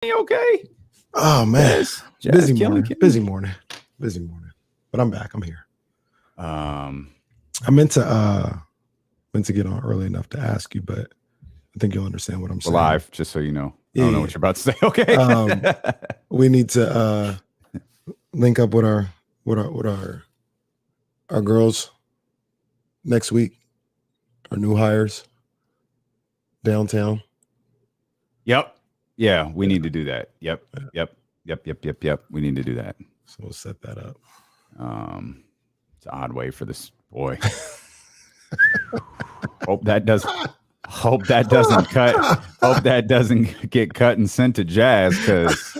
Okay. Oh man, Jazz, busy morning. But I'm back. I'm here. I meant to get on early enough to ask you, but I think you'll understand what I'm saying. Live, just so you know. I don't know what you're about to say. Okay. We need to link up with our girls next week. Our new hires downtown. Yep. Yeah, we need to do that. Yep. We need to do that. So we'll set that up. It's an odd way for this boy. Hope that doesn't cut. Hope that doesn't get cut and sent to Jazz, because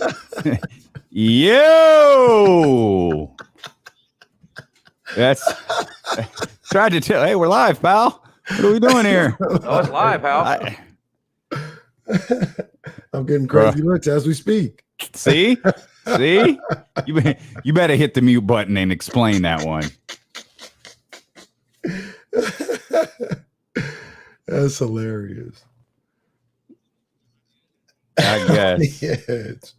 yo, that's tried to tell. Hey, we're live, pal. What are we doing here? Oh, it's live, pal. I'm getting crazy looks as we speak. See, you better hit the mute button and explain that one. That's hilarious. I guess. Yes.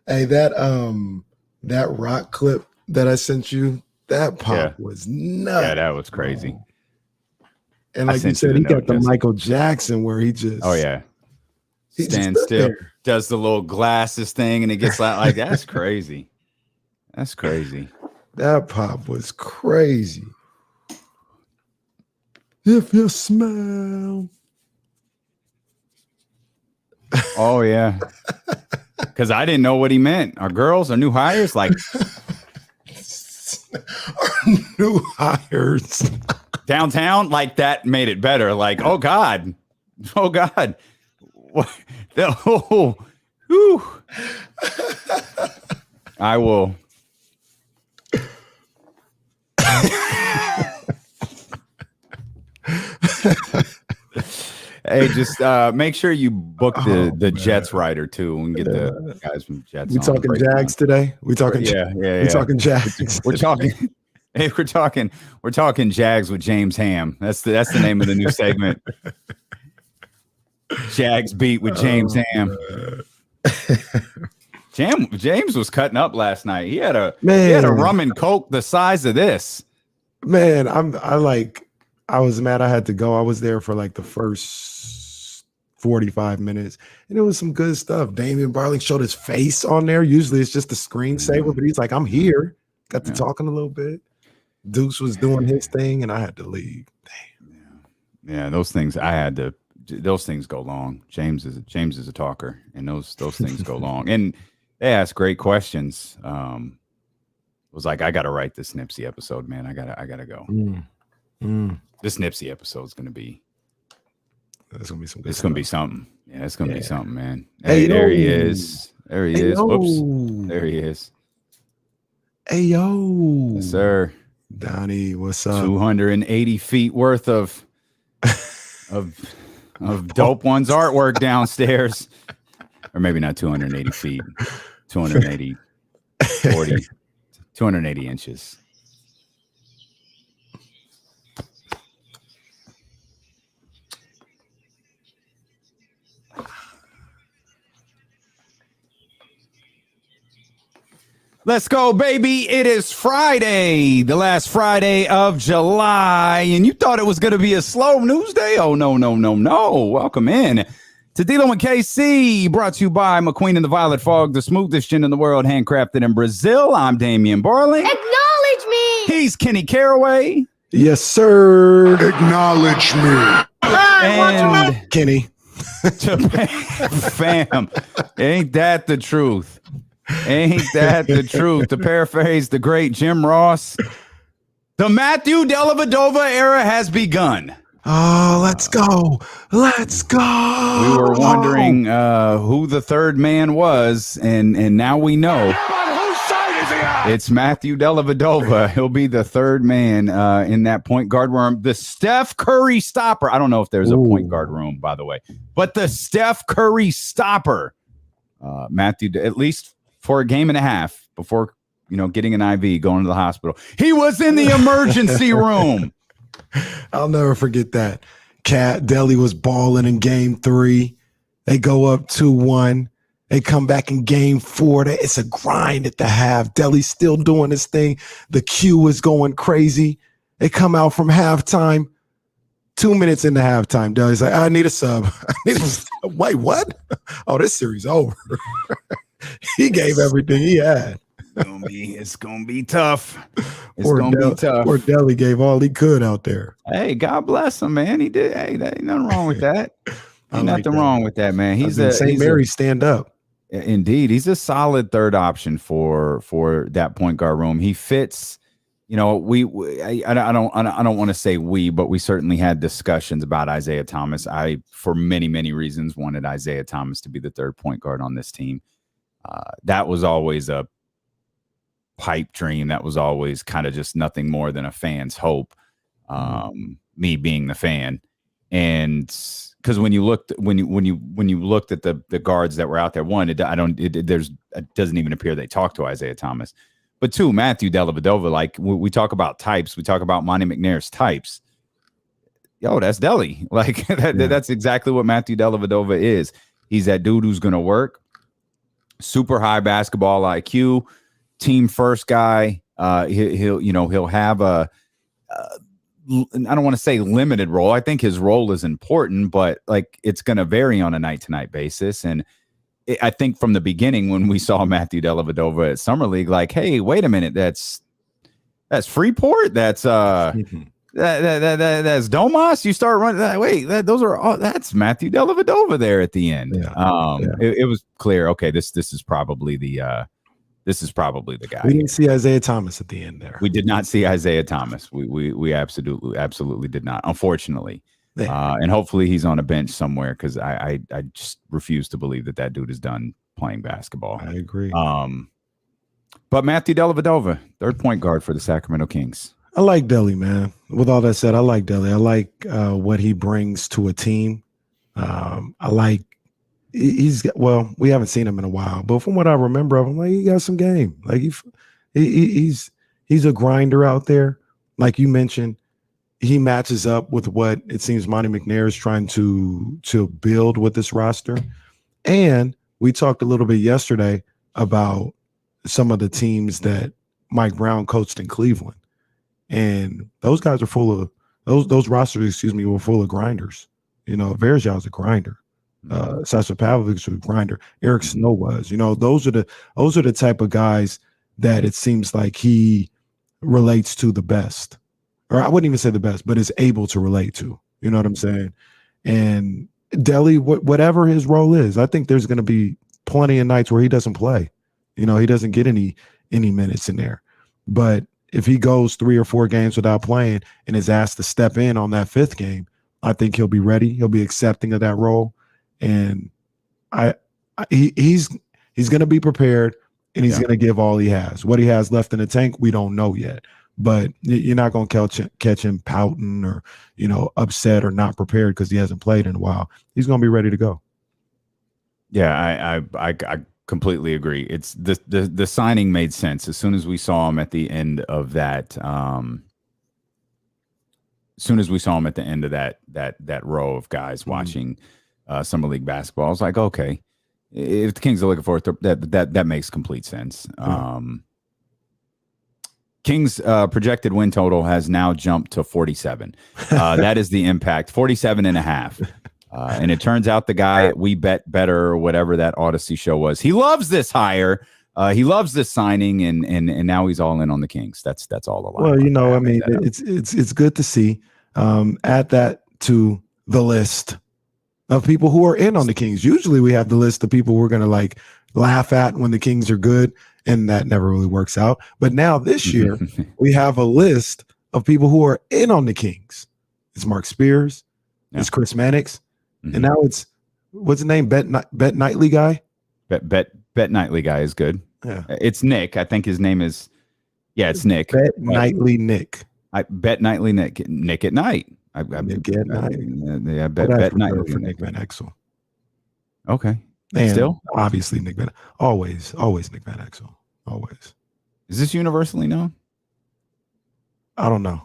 Hey, that rock clip that I sent you, that pop was nuts. Yeah, that was crazy. And like you said, he got the Michael Jackson where he just he stands still, does the little glasses thing, and it gets like that's crazy. That's crazy. That pop was crazy. If you smell. Oh yeah. Because I didn't know what he meant. Our girls, our new hires, like our new hires. Downtown, like that made it better. Like, oh God. What? Oh, whew. I will. Hey, just make sure you book the Jets rider too. We can get the guys from Jets. We talking Jags today? We talking? We talking Jags. We're talking. Hey, we're talking Jags with James Ham. That's the name of the new segment. Jags beat with James Ham. James was cutting up last night. He had a rum and coke the size of this. Man, I was mad I had to go. I was there for like the first 45 minutes, and it was some good stuff. Damian Barling showed his face on there. Usually it's just a screensaver, but he's like, I'm here. Got to talking a little bit. Deuce was doing his thing, and I had to leave. Damn. Yeah, those things those things go long. James is a talker, and those things go long. And they ask great questions. Was like, I gotta write this Nipsey episode, man. I gotta go. This Nipsey episode is gonna be. That's gonna be some. It's gonna be something. Yeah, it's gonna be something, man. Hey, there he is. There he is. Whoops. There he is. Hey yo, yes, sir. Donnie, what's up? 280 feet worth of Dope One's artwork downstairs, or maybe not 280 feet, 280 inches. Let's go, baby. It is Friday, the last Friday of July, and you thought it was going to be a slow news day? Oh, no. Welcome in to Dealing with KC, brought to you by McQueen and the Violet Fog, the smoothest gin in the world, handcrafted in Brazil. I'm Damian Barling. Acknowledge me. He's Kenny Caraway. Yes, sir. Acknowledge me. And Kenny. Fam, ain't that the truth? Ain't that the truth? To paraphrase the great Jim Ross, the Matthew Dellavedova era has begun. Oh, let's go. Let's go. We were wondering who the third man was, and now we know. Whose side is he on? It's Matthew Dellavedova. He'll be the third man in that point guard room. The Steph Curry stopper. I don't know if there's a point guard room, by the way, but the Steph Curry stopper. Matthew, at least for a game and a half before, getting an IV, going to the hospital. He was in the emergency room. I'll never forget that. Cat Delly was balling in game 3. They go up 2-1. They come back in game 4. It's a grind at the half. Delly's still doing his thing. The queue is going crazy. They come out from halftime. 2 minutes into halftime, Delly's like, I need a sub. Wait, what? Oh, this series over. He gave everything he had. It's gonna be tough. Poor Delly gave all he could out there. Hey, God bless him, man. He did. Hey, there ain't nothing wrong with that. Ain't nothing wrong with that, man. He's a St. Mary stand up. Indeed, he's a solid third option for that point guard room. He fits. You know, I don't want to say we, but we certainly had discussions about Isaiah Thomas. I, for many reasons, wanted Isaiah Thomas to be the third point guard on this team. That was always a pipe dream. That was always kind of just nothing more than a fan's hope. Me being the fan, and because when you looked at the guards that were out there, one, it doesn't even appear they talked to Isaiah Thomas. But two, Matthew Dellavedova, like we talk about types, we talk about Monty McNair's types. Yo, that's Delly. Like that's exactly what Matthew Dellavedova is. He's that dude who's going to work. Super high basketball IQ, team first guy. He'll have a I don't want to say limited role. I think his role is important, but like it's going to vary on a night-to-night basis. And I think from the beginning when we saw Matthew Dellavedova at Summer League, like, hey, wait a minute, that's Freeport, that's that's Domas. You start running. That's Matthew Dellavedova there at the end. It was clear. Okay, this is probably the guy. We didn't see Isaiah Thomas at the end there. We did not see Isaiah Thomas. We absolutely did not, unfortunately. And hopefully he's on a bench somewhere because I just refuse to believe that dude is done playing basketball. I agree. But Matthew Dellavedova, third point guard for the Sacramento Kings. I like Delly, man. With all that said, I like Delly. I like what he brings to a team. We haven't seen him in a while, but from what I remember of him, like he got some game. Like he's a grinder out there. Like you mentioned, he matches up with what it seems Monty McNair is trying to build with this roster. And we talked a little bit yesterday about some of the teams that Mike Brown coached in Cleveland. And those guys are full of those rosters, were full of grinders. You know, Verjav's a grinder. Sasha Pavlovich was a grinder. Eric Snow was. You know, those are the type of guys that it seems like he relates to the best. Or I wouldn't even say the best, but is able to relate to. You know what I'm saying? And Delly, whatever his role is, I think there's going to be plenty of nights where he doesn't play. You know, he doesn't get any minutes in there. But if he goes 3 or 4 games without playing and is asked to step in on that 5th game, I think he'll be ready. He'll be accepting of that role. And he's going to be prepared, and he's going to give all he has. What he has left in the tank, we don't know yet. But you're not going to catch him pouting or, upset or not prepared because he hasn't played in a while. He's going to be ready to go. Yeah, I completely agree. It's the signing made sense as soon as we saw him at the end of that. As soon as we saw him at the end of that row of guys watching Summer League basketball, I was like, okay, if the Kings are looking for it, that makes complete sense. Kings projected win total has now jumped to 47. That is the impact, 47.5. And it turns out the guy we bet better or whatever that Odyssey show was, he loves this hire. He loves this signing, and now he's all in on the Kings. That's all a lot. Well, I mean, it's good to see. Add that to the list of people who are in on the Kings. Usually we have the list of people we're going to like laugh at when the Kings are good, and that never really works out. But now this year we have a list of people who are in on the Kings. It's Mark Spears. Yeah. It's Chris Mannix. And now it's, what's his name? Bet Nightly guy. Bet Nightly guy is good. Yeah. It's Nick. I think his name is. Yeah, it's Nick. Bet Nightly Nick. Bet Nightly Nick. Nick at night. Nick at night. Yeah, Bet Nightly for Nick Van Exel. Okay. And still, obviously Nick Van. Always Nick Van Exel. Always. Is this universally known? I don't know.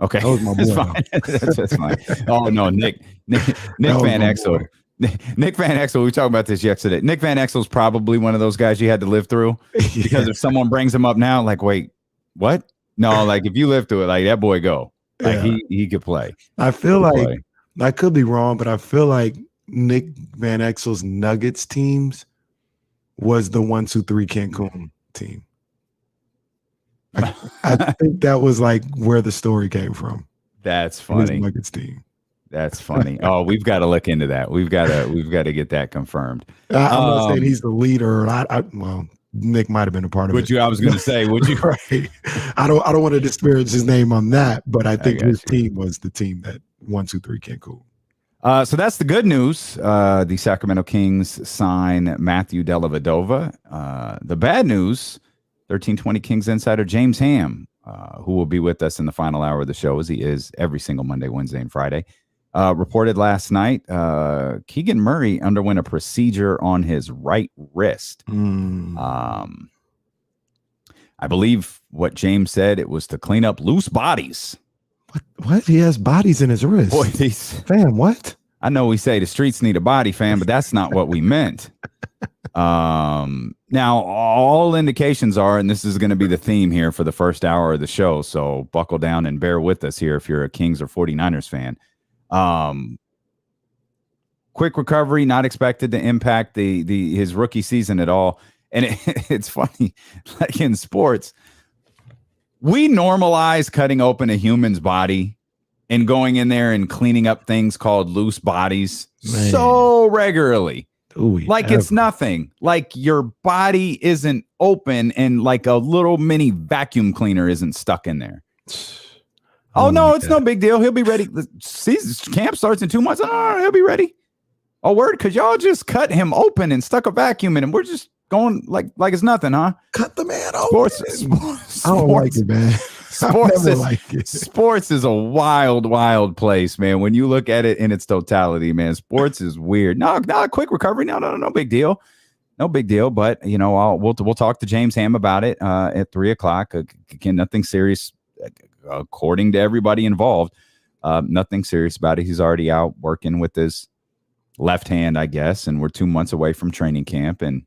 Okay, that was my boy. That's fine. Oh no, Nick Van Exel. Nick Van Exel, we talked about this yesterday. Nick Van Exel's probably one of those guys you had to live through because if someone brings him up now, like, wait, what? No, like if you live through it, like that boy go. Like he could play. I feel like I could be wrong, but I feel like Nick Van Exel's Nuggets teams was the 1-2-3 Cancun team. I think that was like where the story came from. That's funny. His Nuggets team. That's funny. Oh, we've got to look into that. We've got to get that confirmed. I'm not saying he's the leader. Well, Nick might have been a part of it. I was going to say, would you? Right. I don't want to disparage his name on that, but I think his team was the team that 1-2-3 Cancun. So that's the good news. The Sacramento Kings sign Matthew Dellavedova. The bad news, 1320 Kings insider James Ham, who will be with us in the final hour of the show, as he is every single Monday, Wednesday, and Friday, reported last night Keegan Murray underwent a procedure on his right wrist. I believe what James said, it was to clean up loose bodies. What? He has bodies in his wrist. Boy, fam, what? I know we say the streets need a body, fam, but that's not what we meant. Now, all indications are, and this is going to be the theme here for the first hour of the show, so buckle down and bear with us here if you're a Kings or 49ers fan. Quick recovery, not expected to impact his rookie season at all. And it's funny, like in sports, we normalize cutting open a human's body and going in there and cleaning up things called loose bodies so regularly. It's nothing. Like your body isn't open and like a little mini vacuum cleaner isn't stuck in there. Oh, no, it's no big deal. He'll be ready. The season camp starts in 2 months. Oh, he'll be ready. Oh, word, because y'all just cut him open and stuck a vacuum in him. We're just going like it's nothing, huh? Cut the man open. Sports. I don't like it, man. Sports is a wild, wild place, man. When you look at it in its totality, man, sports is weird. No, quick recovery. No big deal. No big deal. But, we'll talk to James Ham about it at 3:00. Again, nothing serious, according to everybody involved. Nothing serious about it. He's already out working with his left hand, I guess, and we're 2 months away from training camp. And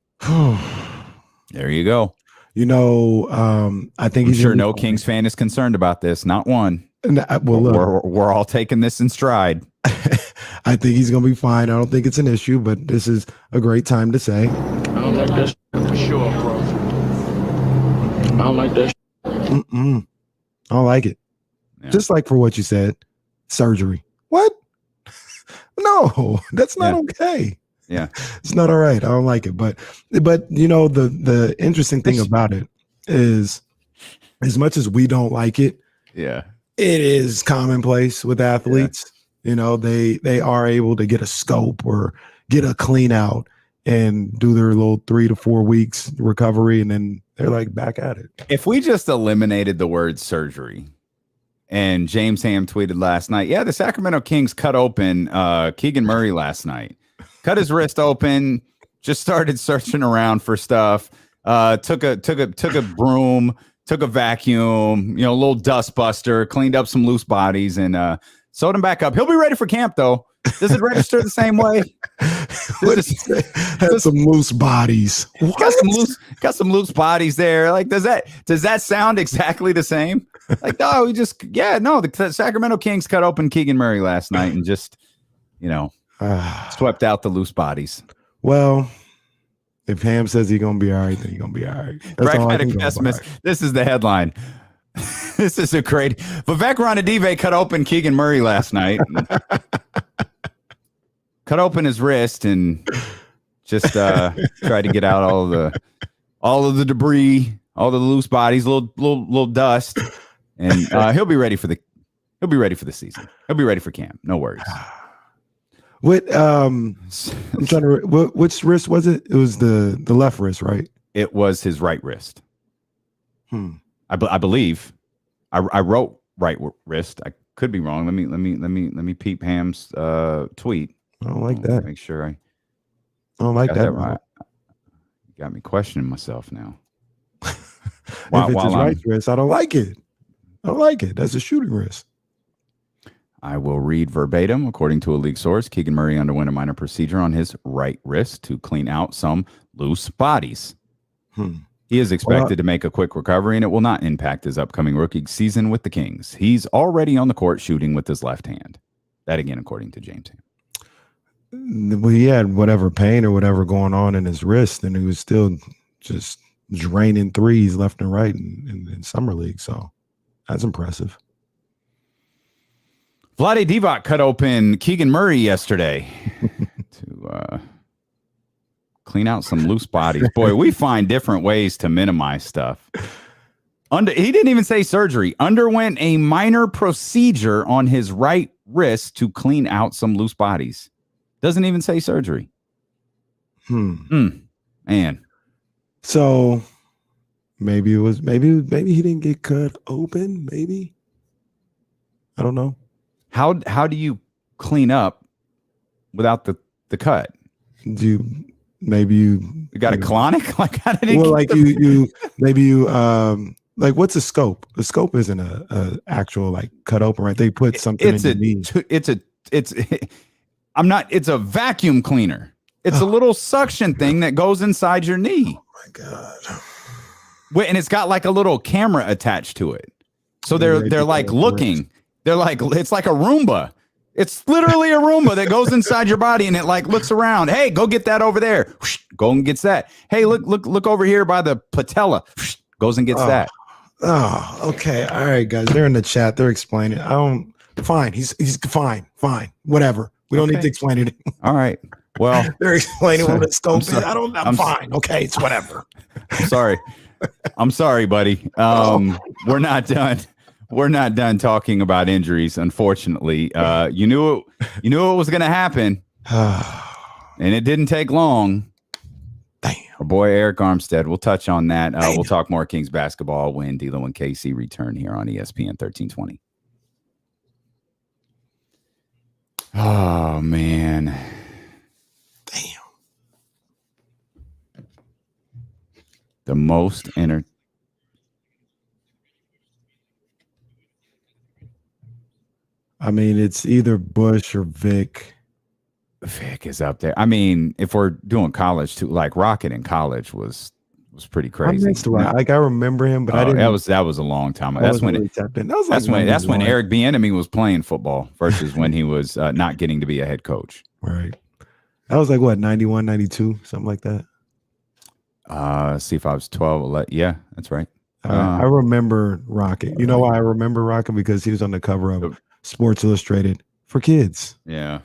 there you go. I think I'm sure no Kings fan is concerned about this. Not one. We're all taking this in stride. I think he's going to be fine. I don't think it's an issue, but this is a great time to say. I don't like this for sure, bro. I don't like this. I don't like it. Yeah. Just like for what you said, surgery. What? No, that's not okay. Yeah, it's not all right. I don't like it. But the interesting thing about it is, as much as we don't like it, it is commonplace with athletes. Yeah. They are able to get a scope or get a clean out and do their little 3 to 4 weeks recovery, and then they're like back at it. If we just eliminated the word surgery. And James Ham tweeted last night, the Sacramento Kings cut open Keegan Murray last night. Cut his wrist open, just started searching around for stuff. Took a broom, took a vacuum, a little dust buster, cleaned up some loose bodies, and sewed him back up. He'll be ready for camp, though. Does it register the same way? Had some loose bodies. Got some loose bodies there. Like, does that sound exactly the same? Like, no, the Sacramento Kings cut open Keegan Murray last night and just, swept out the loose bodies. Well, if Ham says he's going to be all right, then he's going to be all right. Pragmatic pessimist. This is the headline. This is a great. Vivek Ranadive cut open Keegan Murray last night. Cut open his wrist and just tried to get out all of the debris, all the loose bodies, little dust, and he'll be ready for the season. He'll be ready for camp. No worries. What I'm trying to. Which wrist was it? It was the left wrist, right? It was his right wrist. I believe. I wrote right wrist. I could be wrong. Let me peep Ham's tweet. I don't like that. Make sure I don't like that. Right. You got me questioning myself now. If it's his right wrist, I don't like it. That's a shooting wrist. I will read verbatim. According to a league source, Keegan Murray underwent a minor procedure on his right wrist to clean out some loose bodies. He is expected to make a quick recovery, and it will not impact his upcoming rookie season with the Kings. He's already on the court shooting with his left hand. That again, according to James. Well, he had whatever pain or whatever going on in his wrist, and he was still just draining threes left and right in summer league. So that's impressive. Vlade Divac cut open Keegan Murray yesterday to clean out some loose bodies. Boy, we find different ways to minimize stuff. He didn't even say surgery. Underwent a minor procedure on his right wrist to clean out some loose bodies. Doesn't even say surgery. Man. So maybe he didn't get cut open. Maybe. I don't know. How do you clean up without the cut? You got a colonic? Like how did it like what's a scope? A scope isn't a actual like cut open, right? They put something in your knee. It's a vacuum cleaner. It's a little suction thing that goes inside your knee. Oh my God. Wait, and it's got like a little camera attached to it. So they're like looking. They're like, it's like a Roomba. It's literally a Roomba that goes inside your body and it like looks around. Hey, go get that over there. Go and gets that. Hey, look over here by the patella. Goes and gets that. Oh, okay. All right, guys. They're in the chat. They're explaining. Fine. He's fine. Fine. Whatever. We don't need to explain it. All right. Well, they're explaining what it's scope is. I'm fine. Okay, it's whatever. I'm sorry. I'm sorry, buddy. We're not done. We're not done talking about injuries, unfortunately. You knew it was going to happen, and it didn't take long. Damn. Our boy Arik Armstead. We'll touch on that. We'll talk more Kings basketball when D'Lo and KC return here on ESPN 1320. Oh man. Damn. The most I mean, it's either Bush or Vic. Vic is up there. I mean, if we're doing college too, like Rocket in college was pretty crazy. Like I remember him, but I didn't. That was a long time. That's when Eric Bieniemy was playing football versus when he was not getting to be a head coach. Right. That was like what, 91, 92, something like that. See if I was 12, 11. Yeah, that's right. I remember Rocket. You know why I remember Rocket? Because he was on the cover of Sports Illustrated for kids. Yeah.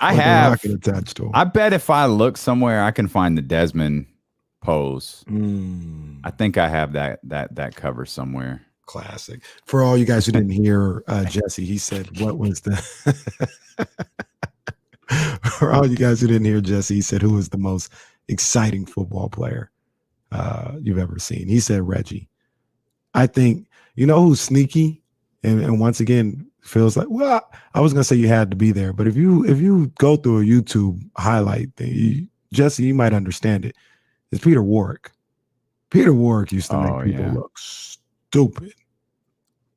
I have Rocket attached to him. I bet if I look somewhere, I can find the Desmond pose. I think I have that cover somewhere. Classic. For all you guys who didn't hear Jesse, he said, what was the for all you guys who didn't hear Jesse, he said, who was the most exciting football player you've ever seen? He said Reggie. I think, you know who's sneaky and once again feels like, well, I was gonna say you had to be there, but if you go through a YouTube highlight thing, Jesse, you might understand it. It's Peter Warrick. Peter Warrick used to make people look stupid.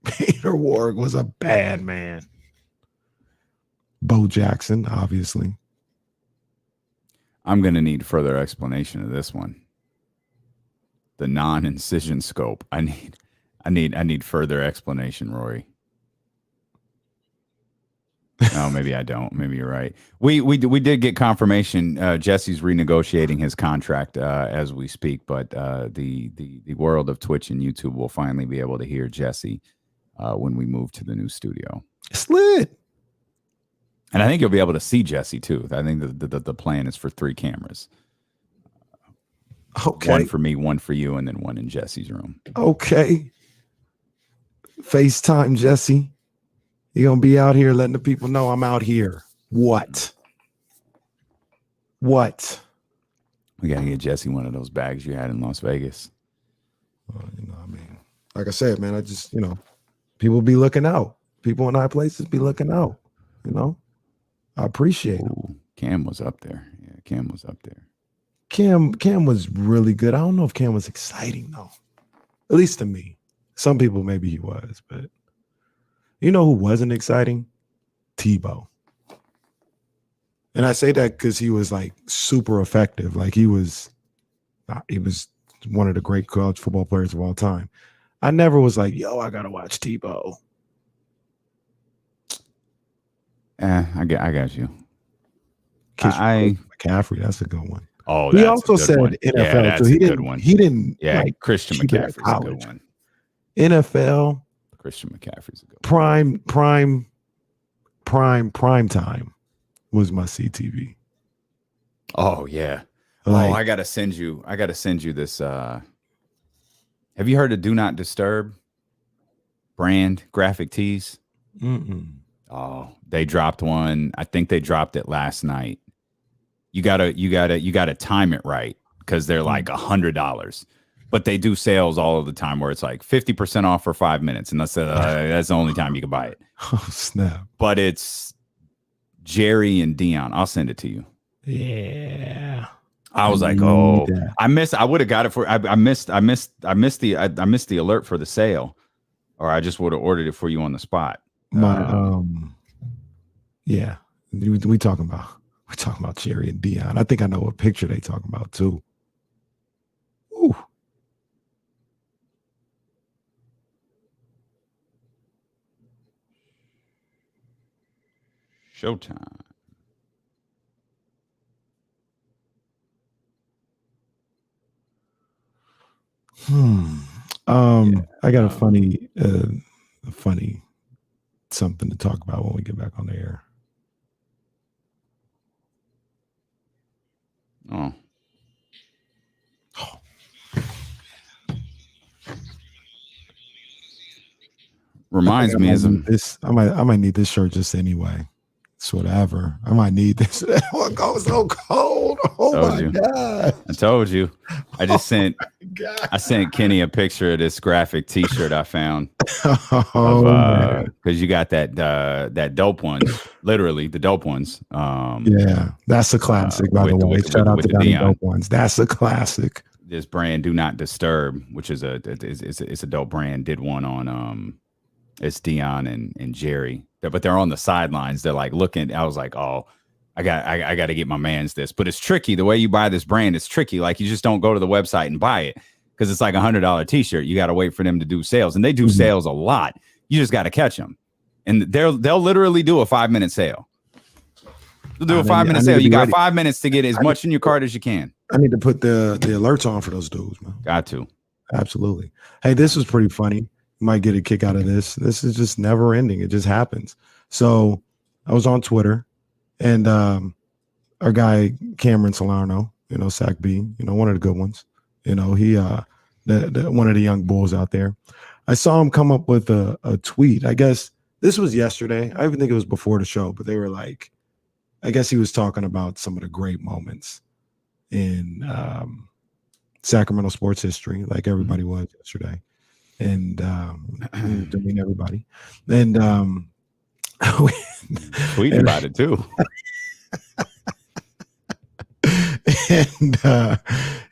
Peter Warrick was a bad man. Bo Jackson, obviously. I'm going to need further explanation of this one. The non-incision scope. I need further explanation, Rory. Oh, maybe I don't. Maybe you're right. We did get confirmation. Jesse's renegotiating his contract as we speak, but the world of Twitch and YouTube will finally be able to hear Jesse when we move to the new studio. It's lit. And I think you'll be able to see Jesse too. I think the plan is for 3 cameras. Okay. One for me, one for you, and then one in Jesse's room. Okay. FaceTime Jesse. You're going to be out here letting the people know I'm out here. What? We got to get Jesse one of those bags you had in Las Vegas. Well, I mean, like I said, man, I just, people be looking out. People in high places be looking out, I appreciate it. Cam was up there. Yeah, Cam was up there. Cam was really good. I don't know if Cam was exciting, though. At least to me. Some people, maybe he was, but You know who wasn't exciting? Deebo. And I say that because he was like super effective. Like he was one of the great college football players of all time. I never was like, yo, I gotta watch Deebo. I got you. McCaffrey, that's a good one. Oh, he that's also said one. NFL, yeah, that's so he a didn't. good one. He didn't. Yeah, like, Christian McCaffrey's a good one. NFL. Christian McCaffrey's a good one. Prime time was my CTV. Oh yeah. Like, I gotta send you this. Have you heard of Do Not Disturb brand graphic tees? Oh, they dropped one. I think they dropped it last night. You gotta time it right because they're like $100. But they do sales all of the time where it's like 50% off for 5 minutes, and that's the only time you can buy it. Oh snap! But it's Jerry and Dion. I'll send it to you. Yeah. I was like, oh, I would have got it for. I missed the alert for the sale, or I just would have ordered it for you on the spot. Yeah, we talking about Jerry and Dion. I think I know what picture they talking about too. Ooh. Showtime. I got a funny something to talk about when we get back on the air. Oh. Reminds me I might need this shirt just anyway. It's whatever. I might need this. Oh, it goes so cold. Oh my God. I told you. I just sent Kenny a picture of this graphic t-shirt I found. Because you got that dope ones, literally the dope ones. Yeah, that's a classic, by the way. Shout out to the dope ones. That's a classic. This brand Do Not Disturb, which is it's a dope brand, did one on it's Dion and Jerry. But they're on the sidelines. They're like looking. I was like, oh, I got to get my man's this. But it's tricky. The way you buy this brand, it's tricky. Like you just don't go to the website and buy it because it's like $100 t-shirt. You got to wait for them to do sales, and they do sales a lot. You just got to catch them, and they'll literally do a 5-minute sale. They'll do a 5-minute sale. You got ready. 5 minutes to get as much in your cart as you can. I need to put the alerts on for those dudes, man. Got to. Absolutely. Hey, this was pretty funny. You might get a kick out of this. This is just never ending. It just happens. So I was on Twitter, and our guy Cameron Salerno, Sac B, one of the good ones. He one of the young bulls out there. I saw him come up with a tweet. I guess this was yesterday. I even think it was before the show, but they were like, I guess he was talking about some of the great moments in Sacramento sports history, like everybody was yesterday. And I mean everybody. And tweeting about it too. And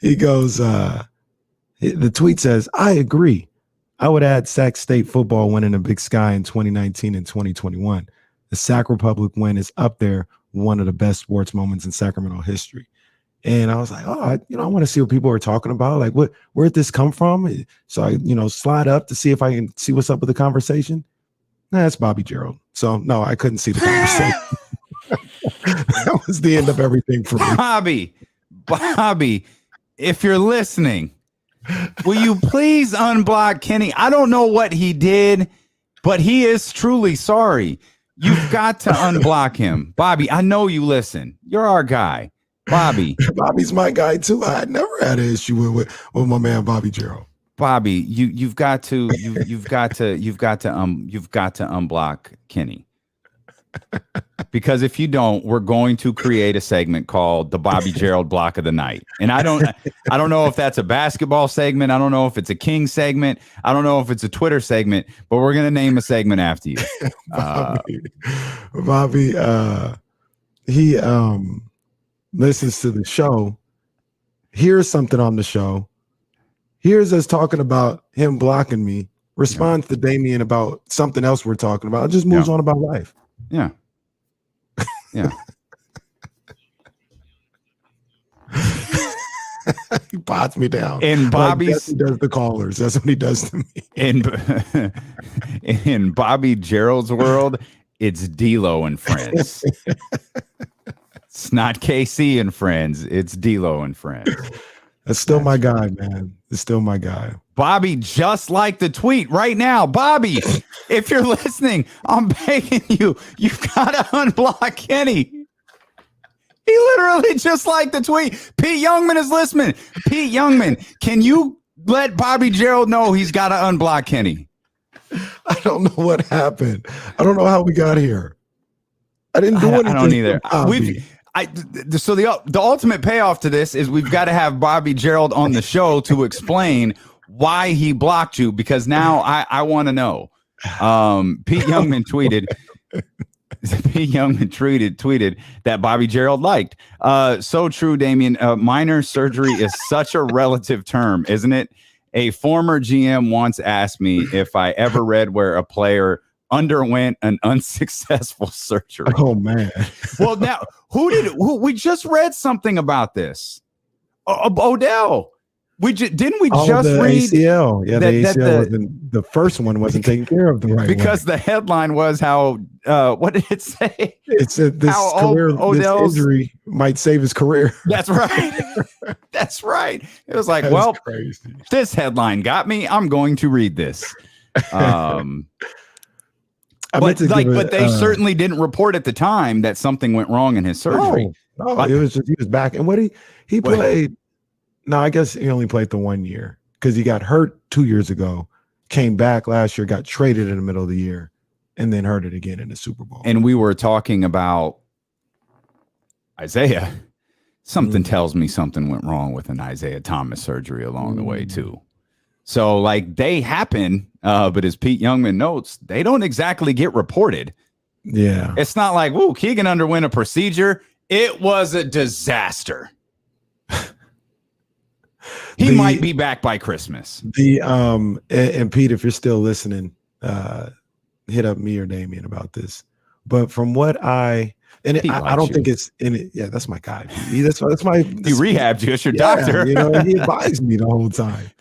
he goes, the tweet says, I agree. I would add Sac State football winning a Big Sky in 2019 and 2021. The Sac Republic win is up there, one of the best sports moments in Sacramento history. And I was like, oh, I want to see what people are talking about. Like, where'd this come from? So I, slide up to see if I can see what's up with the conversation. That's Bobby Gerald. So no, I couldn't see the conversation. That was the end of everything for me. Bobby, if you're listening, will you please unblock Kenny? I don't know what he did, but he is truly sorry. You've got to unblock him. Bobby, I know you listen. You're our guy. Bobby's my guy too. I never had an issue with my man Bobby Gerald. Bobby, you've got to unblock Kenny. Because if you don't, we're going to create a segment called the Bobby Gerald Block of the Night. And I don't know if that's a basketball segment. I don't know if it's a King segment. I don't know if it's a Twitter segment, but we're going to name a segment after you. Bobby, he listens to the show, hears something on the show, hears us talking about him blocking me, responds to Damien about something else we're talking about. It just moves on about life. Yeah. Yeah. He pots me down. And Bobby's he does the callers. That's what he does to me. In Bobby Gerald's world, it's D-Lo and friends. It's not KC and friends. It's D-Lo and friends. That's still my guy, man. It's still my guy. Bobby just like the tweet right now. Bobby, if you're listening, I'm begging you. You've got to unblock Kenny. He literally just liked the tweet. Pete Youngman is listening. Pete Youngman, can you let Bobby Gerald know he's got to unblock Kenny? I don't know what happened. I don't know how we got here. I didn't do anything. I don't either. So the ultimate payoff to this is we've got to have Bobby Gerald on the show to explain why he blocked you, because now I want to know. Pete Youngman tweeted. Pete Youngman tweeted that Bobby Gerald liked. So true, Damien. Minor surgery is such a relative term, isn't it? A former GM once asked me if I ever read where a player underwent an unsuccessful surgery. Oh man. Well, now who we just read something about this? Odell. Didn't we just read ACL? Yeah, the ACL the first one wasn't taken care of the right because way. The headline was how what did it say? It said this injury might save his career. That's right. That's right. It was like, crazy. This headline got me. I'm going to read this. But they certainly didn't report at the time that something went wrong in his surgery. No, it was just he was back, and he played. No, I guess he only played the 1 year because he got hurt 2 years ago, came back last year, got traded in the middle of the year, and then hurt it again in the Super Bowl. And we were talking about Isaiah. Something tells me something went wrong with an Isaiah Thomas surgery along the way too. So like they happen, but as Pete Youngman notes, they don't exactly get reported. Yeah. It's not like, whoa, Keegan underwent a procedure. It was a disaster. He might be back by Christmas. And Pete, if you're still listening, hit up me or Damien about this. But from what I don't think it's in it. Yeah, that's my guy. That's my. He rehabbed you. It's your doctor. You know, he advised me the whole time.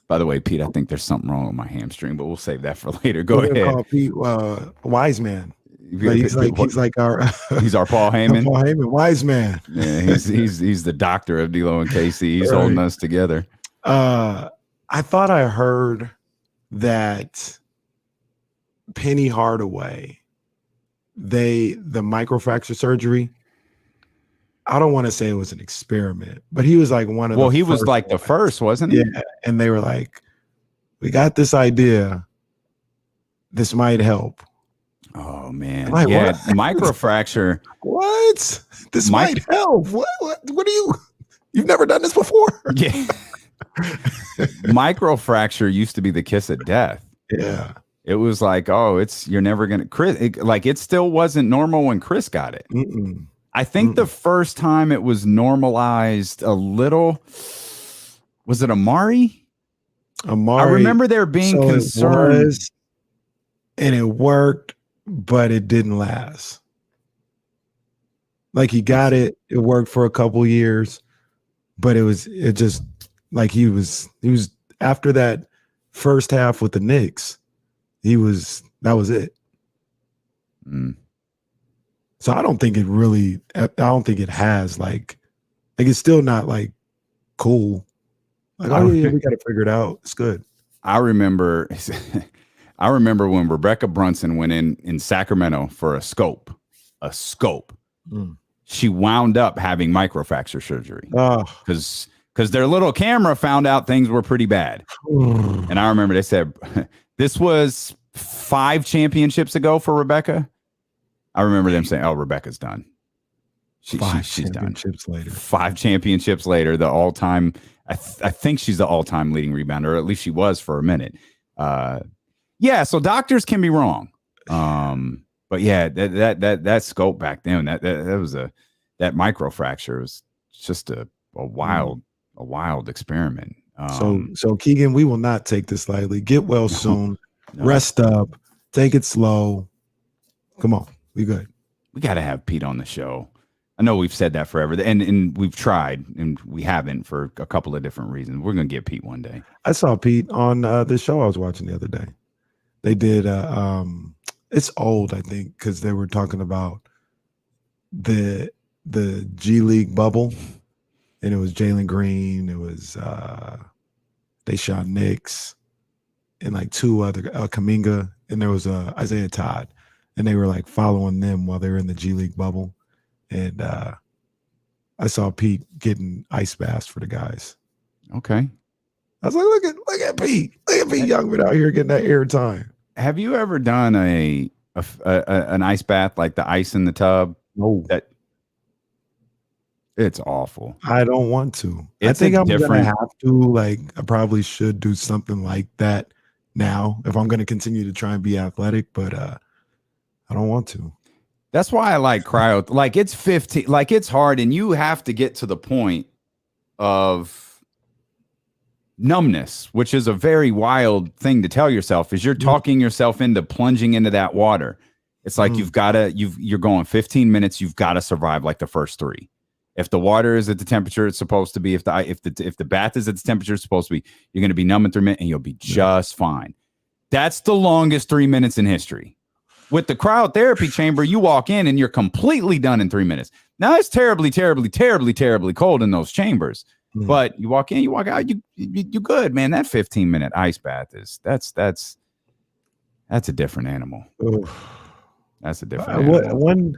By the way, Pete, I think there's something wrong with my hamstring, but we'll save that for later. Go ahead. Call Pete Wise Man. He's like our he's our Paul Heyman. Paul Heyman, Wise Man. Yeah, he's the doctor of D-Lo and KC. He's holding us together. I thought I heard that Penny Hardaway, the microfracture surgery. I don't want to say it was an experiment, but he was like one of the he was like the first, wasn't he? Yeah, and they were like, "We got this idea. This might help." Oh man, like, yeah, microfracture. What? This might help. What are you? You've never done this before? Yeah. Microfracture used to be the kiss of death. Yeah. It was like, you're never gonna Chris. It still wasn't normal when Chris got it. Mm-mm. I think the first time it was normalized a little. Was it Amari? I remember there being concern, and it worked. But it didn't last. Like he got it worked for a couple years, but it just like he was after that first half with the Knicks, that was it. So I don't think it has like it's still not like cool. Like, we got to figure it out. It's good. I remember when Rebecca Brunson went in Sacramento for a scope. She wound up having microfracture surgery because their little camera found out things were pretty bad. And I remember they said this was 5 championships ago for Rebecca. I remember them saying, "Oh, Rebecca's done. She's done." Later. 5 championships later, the all-time. I think she's the all-time leading rebounder, or at least she was for a minute. Yeah, so doctors can be wrong. But yeah, that scope back then, that was that microfracture was just a wild experiment. So Keegan, we will not take this lightly. Get well soon. No. Rest up. Take it slow. Come on, we good. We got to have Pete on the show. I know we've said that forever, and we've tried, and we haven't for a couple of different reasons. We're gonna get Pete one day. I saw Pete on the show I was watching the other day. They did. It's old, I think, because they were talking about the G League bubble, and it was Jalen Green, it was Deshaun Nix, and like two other Kaminga, and there was Isaiah Todd, and they were like following them while they were in the G League bubble. And I saw Pete getting ice baths for the guys. Okay. I was like, look at Pete. Look at Pete Youngman out here getting that airtime. Have you ever done an ice bath, like the ice in the tub? No. It's awful. I don't want to. It's I think I'm different... gonna have to. Like, I probably should do something like that now if I'm gonna continue to try and be athletic, but I don't want to. That's why I like cryo. Like, it's 15, like it's hard, and you have to get to the point of numbness, which is a very wild thing to tell yourself, is you're talking yourself into plunging into that water. It's like you're going 15 minutes, you've got to survive like the first 3. If the water is at the temperature it's supposed to be, if the bath is at the temperature it's supposed to be, you're going to be numb in 3 minutes and you'll be just fine. That's the longest 3 minutes in history. With the cryotherapy chamber, you walk in and you're completely done in 3 minutes. Now it's terribly, terribly, terribly, terribly cold in those chambers. But you walk in, you walk out, you good, man. That 15-minute ice bath that's a different animal. That's a different animal.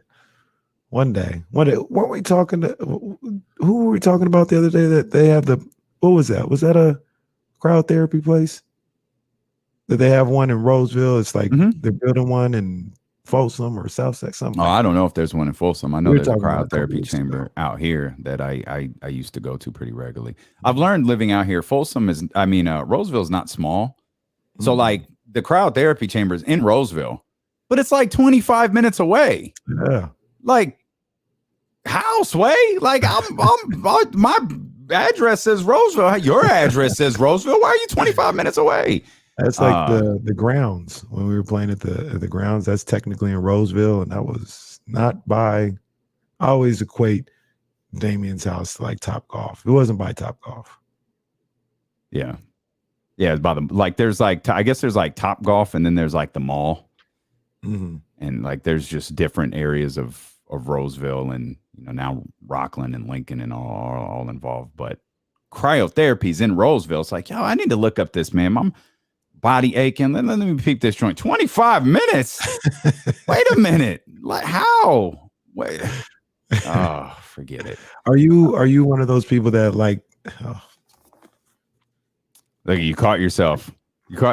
One day, weren't we talking to, who were we talking about the other day that they have what was that? Was that a cryotherapy place? That they have one in Roseville? It's like they're building one in Folsom or Southside, something. Oh, I don't know if there's one in Folsom. I know there's a cryotherapy chamber out here that I used to go to pretty regularly. I've learned living out here, Roseville is not small. So like the cryotherapy chamber is in Roseville, but it's like 25 minutes away. Yeah. Like, how, Sway? Like, my address says Roseville. Your address says Roseville. Why are you 25 minutes away? That's like the grounds when we were playing at the grounds. That's technically in Roseville, and that was not by. I always equate Damien's house to like Top Golf. It wasn't by Top Golf. Yeah, it's by there's like I guess there's like Top Golf, and then there's like the mall, and like there's just different areas of Roseville, and now Rockland and Lincoln and all involved. But cryotherapy's in Roseville. It's like, yo, I need to look up this, man. I'm body aching. Let me peep this joint. 25 minutes. Wait a minute. Like, how? Wait. Oh, forget it. Are you one of those people that like? Look, you caught yourself.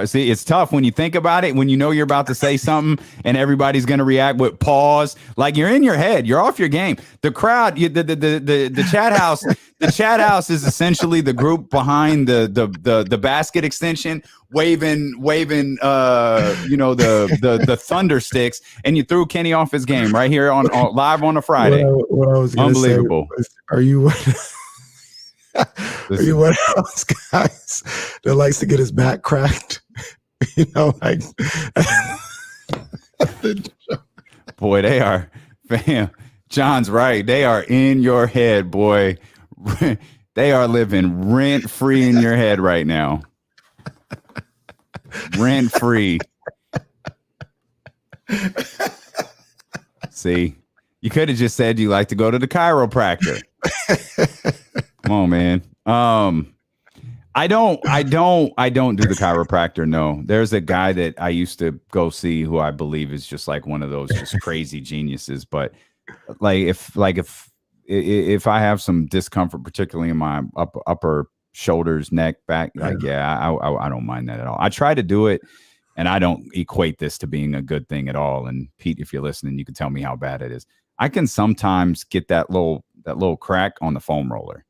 See, it's tough when you think about it, when you know you're about to say something and everybody's going to react with pause. Like, you're in your head, you're off your game. The crowd, the chat house, the chat house is essentially the group behind the basket extension, waving the thunder sticks, and you threw Kenny off his game right here on live on a Friday. What I was unbelievable. Are you? Are you one of those guys that likes to get his back cracked? Like boy, they are, fam. John's right. They are in your head, boy. They are living rent free in your head right now. Rent free. See, you could have just said you like to go to the chiropractor. Come on, man. I don't do the chiropractor. No, there's a guy that I used to go see who I believe is just like one of those just crazy geniuses. But if I have some discomfort, particularly in my upper shoulders, neck, back, I don't mind that at all. I try to do it, and I don't equate this to being a good thing at all. And Pete, if you're listening, you can tell me how bad it is. I can sometimes get that little crack on the foam roller.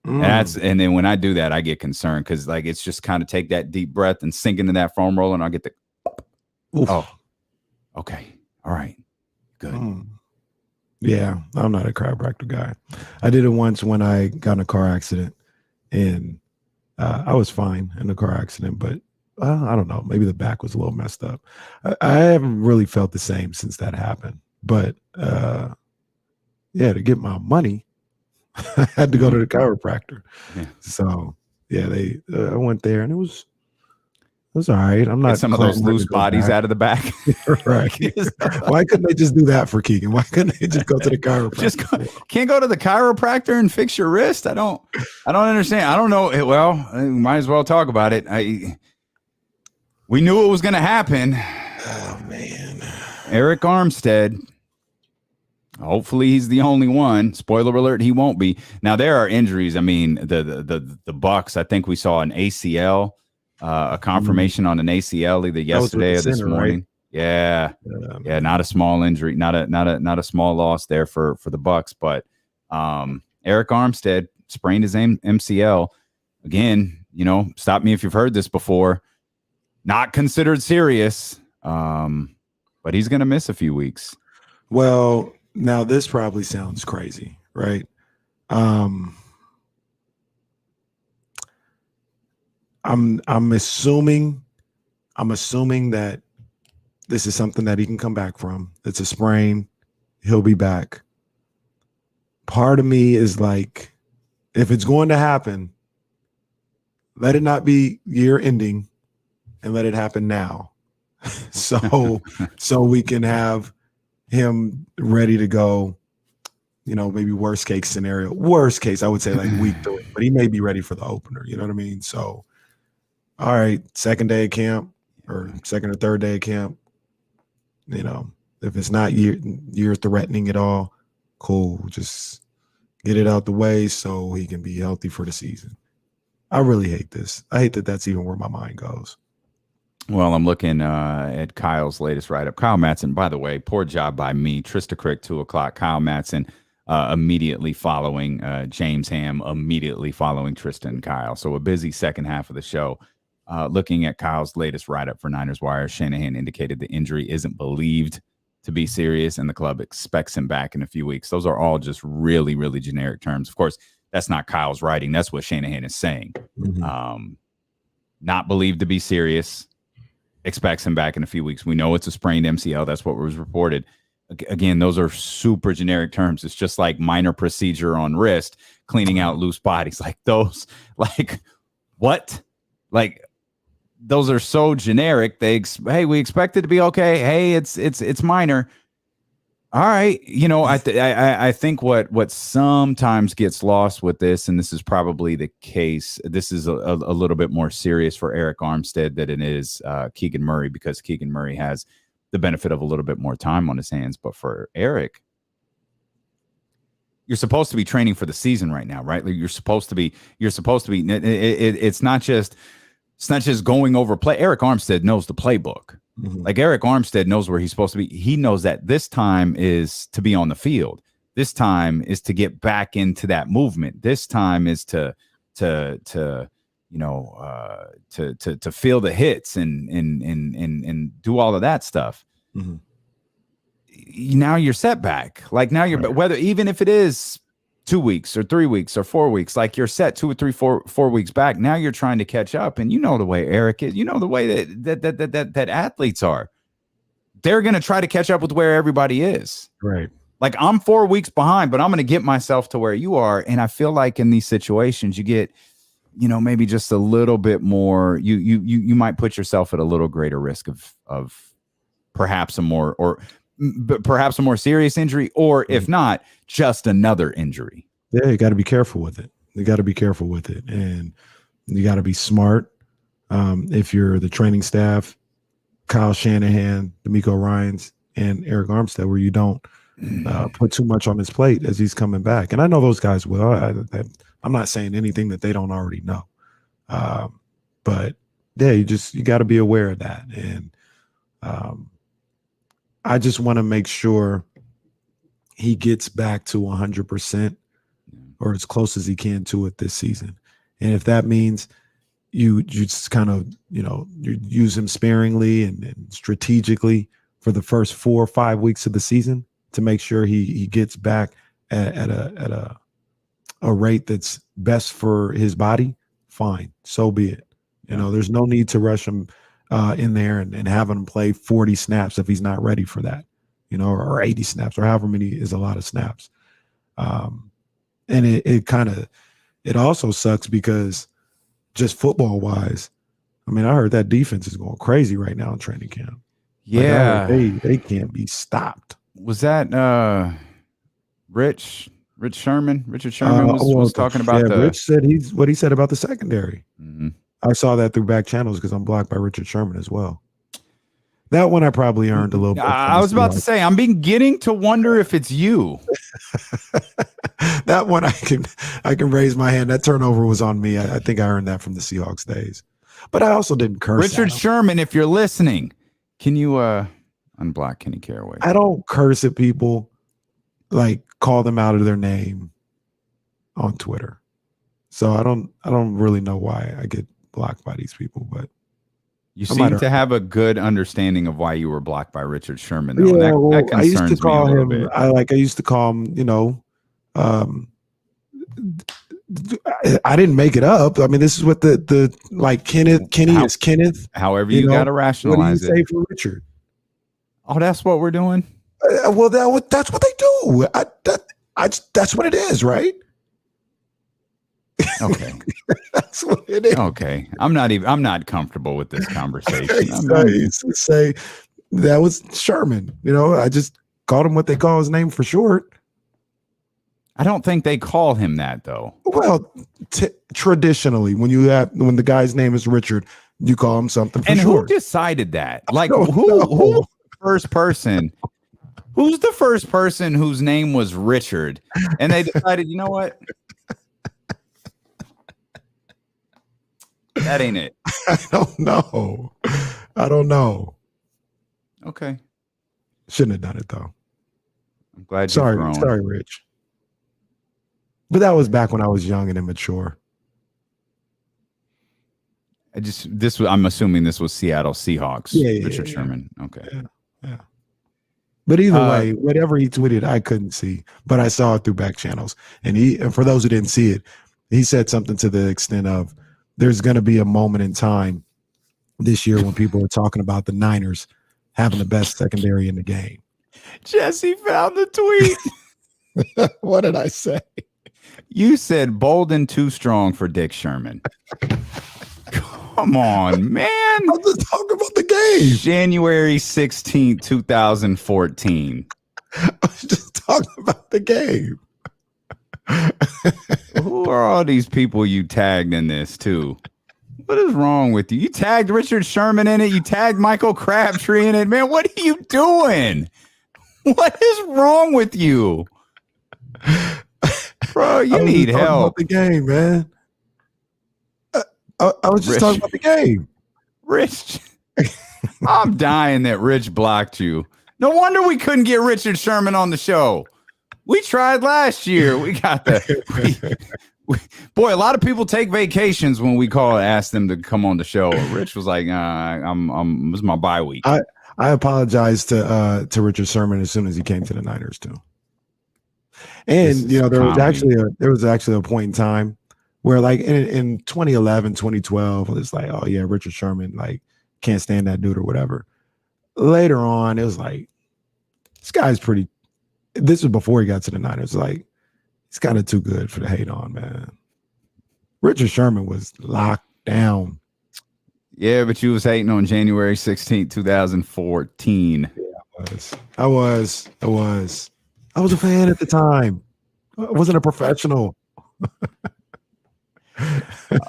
And then when I do that, I get concerned because like it's just kind of take that deep breath and sink into that foam roller, and I'll get the okay, all right, good. Yeah, I'm not a chiropractor guy. I did it once when I got in a car accident, and I was fine in the car accident, but I don't know. Maybe the back was a little messed up. I haven't really felt the same since that happened. But yeah, to get my money, I had to go to the chiropractor. Yeah. So yeah, I went there and it was all right. I'm not Get some of those loose bodies out of the back. Right. Why couldn't they just do that for Keegan? Why couldn't they just go to the chiropractor? Can't go to the chiropractor and fix your wrist. I don't understand. I don't know. Well, might as well talk about it. We knew it was going to happen. Oh man, Arik Armstead. Hopefully he's the only one. Spoiler alert, he won't be. Now there are injuries. I mean, the Bucks, I think we saw an ACL, a confirmation on an ACL either yesterday or this morning. Right? Yeah. Not a small injury, not a small loss there for the Bucks, but Arik Armstead sprained his MCL. Again, stop me if you've heard this before. Not considered serious, but he's going to miss a few weeks. Well, now this probably sounds crazy, right? I'm assuming that this is something that he can come back from. It's a sprain. He'll be back. Part of me is like, if it's going to happen, let it not be year ending and let it happen now. So we can have him ready to go, maybe worst case scenario. Worst case, I would say like week 3, but he may be ready for the opener. You know what I mean? So, all right, second day of camp or second or third day of camp, if it's not year threatening at all, cool. Just get it out the way so he can be healthy for the season. I really hate this. I hate that that's even where my mind goes. Well, I'm looking at Kyle's latest write-up. Kyle Madson, by the way, poor job by me. Trysta Krick, 2:00. Kyle Madson immediately following James Ham, immediately following Trysta and Kyle. So a busy second half of the show. Looking at Kyle's latest write-up for Niners Wire, Shanahan indicated the injury isn't believed to be serious, and the club expects him back in a few weeks. Those are all just really, really generic terms. Of course, that's not Kyle's writing. That's what Shanahan is saying. Mm-hmm. Not believed to be serious. Expects him back in a few weeks. We know it's a sprained MCL. That's what was reported. Again, those are super generic terms. It's just like minor procedure on wrist, cleaning out loose bodies. Like those, like what? Like those are so generic. Hey, we expect it to be okay. Hey, it's minor. All right. I think what sometimes gets lost with this, and this is probably the case, this is a little bit more serious for Arik Armstead than it is Keegan Murray, because Keegan Murray has the benefit of a little bit more time on his hands. But for Arik, you're supposed to be training for the season right now, right? Like you're supposed to be, it's not just going over play. Arik Armstead knows the playbook. Mm-hmm. Like Arik Armstead knows where he's supposed to be. He knows that this time is to be on the field. This time is to get back into that movement. This time is to feel the hits and do all of that stuff. Mm-hmm. Now you're set back. Like now you're, right. Whether even if it is 2 weeks or 3 weeks or 4 weeks, like you're set 2 or 3, 4 weeks back. Now you're trying to catch up, and the way Arik is. The way that athletes are. They're going to try to catch up with where everybody is. Right. Like I'm 4 weeks behind, but I'm going to get myself to where you are. And I feel like in these situations, you get, maybe just a little bit more. You might put yourself at a little greater risk of perhaps a more serious injury, or if not, just another injury. Yeah, you got to be careful with it. And you got to be smart. If you're the training staff, Kyle Shanahan, D'Amico Ryans, and Arik Armstead, where you don't put too much on his plate as he's coming back. And I know those guys will. I'm not saying anything that they don't already know. But yeah, you got to be aware of that. And I just want to make sure he gets back to 100% or as close as he can to it this season. And if that means you just kind of, you use him sparingly and strategically for the first 4 or 5 weeks of the season to make sure he gets back at a rate that's best for his body, fine. So be it. You know, there's no need to rush him in there and have him play 40 snaps if he's not ready for that, you know, or 80 snaps or however many is a lot of snaps. And it also sucks because just football wise, I mean, I heard that defense is going crazy right now in training camp. Yeah. Like, they can't be stopped. Was that Richard Sherman was talking about the. Rich said what he said about the secondary. Mhm. I saw that through back channels because I'm blocked by Richard Sherman as well. That one I probably earned a little bit. I was about to say, I'm beginning to wonder if it's you. That one I can raise my hand. That turnover was on me. I think I earned that from the Seahawks days. But I also didn't curse. Richard Sherman, if you're listening, can you unblock Kenny Caraway? I don't curse at people, like call them out of their name on Twitter. So I don't really know why I get blocked by these people, but you seem to have a good understanding of why you were blocked by Richard Sherman, though. Yeah, that I used to call him. Bit. I used to call him. You know, I didn't make it up. I mean, this is what the like Kenny is Kenneth. However, you got to rationalize it. What do you say for Richard? Oh, that's what we're doing. Well, that's what they do. That's what it is, right? Okay. That's what it is. Okay. I'm not comfortable with this conversation. Say that was Sherman. You know, I just called him what they call his name for short. I don't think they call him that though. Well, traditionally, when the guy's name is Richard, you call him something for short. Who decided that? Like who first person? Who's the first person whose name was Richard? And they decided, you know what? That ain't it. I don't know. Okay. Shouldn't have done it though. I'm glad you're grown. Sorry, Rich. But that was back when I was young and immature. I'm assuming this was Seattle Seahawks. Richard Sherman. Okay. Yeah. But either way, whatever he tweeted, I couldn't see, but I saw it through back channels. And for those who didn't see it, he said something to the extent of, there's going to be a moment in time this year when people are talking about the Niners having the best secondary in the game. Jesse found the tweet. What did I say? You said bold and too strong for Dick Sherman. Come on, man. I'm just talking about the game. January 16th, 2014. I was just talking about the game. Who are all these people you tagged in this too? What is wrong with you? You tagged Richard Sherman in it. You tagged Michael Crabtree in it. Man, what are you doing? What is wrong with you? Bro, you need help. About the game, man. I was just talking about the game. Rich, I'm dying that Rich blocked you. No wonder we couldn't get Richard Sherman on the show. We tried last year. We got boy, a lot of people take vacations when we ask them to come on the show. Rich was like, this is my bye week. I apologized to Richard Sherman as soon as he came to the Niners too. And you know, there was actually a point in time where, like in 2011, 2012, it's like, oh yeah, Richard Sherman, like, can't stand that dude or whatever. Later on, it was like, this guy's pretty. This was before he got to the Niners. Like, he's kind of too good for the hate on, man. Richard Sherman was locked down. Yeah, but you was hating on January 16th, 2014. Yeah, I was a fan at the time. I wasn't a professional.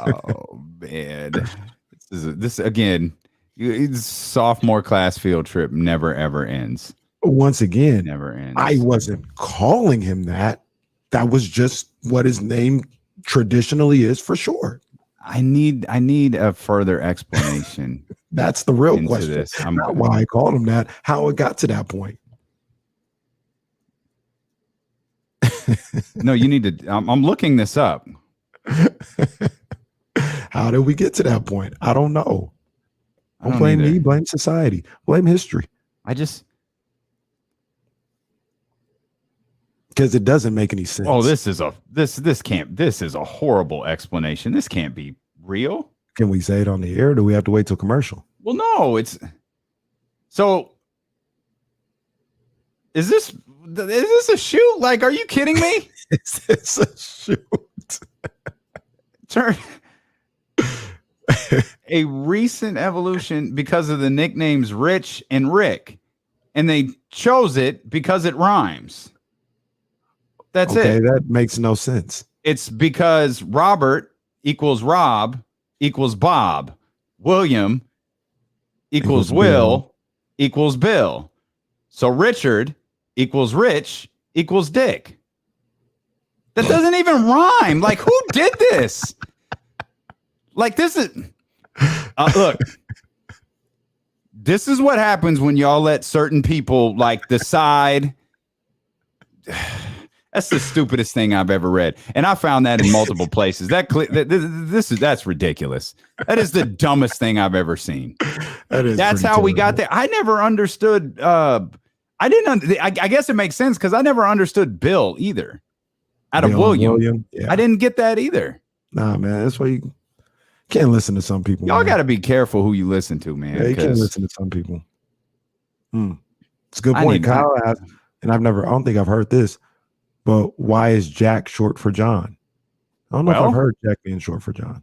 Oh man, this again. Sophomore class field trip never ever ends. Once again, never ends. I wasn't calling him that. That was just what his name traditionally is for short. I need a further explanation. That's the real question. Not why I called him that. How it got to that point. No, you need to. I'm looking this up. How did we get to that point? I don't know. Don't blame me. Blame society. Blame history. Because it doesn't make any sense. Oh, this is a horrible explanation. This can't be real? Can we say it on the air? Or do we have to wait till commercial? Well, no, it's so. Is this a shoot? Like, are you kidding me? It's a shoot. Turn a recent evolution because of the nicknames Rich and Rick, and they chose it because it rhymes. That's okay, it. that makes no sense. It's because Robert equals Rob equals Bob. William equals Will equals Bill. So Richard equals Rich equals Dick. That doesn't even rhyme. Like, who did this? Like, this is look. This is what happens when y'all let certain people like decide. That's the stupidest thing I've ever read, and I found that in multiple places. That's ridiculous. That is the dumbest thing I've ever seen. That's how we got there. I never understood. I guess it makes sense because I never understood Bill either. Out of William. Yeah. I didn't get that either. Nah, man, that's why you can't listen to some people. Y'all got to be careful who you listen to, man. Yeah, you can't listen to some people. It's a good point. Kyle asked, and I don't think I've heard this. But why is Jack short for John? I don't know if I've heard Jack being short for John.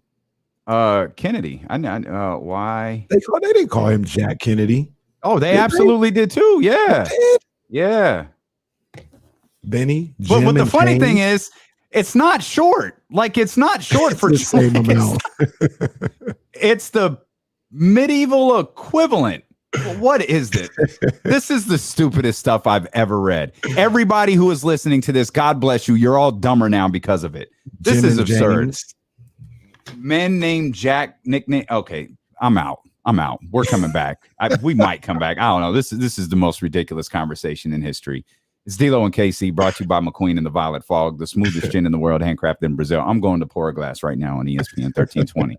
Kennedy. I know why. They didn't call him Jack Kennedy. Oh, they absolutely did too. Yeah. Yeah. Benny. But what the funny thing is, it's not short. Like, it's not short for the same amount. It's the medieval equivalent. What is this? This is the stupidest stuff I've ever read. Everybody who is listening to this, God bless you. You're all dumber now because of it. This is absurd. James. Men named Jack, nickname. Okay, I'm out. We're coming back. We might come back. I don't know. This is the most ridiculous conversation in history. It's D'Lo and KC, brought to you by McQueen and the Violet Fog, the smoothest gin in the world, handcrafted in Brazil. I'm going to pour a glass right now on ESPN 1320.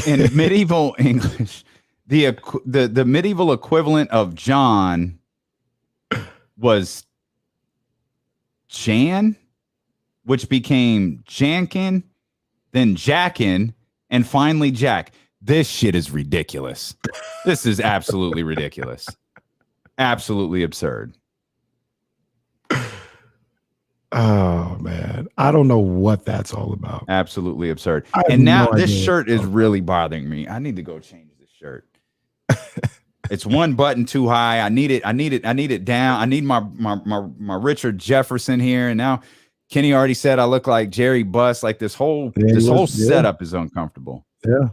In medieval English, the medieval equivalent of John was Jan, which became Jankin, then Jackin, and finally Jack. This shit is ridiculous. This is absolutely ridiculous. Absolutely absurd. Oh, man. I don't know what that's all about. Absolutely absurd. And now this shirt is really bothering me. I need to go change this shirt. It's one button too high. I need it down. I need my Richard Jefferson here. And now Kenny already said I look like Jerry Buss. Like this whole setup is uncomfortable. Yeah.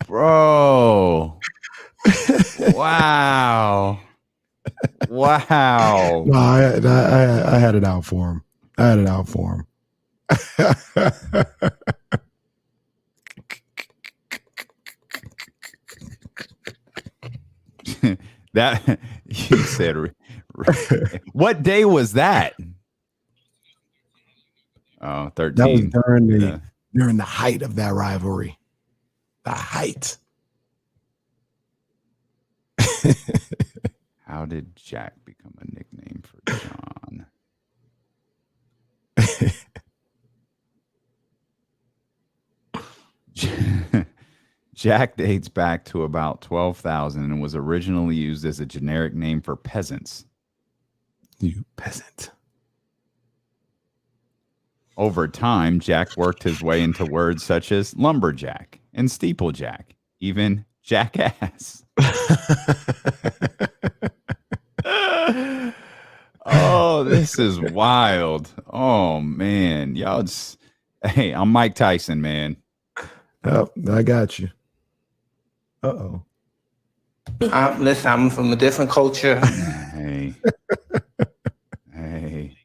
Bro. Wow. Wow. No, I had it out for him. That you said. What day was that? Oh, 13. That was during the height of that rivalry. The height. How did Jack become a nickname for John? Jack dates back to about 12,000 and was originally used as a generic name for peasants. You peasant. Over time, Jack worked his way into words such as lumberjack and steeplejack, even jackass. Oh, this is wild. Oh, man. Y'all just, hey, I'm Mike Tyson, man. Oh, I got you. Uh-oh. Listen, I'm from a different culture. Hey. Hey.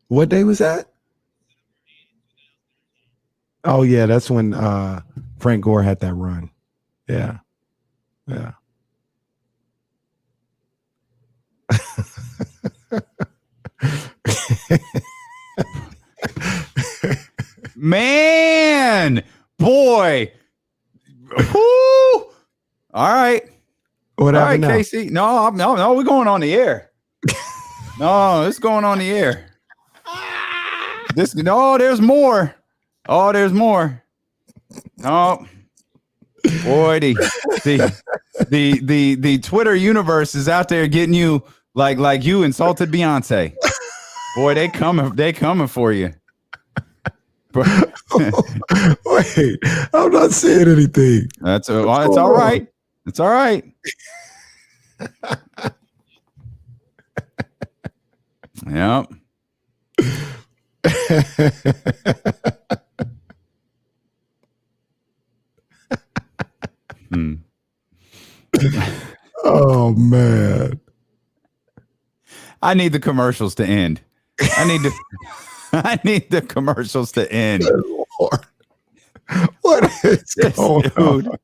What day was that? Oh, yeah, that's when Frank Gore had that run. Yeah. Yeah. Man, boy. Woo! All right. What happened now? Casey? No, we're going on the air. No, it's going on the air. There's more. Oh, there's more. No. Boy, the Twitter universe is out there getting you like you insulted Beyonce. Boy, they coming for you. Wait, I'm not saying anything. It's all right. It's all right. Yep. Oh man. I need the commercials to end. I need the commercials to end. Lord. What is going on?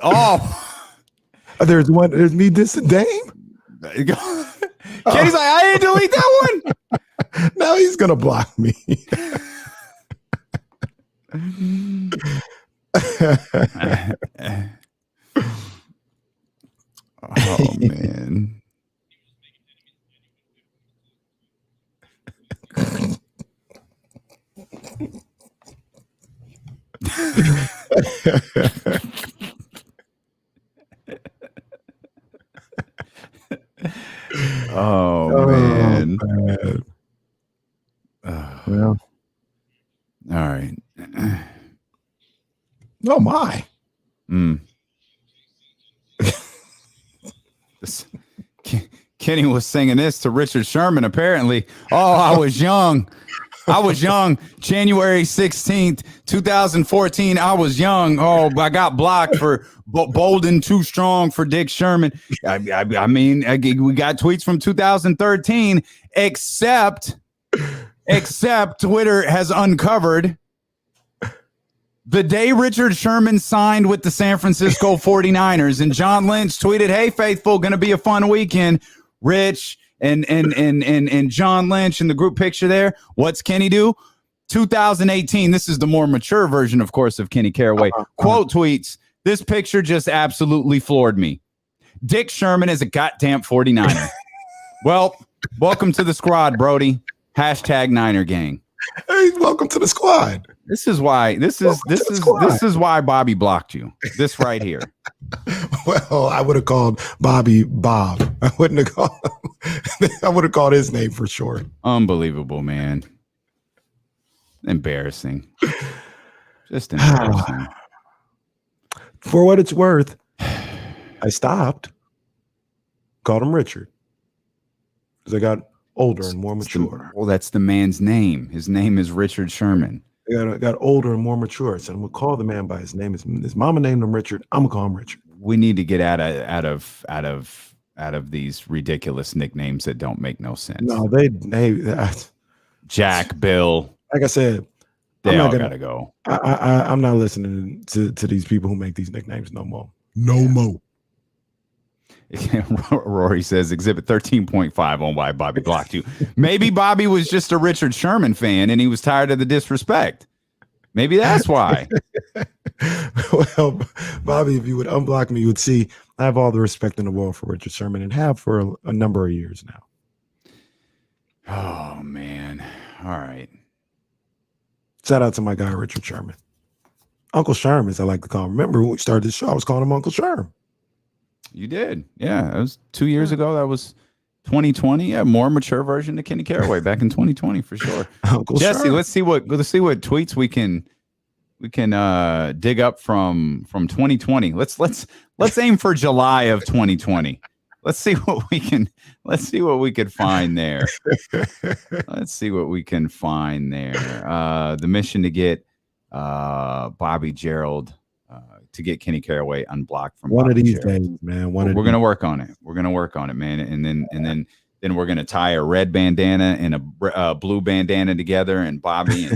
Oh, There's me dissing Dame. Kenny's like, I didn't delete that one. Now he's gonna block me. Oh man. Oh man. Well, all right. oh my. Kenny was singing this to Richard Sherman, apparently. Oh, I was young. January 16th, 2014. I was young. Oh, I got blocked for Bolden too strong for Dick Sherman. I mean, we got tweets from 2013, except Twitter has uncovered the day Richard Sherman signed with the San Francisco 49ers, and John Lynch tweeted, "Hey, faithful, going to be a fun weekend." Rich and John Lynch in the group picture there. What's Kenny do? 2018. This is the more mature version, of course, of Kenny Caraway. Quote tweets, "This picture just absolutely floored me. Dick Sherman is a goddamn 49er." Well, welcome to the squad, Brody. Hashtag Niner gang. Hey, welcome to the squad. This is why Bobby blocked you. This right here. Well, I would have called Bobby Bob. I wouldn't have called him. I would have called his name for short. Unbelievable, man. Embarrassing. Just embarrassing. For what it's worth, I stopped. Called him Richard. Because I got older and more mature. Well, that's the man's name. His name is Richard Sherman. I got older and more mature. So I'm gonna call the man by his name. His mama named him Richard. I'm gonna call him Richard. We need to get out of these ridiculous nicknames that don't make no sense. No, Jack, Bill. Like I said, they all gotta go. I'm not listening to these people who make these nicknames no more. No more. Rory says Exhibit 13.5 on why Bobby blocked you. Maybe Bobby was just a Richard Sherman fan and he was tired of the disrespect. Maybe that's why. Well, Bobby, if you would unblock me, you would see I have all the respect in the world for Richard Sherman and have for a number of years now. Oh, man. All right. Shout out to my guy, Richard Sherman. Uncle Sherm, as I like to call him. Remember when we started this show, I was calling him Uncle Sherm. You did. Yeah. That was 2 years ago. That was 2020. Yeah. More mature version of Kenny Caraway back in 2020 for sure. Uncle Jesse, Sherm. let's see what tweets we can dig up from 2020. Let's aim for July of 2020. Let's see what we can find there. Let's see what we can find there. The mission to get Bobby Gerald to get Kenny Caraway unblocked from one Bobby of these Gerald. days, man. We're gonna work on it. We're gonna work on it, man. And then Then we're going to tie a red bandana and a blue bandana together, and Bobby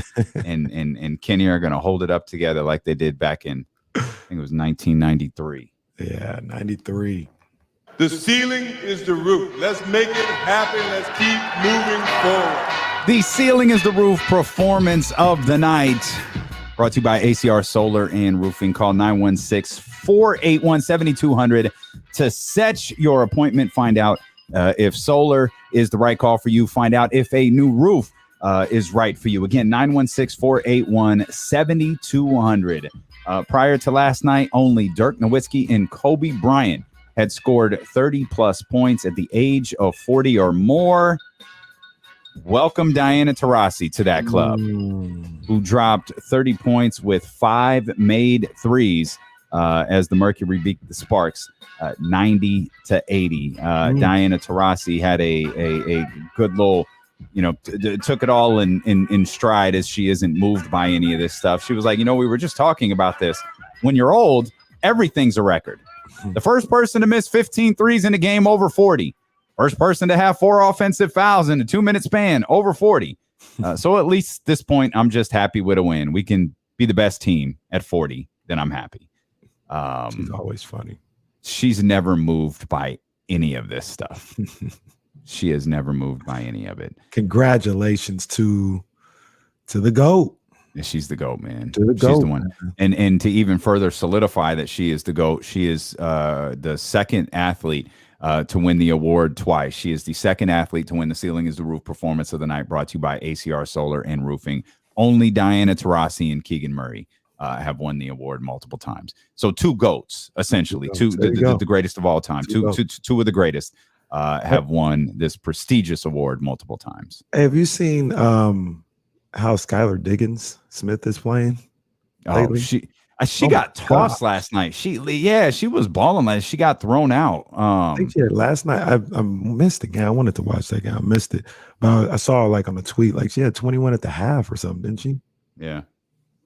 and Kenny are going to hold it up together like they did back in, I think it was 1993. Yeah, 93. The ceiling is the roof. Let's make it happen. Let's keep moving forward. The Ceiling is the Roof performance of the night, brought to you by ACR Solar and Roofing. Call 916-481-7200 to set your appointment. Find out if solar is the right call for you. Find out if a new roof is right for you. Again, 916-481-7200. Prior to last night, only Dirk Nowitzki and Kobe Bryant had scored 30-plus points at the age of 40 or more. Welcome Diana Taurasi to that club, who dropped 30 points with 5 made threes as the Mercury beat the Sparks 90-80. Diana Taurasi had a good little, took it all in stride, as she isn't moved by any of this stuff. She was like, we were just talking about this. When you're old, everything's a record. The first person to miss 15 threes in a game, over 40. First person to have 4 offensive fouls in a 2-minute span, over 40. So at least at this point, I'm just happy with a win. We can be the best team at 40, then I'm happy. She's always funny. She's never moved by any of this stuff. She has never moved by any of it. Congratulations to the GOAT. She's the GOAT, man. To the GOAT. She's the one. And to even further solidify that she is the GOAT, she is the second athlete to win the award twice. She is the second athlete to win the Ceiling is the Roof performance of the night, brought to you by ACR Solar and Roofing. Only Diana Taurasi and Keegan Murray have won the award multiple times. So 2 GOATs, essentially, the greatest of all time. Two of the greatest have won this prestigious award multiple times. Hey, have you seen how Skylar Diggins Smith is playing lately? She got tossed last night. She was balling. She got thrown out. I think last night. I missed the game. I wanted to watch that game. I missed it, but I saw like on a tweet, like she had 21 at the half or something, didn't she? Yeah.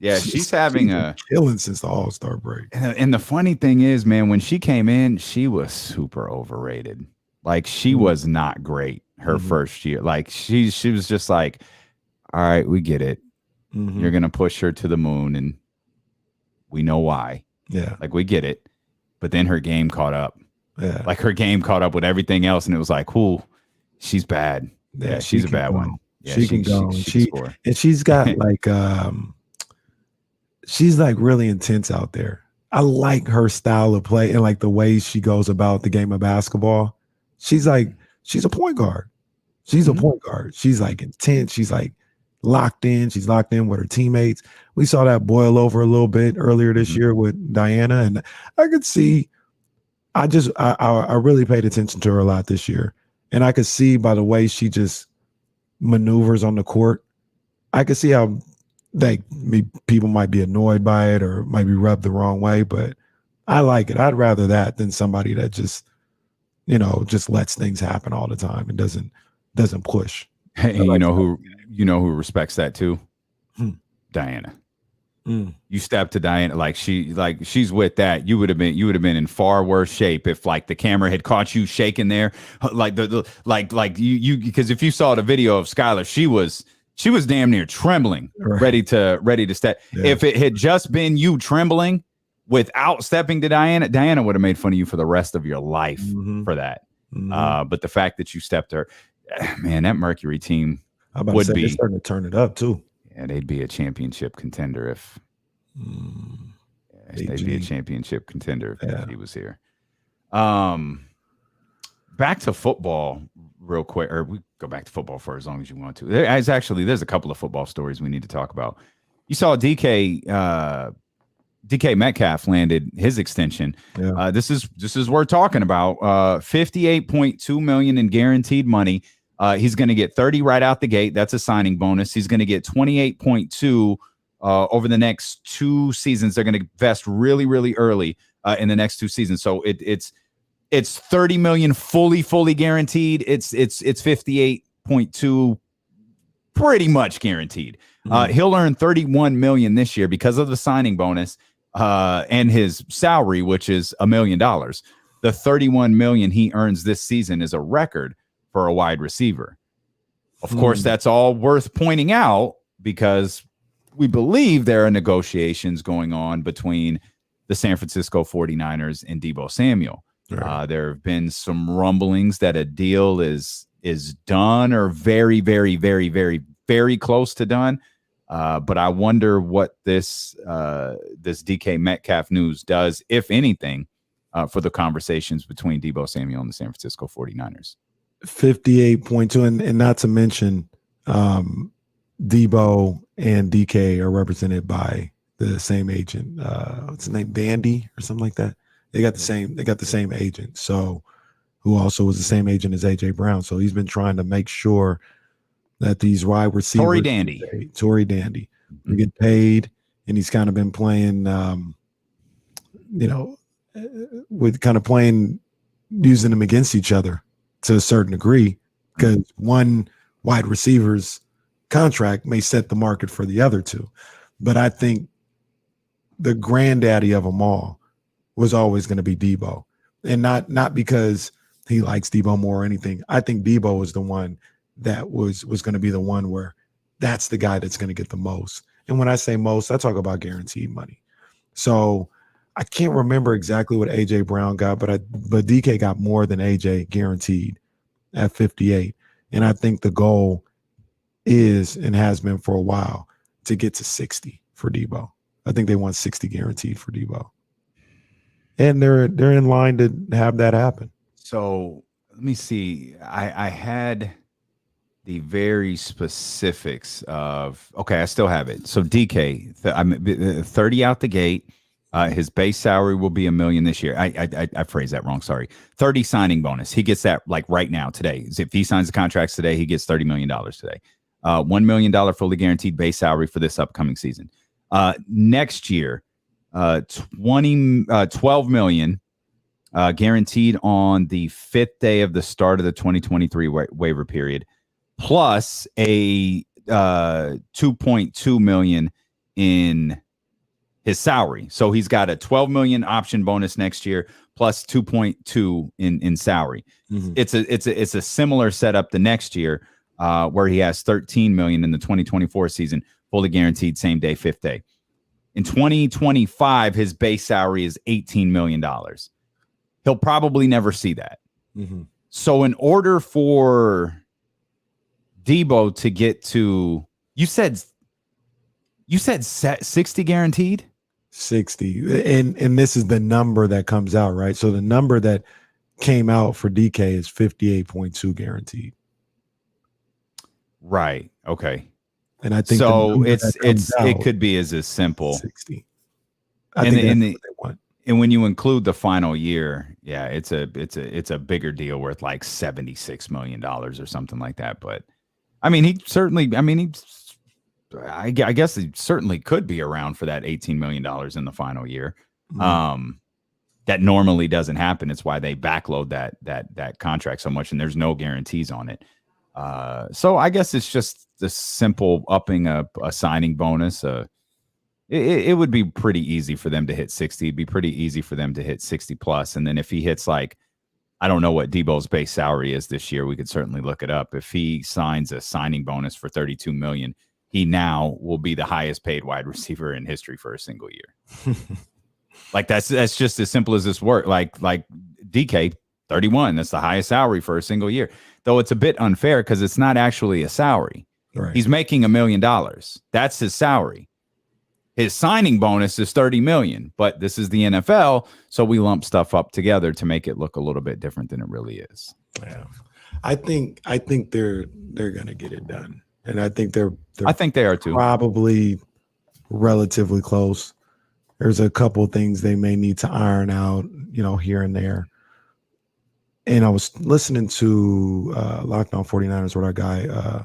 She's having a killing since the All-Star break. And the funny thing is, man, when she came in, she was super overrated. Like she was not great her first year. Like she was just like, all right, we get it. You're gonna push her to the moon, and we know why. Yeah. Like we get it. But then her game caught up. Yeah. Like her game caught up with everything else. And it was like, she's bad. Yeah, she's a bad one. Yeah, she can go. And she's got like she's like really intense out there. I like her style of play and like the way she goes about the game of basketball. She's a point guard. She's a point guard. She's like intense. She's like locked in. She's locked in with her teammates. We saw that boil over a little bit earlier this year with Diana, and I could see. I really paid attention to her a lot this year, and I could see by the way she just maneuvers on the court. I could see how people might be annoyed by it or might be rubbed the wrong way, but I like it. I'd rather that than somebody that just lets things happen all the time and doesn't push. Hey, you know who respects that too? Diana. You step to Diana like she's with that. You would have been in far worse shape if like the camera had caught you shaking there, like you because if you saw the video of Skylar, she was damn near trembling, right. ready to step. Yeah. If it had just been you trembling without stepping to Diana would have made fun of you for the rest of your life for that. But the fact that you stepped her, man, that Mercury team would be starting to turn it up too. Yeah, they'd be a championship contender if they'd be a championship contender if he was here. Back to football real quick, or we go back to football for as long as you want to. There's a couple of football stories we need to talk about. You saw DK Metcalf landed his extension. Yeah. This is worth talking about. $58.2 million in guaranteed money. He's going to get 30 right out the gate. That's a signing bonus. He's going to get 28.2 over the next 2 seasons. They're going to vest really, really early in the next 2 seasons. So it's 30 million fully guaranteed. It's 58.2 pretty much guaranteed. He'll earn 31 million this year because of the signing bonus and his salary, which is $1 million. The 31 million he earns this season is a record for a wide receiver. Of course, that's all worth pointing out because we believe there are negotiations going on between the San Francisco 49ers and Deebo Samuel. Right. There have been some rumblings that a deal is done or very, very, very, very, very close to done. But I wonder what this DK Metcalf news does, if anything, for the conversations between Deebo Samuel and the San Francisco 49ers. 58.2, and not to mention Deebo and DK are represented by the same agent. What's his name? Bandy or something like that. They got the same agent. So who also was the same agent as AJ Brown. So he's been trying to make sure that these wide receivers, Tory Dandy, mm-hmm. get paid, and he's kind of been playing, with kind of playing, using them against each other to a certain degree, because one wide receiver's contract may set the market for the other two. But I think the granddaddy of them all was always going to be Deebo, and not because he likes Deebo more or anything. I think Deebo was the one that was going to be the one where that's the guy that's going to get the most. And when I say most, I talk about guaranteed money. So I can't remember exactly what AJ Brown got, but DK got more than AJ guaranteed at 58. And I think the goal is, and has been for a while, to get to 60 for Deebo. I think they want 60 guaranteed for Deebo. And they're in line to have that happen. So let me see. I had the very specifics of, okay, I still have it. So DK, I'm 30 out the gate. His base salary will be $1 million this year. I phrased that wrong. Sorry. 30 signing bonus. He gets that like right now today. If he signs the contracts today, he gets $30 million today. $1 million fully guaranteed base salary for this upcoming season. Next year, $12 million guaranteed on the 5th day of the start of the 2023 waiver period, plus a $2.2 million in his salary. So he's got a $12 million option bonus next year, plus 2.2 in salary. Mm-hmm. It's a similar setup the next year, where he has $13 million in the 2024 season, fully guaranteed same day, 5th day. In 2025, his base salary is $18 million. He'll probably never see that. Mm-hmm. So in order for Deebo to get to, you said 60 guaranteed? 60. And this is the number that comes out, right? So the number that came out for DK is 58.2 guaranteed. Right. Okay. And I think so it could be as simple 60. And when you include the final year, yeah, it's a bigger deal worth like $76 million or something like that. But I mean, I guess he certainly could be around for that $18 million in the final year. Mm-hmm. That normally doesn't happen. It's why they backload that contract so much, and there's no guarantees on it. So I guess it's just the simple upping a signing bonus. It would be pretty easy for them to hit 60. It'd be pretty easy for them to hit 60 plus. And then if he hits I don't know what Deebo's base salary is this year. We could certainly look it up. If he signs a signing bonus for $32 million, he now will be the highest paid wide receiver in history for a single year. Like that's just as simple as this work. Like DK 31, that's the highest salary for a single year. Though it's a bit unfair because it's not actually a salary. Right. He's making $1 million. That's his salary. His signing bonus is $30 million, but this is the NFL, so we lump stuff up together to make it look a little bit different than it really is. Yeah, I think they're gonna get it done, and I think I think they are too. Probably relatively close. There's a couple of things they may need to iron out, here and there. And I was listening to Locked On 49ers with our guy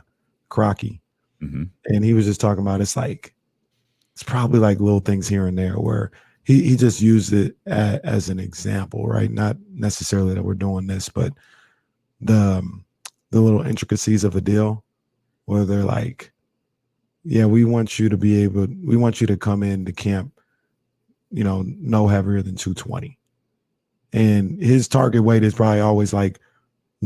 Crocky, mm-hmm. and he was just talking about it's probably like little things here and there where he just used it as an example, right? Not necessarily that we're doing this, but the little intricacies of a deal where they're like, yeah, we want you to come into camp, no heavier than 220. And his target weight is probably always like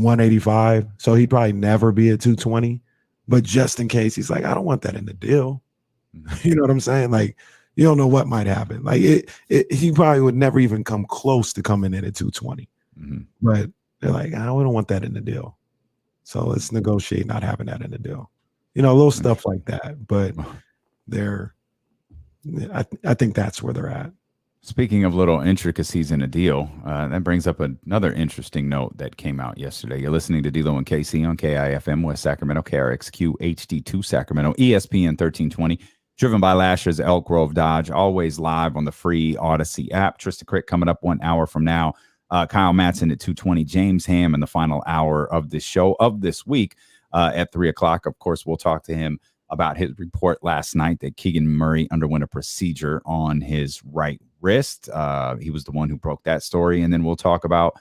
185. So he'd probably never be at 220. But just in case, he's like, I don't want that in the deal. You know what I'm saying? Like, you don't know what might happen. Like he probably would never even come close to coming in at 220. But they're like, I don't want that in the deal. So let's negotiate not having that in the deal. You know, little stuff like that. But I think that's where they're at. Speaking of little intricacies in a deal, that brings up another interesting note that came out yesterday. You're listening to D-Lo and KC on KIFM West Sacramento, KRXQ HD2 Sacramento, ESPN 1320, driven by Lasher's Elk Grove Dodge, always live on the free Odyssey app. Trysta Krick coming up 1 hour from now. Kyle Madson at 2:20, James Ham in the final hour of this show of this week at 3 o'clock. Of course, we'll talk to him about his report last night that Keegan Murray underwent a procedure on his right wrist. He was the one who broke that story. And then we'll talk about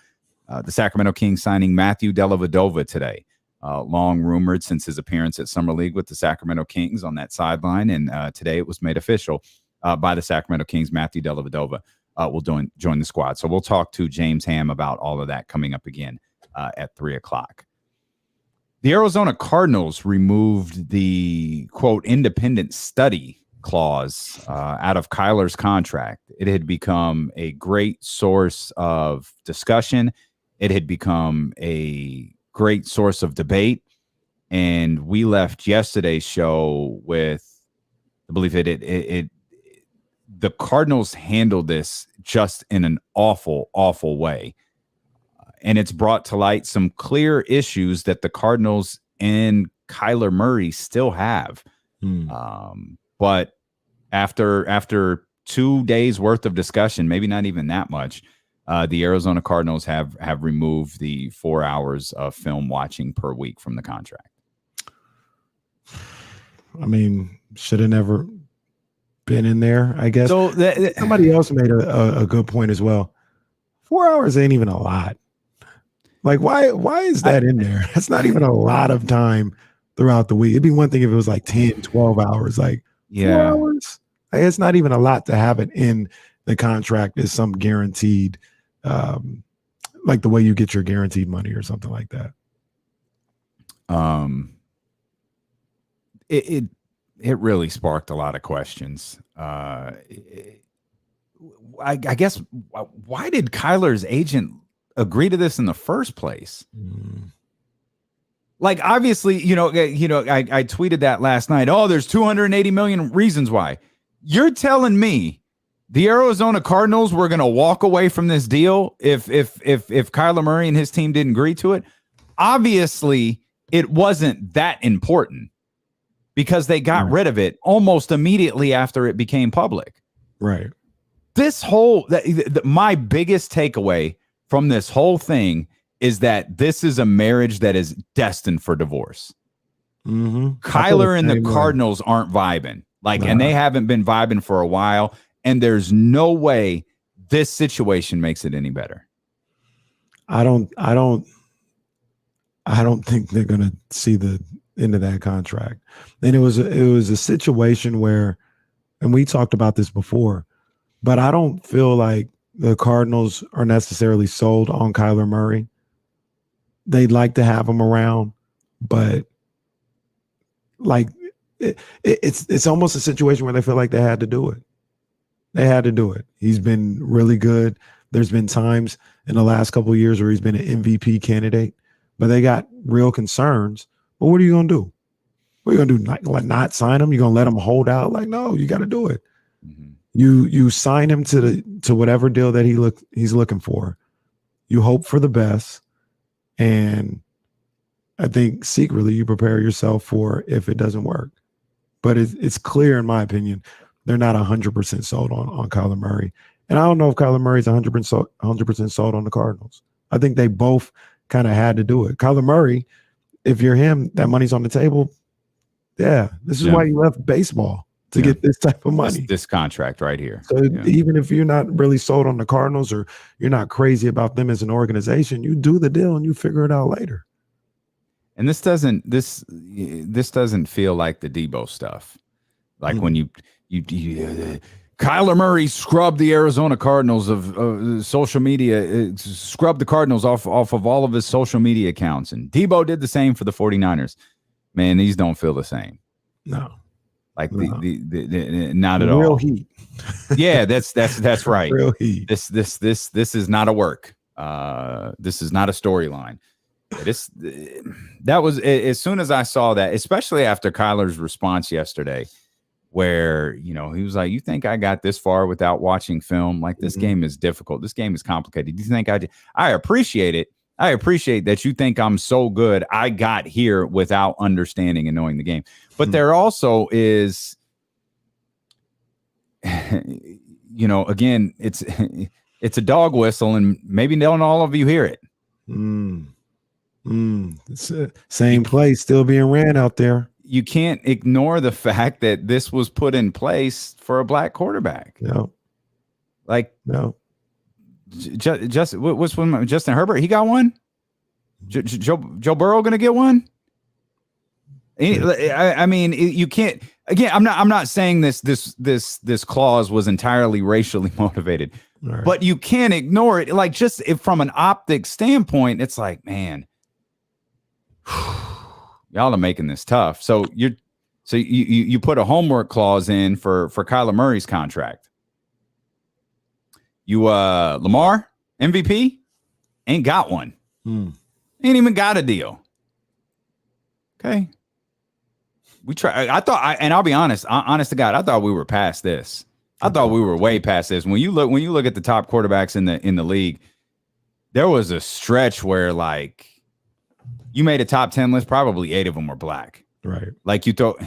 the Sacramento Kings signing Matthew Dellavedova today. Long rumored since his appearance at Summer League with the Sacramento Kings on that sideline. And today it was made official by the Sacramento Kings. Matthew Dellavedova will join the squad. So we'll talk to James Ham about all of that coming up again at 3 o'clock. The Arizona Cardinals removed the, quote, independent study clause out of Kyler's contract. It had become a great source of discussion. It had become a great source of debate. And we left yesterday's show with the belief that the Cardinals handled this just in an awful, awful way. And it's brought to light some clear issues that the Cardinals and Kyler Murray still have. But after 2 days worth of discussion, maybe not even that much, the Arizona Cardinals have removed the 4 hours of film watching per week from the contract. I mean, should have never been in there, I guess. So somebody else made a good point as well. 4 hours ain't even a lot. Like, why is that in there? That's not even a lot of time throughout the week. It'd be one thing if it was like 10, 12 hours. Like, 4 hours? Like, it's not even a lot to have it in the contract as some guaranteed, like the way you get your guaranteed money or something like that. It really sparked a lot of questions. I guess, why did Kyler's agent agree to this in the first place? Like, obviously, I tweeted that last night. Oh, there's 280 million reasons why. You're telling me the Arizona Cardinals were going to walk away from this deal if Kyler Murray and his team didn't agree to it? Obviously, it wasn't that important because they got rid of it almost immediately after it became public. Right. This whole my biggest takeaway from this whole thing is that this is a marriage that is destined for divorce. Kyler and the Cardinals aren't vibing. And they haven't been vibing for a while. And there's no way this situation makes it any better. I don't think they're going to see the end of that contract. And it was a situation where, and we talked about this before, but I don't feel like the Cardinals are necessarily sold on Kyler Murray. They'd like to have him around, but like it's almost a situation where they feel like they had to do it. They had to do it. He's been really good. There's been times in the last couple of years where he's been an MVP candidate, but they got real concerns. But what are you going to do? What are you going to do? Not sign him? You're going to let him hold out? Like, no, you got to do it. You sign him to whatever deal that he's looking for. You hope for the best, and I think secretly you prepare yourself for if it doesn't work. But it's clear, in my opinion, they're not 100% sold on Kyler Murray, and I don't know if Kyler Murray's 100% sold on the Cardinals. I think they both kind of had to do it. Kyler Murray, if you're him, that money's on the table. Yeah, this is why you left baseball. To get this type of money. This contract right here. So even if you're not really sold on the Cardinals or you're not crazy about them as an organization, you do the deal and you figure it out later. And this doesn't feel like the Deebo stuff. Like when you Kyler Murray scrubbed the Arizona Cardinals of social media, scrubbed the Cardinals off of all of his social media accounts. And Deebo did the same for the 49ers. Man, these don't feel the same. No. Like No. the not at all. Real heat. Yeah, that's right. Real heat. This is not a work. This is not a storyline. That was as soon as I saw that, especially after Kyler's response yesterday, where he was like, "You think I got this far without watching film? Like this game is difficult. This game is complicated. Do you think I did? I appreciate it. I appreciate that you think I'm so good. I got here without understanding and knowing the game. But there also is, again, it's a dog whistle, and maybe not all of you hear it. It's same play still being ran out there. You can't ignore the fact that this was put in place for a black quarterback. No. What's one? Justin Herbert, he got one. Joe Burrow going to get one. I mean, you can't. Again, I'm not saying this clause was entirely racially motivated, right, but you can't ignore it. Like just from an optic standpoint, it's like, man, y'all are making this tough. So you put a homework clause in for Kyler Murray's contract. You Lamar MVP ain't got one. Ain't even got a deal. Okay. We try. And I'll be honest to God, I thought we were past this. I thought we were way past this. When you look at the top quarterbacks in the league, there was a stretch where like you made a top 10 list, probably 8 of them were black. Right. Like you thought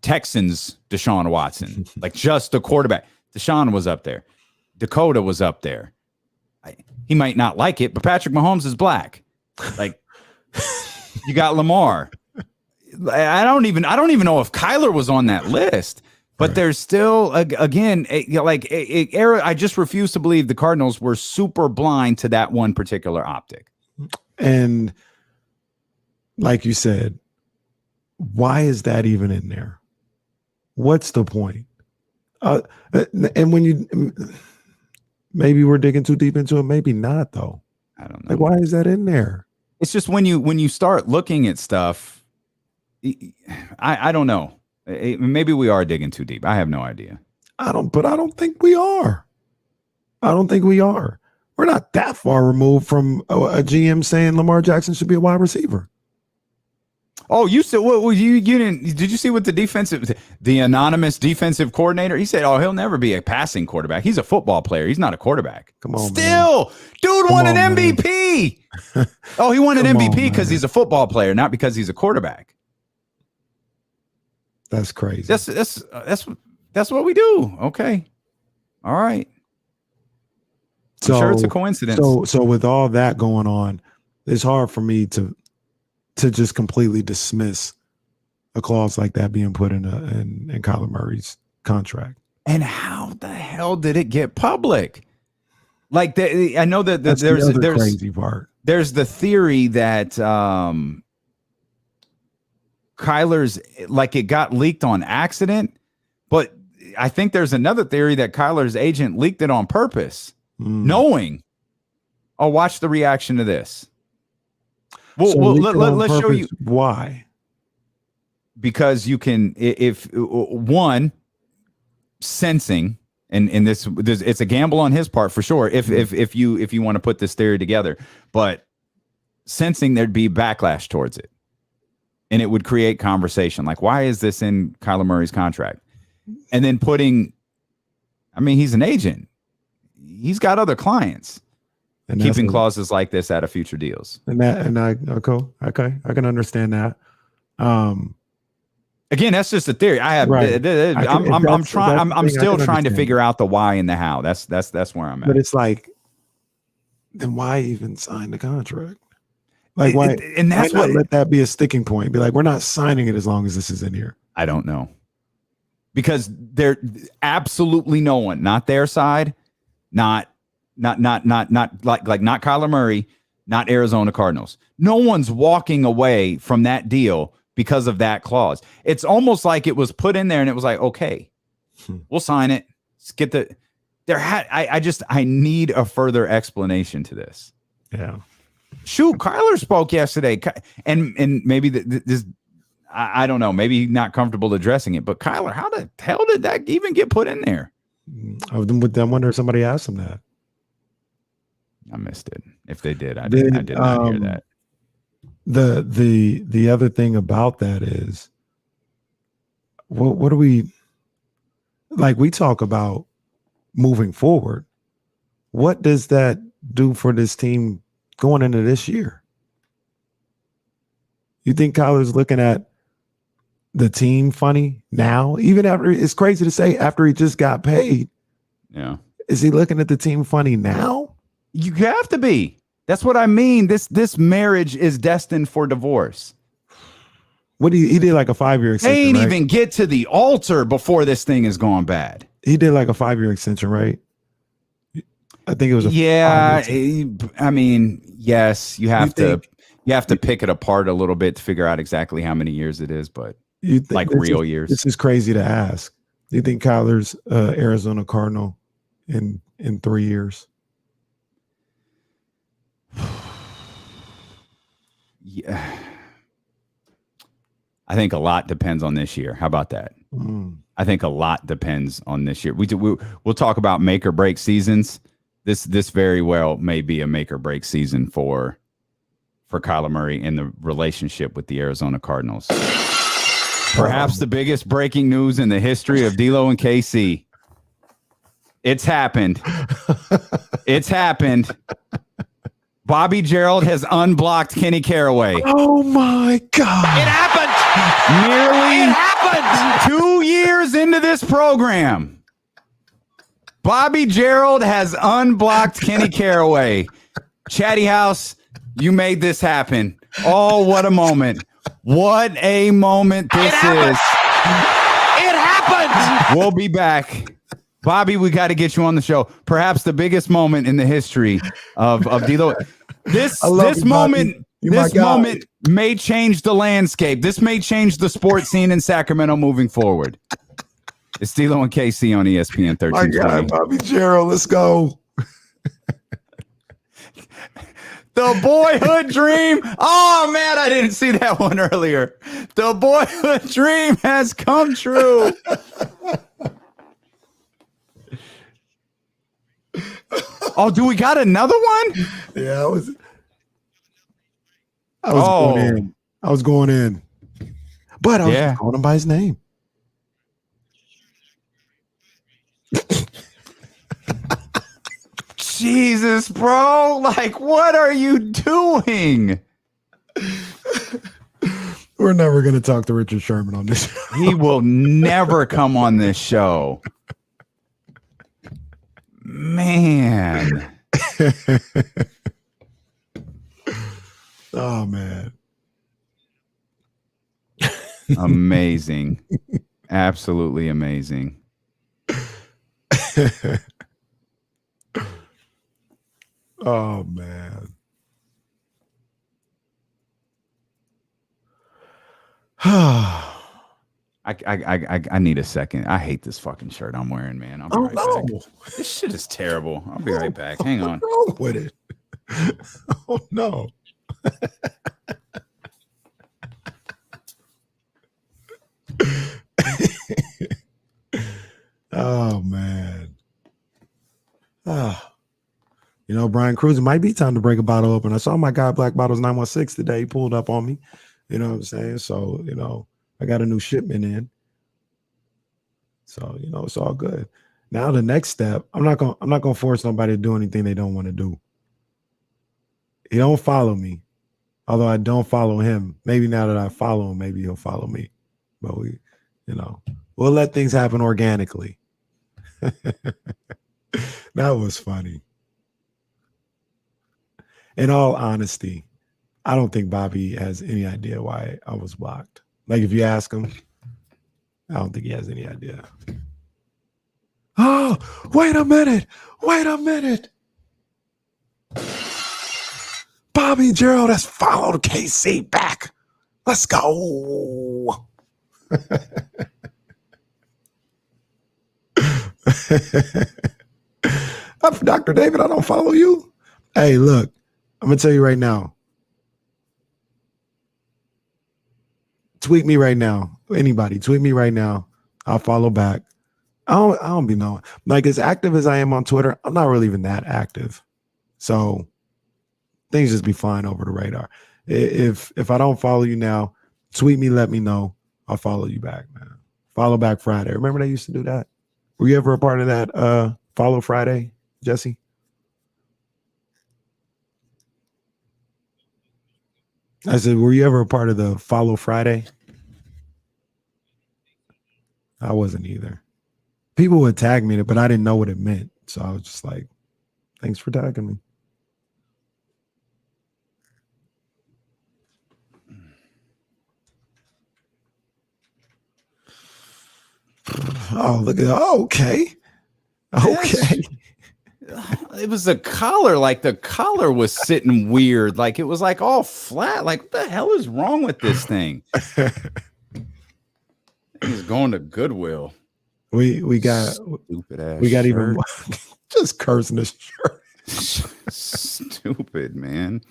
Texans, Deshaun Watson, like just the quarterback. Deshaun was up there. Dakota was up there. He might not like it, but Patrick Mahomes is black. Like you got Lamar. I don't even know if Kyler was on that list, but there's still I just refuse to believe the Cardinals were super blind to that one particular optic. And like you said, why is that even in there? What's the point? And when maybe we're digging too deep into it, maybe not though. I don't know. Like, why is that in there? It's just when you start looking at stuff, I don't know. Maybe we are digging too deep. I have no idea. I don't think we are. I don't think we are. We're not that far removed from a GM saying Lamar Jackson should be a wide receiver. Oh, you said you didn't? Did you see what the anonymous defensive coordinator? He said, "Oh, he'll never be a passing quarterback. He's a football player. He's not a quarterback." Come on, still, man. Dude won an MVP. Oh, he won an MVP because he's a football player, not because he's a quarterback. That's crazy. That's what we do. Okay, all right. I'm sure it's a coincidence. So with all that going on, it's hard for me to just completely dismiss a clause like that being put in Kyler Murray's contract. And how the hell did it get public? Like I know that there's crazy part. There's the theory that Kyler's like it got leaked on accident, but I think there's another theory that Kyler's agent leaked it on purpose, knowing. Oh, watch the reaction to this. Let's show you why. Because you can, if one sensing, and this it's a gamble on his part for sure. If you want to put this theory together, but sensing there'd be backlash towards it, and it would create conversation. Like, why is this in Kyler Murray's contract? And then he's an agent. He's got other clients. And keeping clauses like this out of future deals. Okay, I can understand that. Again, that's just a theory. I have. Right. I'm still trying to figure out the why and the how. That's where I'm at. But it's like, then why even sign the contract? Like why? And that's why not let that be a sticking point. Be like, we're not signing it as long as this is in here. I don't know, because there absolutely no one, not their side, not like not Kyler Murray, not Arizona Cardinals. No one's walking away from that deal because of that clause. It's almost like it was put in there and it was like, okay, We'll sign it. Let's get the there. I need a further explanation to this. Yeah. Shoot, Kyler spoke yesterday, and maybe this. I don't know. Maybe not comfortable addressing it, but Kyler, how the hell did that even get put in there? I wonder if somebody asked him that. I missed it. If they did, I did not hear that. The other thing about that is, what do we like? We talk about moving forward. What does that do for this team going into this year? You think Kyler's looking at the team funny now? Even after, it's crazy to say, after he just got paid. Yeah. Is he looking at the team funny now? You have to be. That's what I mean. This marriage is destined for divorce. What he did like a 5-year extension. They ain't right? even get to the altar before this thing is going bad. He did like a 5-year extension, right? I think it was I mean, yes, you have to pick it apart a little bit to figure out exactly how many years it is, but like real years. This is crazy to ask. Do you think Kyler's Arizona Cardinal in 3 years? Yeah. I think a lot depends on this year. How about that? I think a lot depends on this year. We'll talk about make or break seasons. This very well may be a make or break season for Kyler Murray in the relationship with the Arizona Cardinals. Perhaps the biggest breaking news in the history of D'Lo and KC. It's happened. It's happened. Bobby Gerald has unblocked Kenny Caraway. Oh my God. It happened. Nearly It happened. 2 years into this program, Bobby Gerald has unblocked Kenny Caraway. Chatty House, you made this happen. Oh, what a moment. What a moment this is. It happened. We'll be back. Bobby, we got to get you on the show. Perhaps the biggest moment in the history of D'Lo. This moment may change the landscape. This may change the sports scene in Sacramento moving forward. It's D'Lo and KC on ESPN 13. My God, Bobby Gerald, let's go. The boyhood dream. Oh, man, I didn't see that one earlier. The boyhood dream has come true. Oh, do we got another one? Yeah, I was going in. I was going in. But I was just calling him by his name. Jesus, bro. Like, what are you doing? We're never going to talk to Richard Sherman on this show. He will never come on this show. Man. Oh, man. Amazing. Absolutely amazing. Oh, man. I need a second. I hate this fucking shirt I'm wearing, man. I'll be right back. This shit is terrible. I'll be right back. Hang on. What's wrong with it? Oh, no. Oh, man. You know, Brian Cruz, it might be time to break a bottle open. I saw my guy Black Bottles 916 today. He pulled up on me. You know what I'm saying? So, you know, I got a new shipment in. So, you know, it's all good. Now the next step, I'm not gonna force nobody to do anything they don't want to do. He don't follow me. Although I don't follow him. Maybe now that I follow him, maybe he'll follow me. But we, you know, we'll let things happen organically. That was funny. In all honesty, I don't think Bobby has any idea why I was blocked. Like, if you ask him, I don't think he has any idea. Oh, wait a minute. Wait a minute. Bobby Gerald has followed KC back. Let's go. Dr. David, I don't follow you. Hey, look, I'm gonna tell you right now. Tweet me right now. Anybody, tweet me right now. I'll follow back. I don't be knowing. Like, as active as I am on Twitter, I'm not really even that active. So things just be flying over the radar. If I don't follow you now, tweet me, let me know. I'll follow you back, man. Follow back Friday. Remember they used to do that? Were you ever a part of that Follow Friday, Jesse? I said, were you ever a part of the Follow Friday? I wasn't either. People would tag me, but I didn't know what it meant. So I was just like, thanks for tagging me. Oh, look at that. Oh, okay. Okay. It was the collar. Like the collar was sitting weird. Like it was like all flat. Like what the hell is wrong with this thing? He's going to Goodwill. We got stupid ass. We got shirt. even just cursing this shirt. Stupid, man.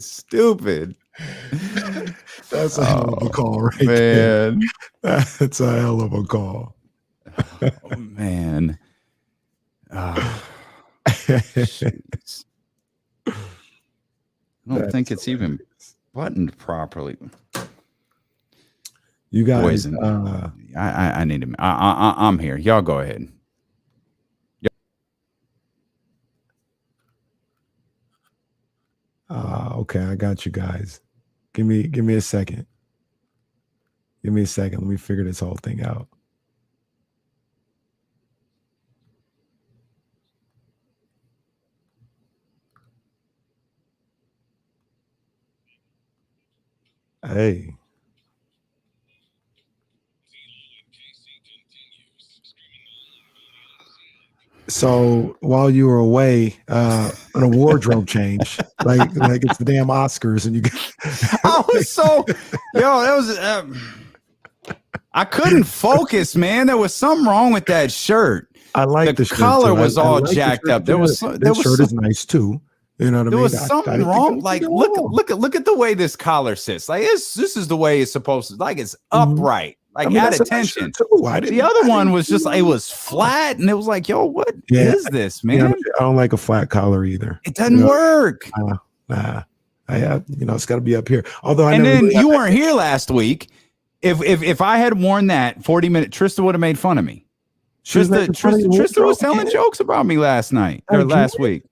Stupid. That's a hell of a call, right man. There. That's a hell of a call. Oh, man. Oh, jeez. I don't think it's even buttoned properly. You guys, Poison. I need him. I'm here. Y'all go ahead. Okay, I got you guys. Give me a second. Give me a second. Let me figure this whole thing out. Hey. So while you were away, on a wardrobe change, like it's the damn Oscars, and you got I was so that was I couldn't focus, man. There was something wrong with that shirt. I like the collar was all like jacked up. There was this shirt is nice too. You know what I mean? There was something wrong. Like look at the way this collar sits. Like this is the way it's supposed to. Like it's upright. Like at attention. The other one was just it was flat, and it was like, yo, what is this, man? Yeah, I don't like a flat collar either. It doesn't work. Nah. I have, it's got to be up here. Although you weren't here last week. If I had worn that 40-minute, Trysta would have made fun of me. Trysta was telling jokes about me last night or last week.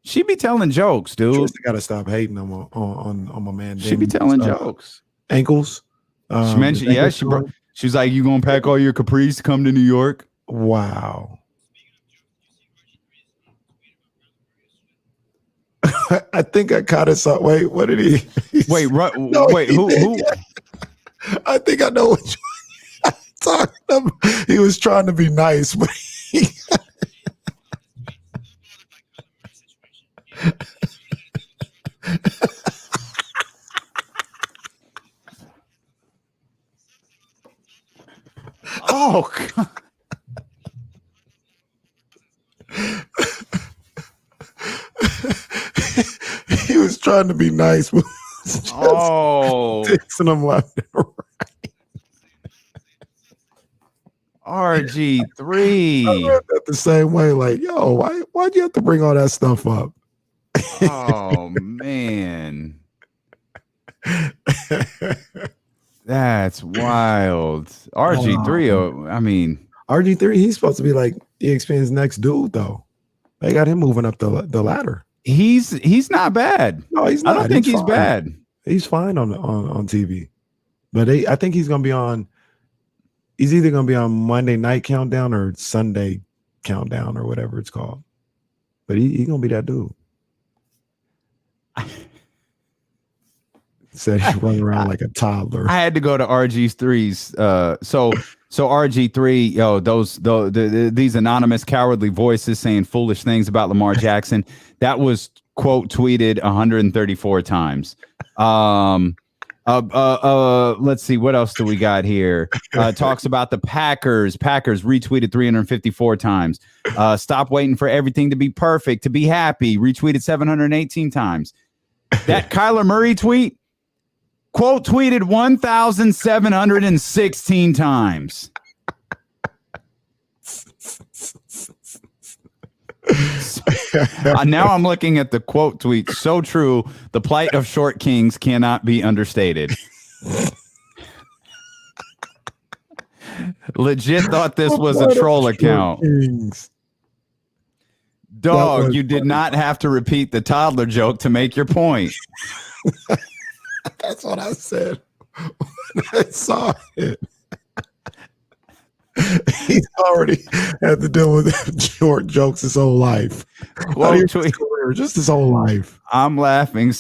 She be telling jokes, dude. Trysta got to stop hating on my man. She be telling jokes. Ankles. She mentioned, she's like, you gonna pack all your capris to come to New York? Wow. I think I caught us up. Wait, what did he? Wait, who? I think I know what you're talking about. He was trying to be nice, but oh, God. He was trying to be nice. But fixing him left and right. RG3. I read that the same way. Like, yo, why'd you have to bring all that stuff up? Oh man. That's wild. RG3, I mean RG3, he's supposed to be like ESPN's next dude, though. They got him moving up the ladder. He's not bad. No, he's not. I don't think he's bad. He's fine on TV. But I think he's gonna be on. He's either gonna be on Monday Night Countdown or Sunday Countdown or whatever it's called. But he's gonna be that dude. Said he's running around like a toddler. I had to go to RG3's. So RG3, yo, these anonymous cowardly voices saying foolish things about Lamar Jackson. That was quote tweeted 134 times. Let's see, what else do we got here? Talks about the Packers retweeted 354 times. Stop waiting for everything to be perfect, to be happy, retweeted 718 times. That Kyler Murray tweet, quote tweeted 1,716 times. Now I'm looking at the quote tweet. So true. The plight of short kings cannot be understated. Legit thought this was a troll account. Dog, you did not have to repeat the toddler joke to make your point. That's what I said when I saw it. He's already had to deal with short jokes his whole life. Just his whole life. I'm laughing.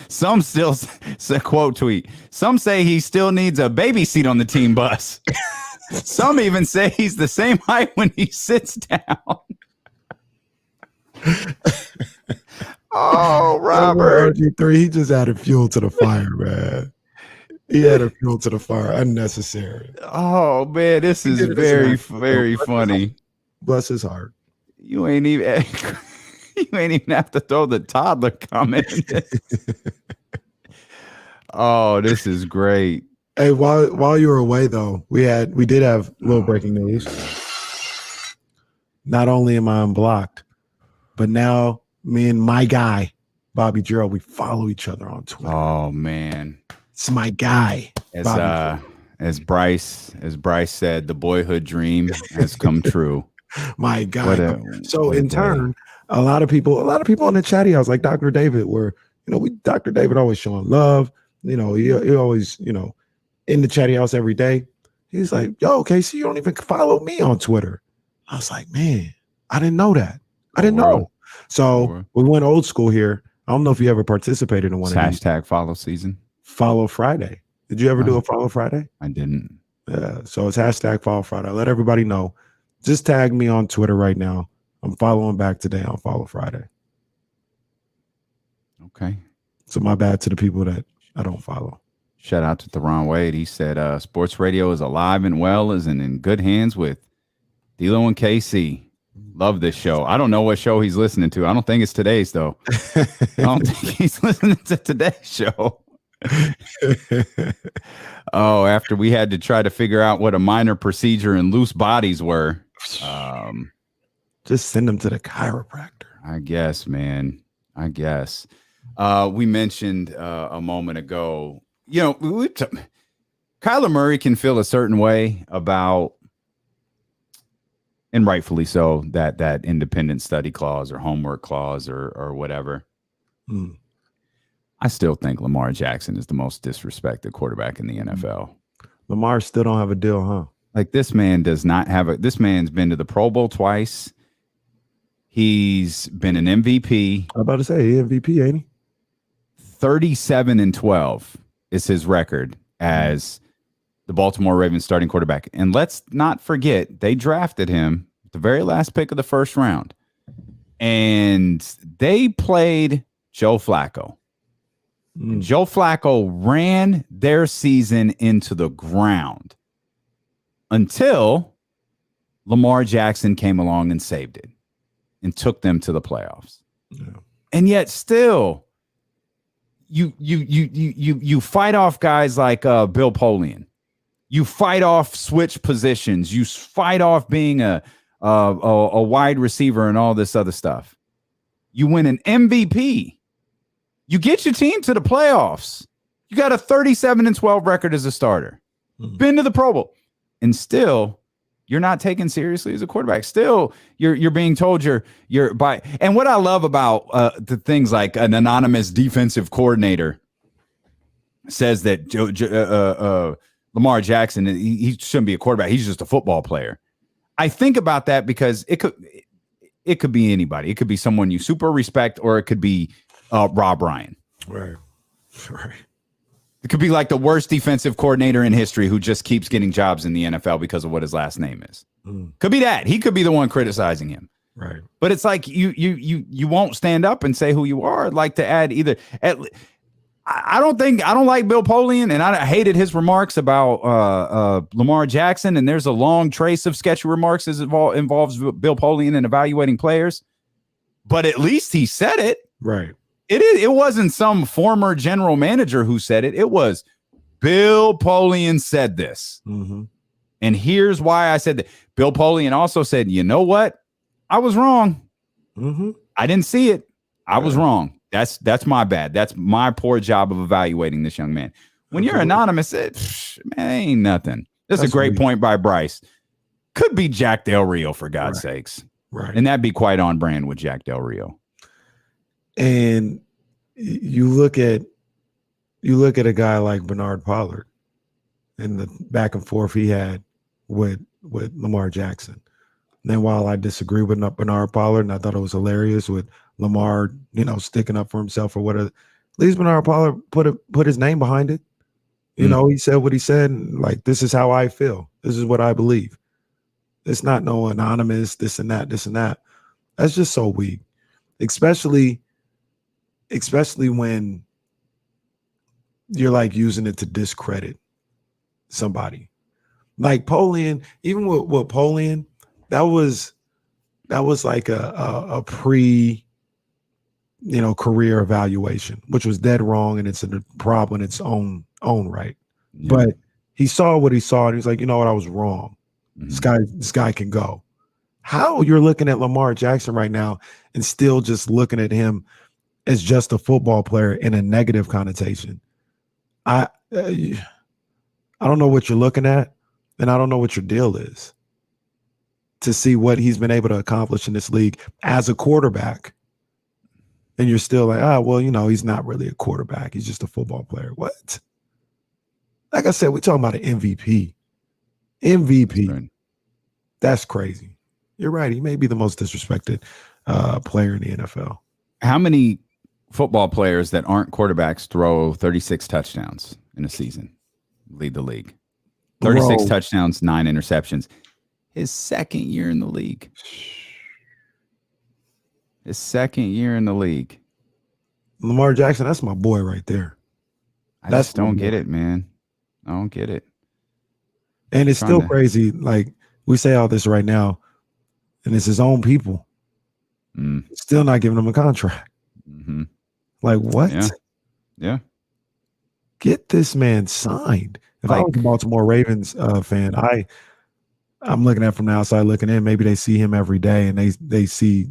Some still say quote tweet. Some say he still needs a baby seat on the team bus. Some even say he's the same height when he sits down. Oh, Robert. RG3, he just added fuel to the fire, man. He added fuel to the fire. Unnecessary. Oh, man, this is very, very funny. Bless his heart. You ain't even have to throw the toddler comment in this. Oh, this is great. Hey, while you were away though, we did have a little breaking news. Not only am I unblocked, but now me and my guy, Bobby Gerald, we follow each other on Twitter. Oh man. It's my guy. As Bryce said, the boyhood dream has come true. My guy. So in turn, a lot of people in the chatty house, like Dr. David, Dr. David always showing love. He always, in the chatty house every day. He's like, yo, Casey, you don't even follow me on Twitter. I was like, man, I didn't know that. I didn't know. So we went old school here. I don't know if you ever participated in one of these. Hashtag follow season. Follow Friday. Did you ever do a follow Friday? I didn't. Yeah. So it's hashtag follow Friday. Let everybody know. Just tag me on Twitter right now. I'm following back today on Follow Friday. Okay. So my bad to the people that I don't follow. Shout out to Theron Wade. He said, sports radio is alive and well, is in good hands with D'Lo and KC. Love this show. I don't know what show he's listening to. I don't think it's today's, though. I don't think he's listening to today's show. Oh, after we had to try to figure out what a minor procedure and loose bodies were. Just send them to the chiropractor. I guess, man. I guess. We mentioned a moment ago, Kyler Murray can feel a certain way about, and rightfully so, that independent study clause or homework clause or whatever. I still think Lamar Jackson is the most disrespected quarterback in the NFL. Lamar still don't have a deal, huh? Like, this man does not have this man's been to the Pro Bowl twice. He's been an MVP. I'm about to say MVP, ain't he? 37-12 is his record as the Baltimore Ravens starting quarterback. And let's not forget, they drafted him at the very last pick of the first round. And they played Joe Flacco. Joe Flacco ran their season into the ground until Lamar Jackson came along and saved it and took them to the playoffs. Yeah. And yet still, you fight off guys like Bill Polian. You fight off switch positions. You fight off being a wide receiver and all this other stuff. You win an MVP. You get your team to the playoffs. You got a 37-12 record as a starter. Been to the Pro Bowl. And still, you're not taken seriously as a quarterback. Still, you're being told you're by. And what I love about the things like an anonymous defensive coordinator says that Lamar Jackson, he shouldn't be a quarterback. He's just a football player. I think about that because it could be anybody. It could be someone you super respect, or it could be Rob Ryan. Right. It could be like the worst defensive coordinator in history who just keeps getting jobs in the NFL because of what his last name is. Could be that. He could be the one criticizing him. Right. But it's like you won't stand up and say who you are. Like to add either. I don't like Bill Polian, and I hated his remarks about Lamar Jackson. And there's a long trace of sketchy remarks as it involves Bill Polian and evaluating players. But at least he said it. Right. It wasn't some former general manager who said it. It was Bill Polian said this. Mm-hmm. And here's why I said that. Bill Polian also said, you know what? I was wrong. Mm-hmm. I didn't see it. I was wrong. That's my bad. That's my poor job of evaluating this young man. When you're anonymous, man, ain't nothing. That's a great point by Bryce. Could be Jack Del Rio, for God's sakes. Right. And that'd be quite on brand with Jack Del Rio. And you look at a guy like Bernard Pollard and the back and forth he had with Lamar Jackson. And then while I disagree with Bernard Pollard, and I thought it was hilarious with Lamar, sticking up for himself or whatever, at least Bernard Pollard put his name behind it. He said what he said, and like, this is how I feel. This is what I believe. It's not no anonymous, this and that. That's just so weak. Especially when you're like using it to discredit somebody. Like Polian, even with Polian, that was like a pre, career evaluation, which was dead wrong, and it's a problem in its own right. Yeah. But he saw what he saw, and he was like, you know what, I was wrong. Mm-hmm. This guy can go. How you're looking at Lamar Jackson right now and still just looking at him as just a football player in a negative connotation? I don't know what you're looking at, and I don't know what your deal is to see what he's been able to accomplish in this league as a quarterback. And you're still like, he's not really a quarterback. He's just a football player. What? Like I said, we're talking about an MVP. Right. That's crazy. You're right. He may be the most disrespected player in the NFL. How many football players that aren't quarterbacks throw 36 touchdowns in a season? Lead the league. 36 touchdowns, 9 interceptions. His second year in the league. Lamar Jackson, that's my boy right there. I just don't get it, man. I don't get it. And it's still crazy. Like, we say all this right now, and it's his own people. Still not giving him a contract. Mm-hmm. Like, what? Yeah. Get this man signed. If I was a Baltimore Ravens fan, I'm looking at from the outside looking in. Maybe they see him every day and they see,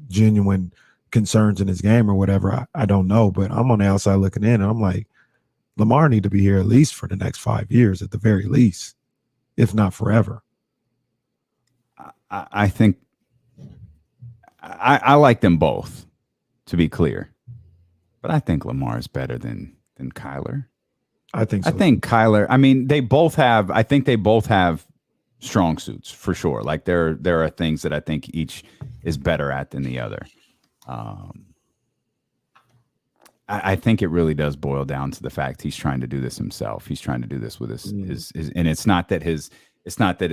genuine concerns in his game or whatever. I don't know, but I'm on the outside looking in, and I'm like, Lamar need to be here at least for the next 5 years at the very least, if not forever. I think I like them both, to be clear, but I think Lamar is better than Kyler. I think so. I think Kyler, I think they both have strong suits for sure. Like there are things that I think each is better at than the other. I think it really does boil down to the fact he's trying to do this himself. He's trying to do this with his and it's not that his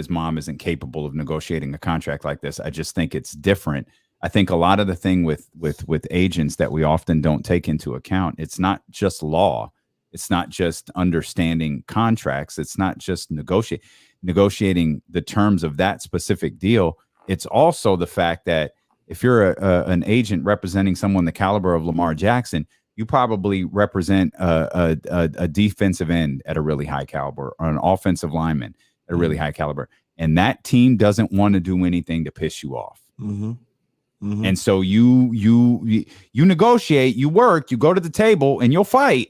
mom isn't capable of negotiating a contract like this. I just think it's different. I think a lot of the thing with agents that we often don't take into account, it's not just law. It's not just understanding contracts. It's not just negotiating the terms of that specific deal. It's also the fact that if you're an agent representing someone the caliber of Lamar Jackson, you probably represent a defensive end at a really high caliber or an offensive lineman at a really high caliber. And that team doesn't want to do anything to piss you off. Mm-hmm. Mm-hmm. And so you negotiate, you work, you go to the table and you'll fight,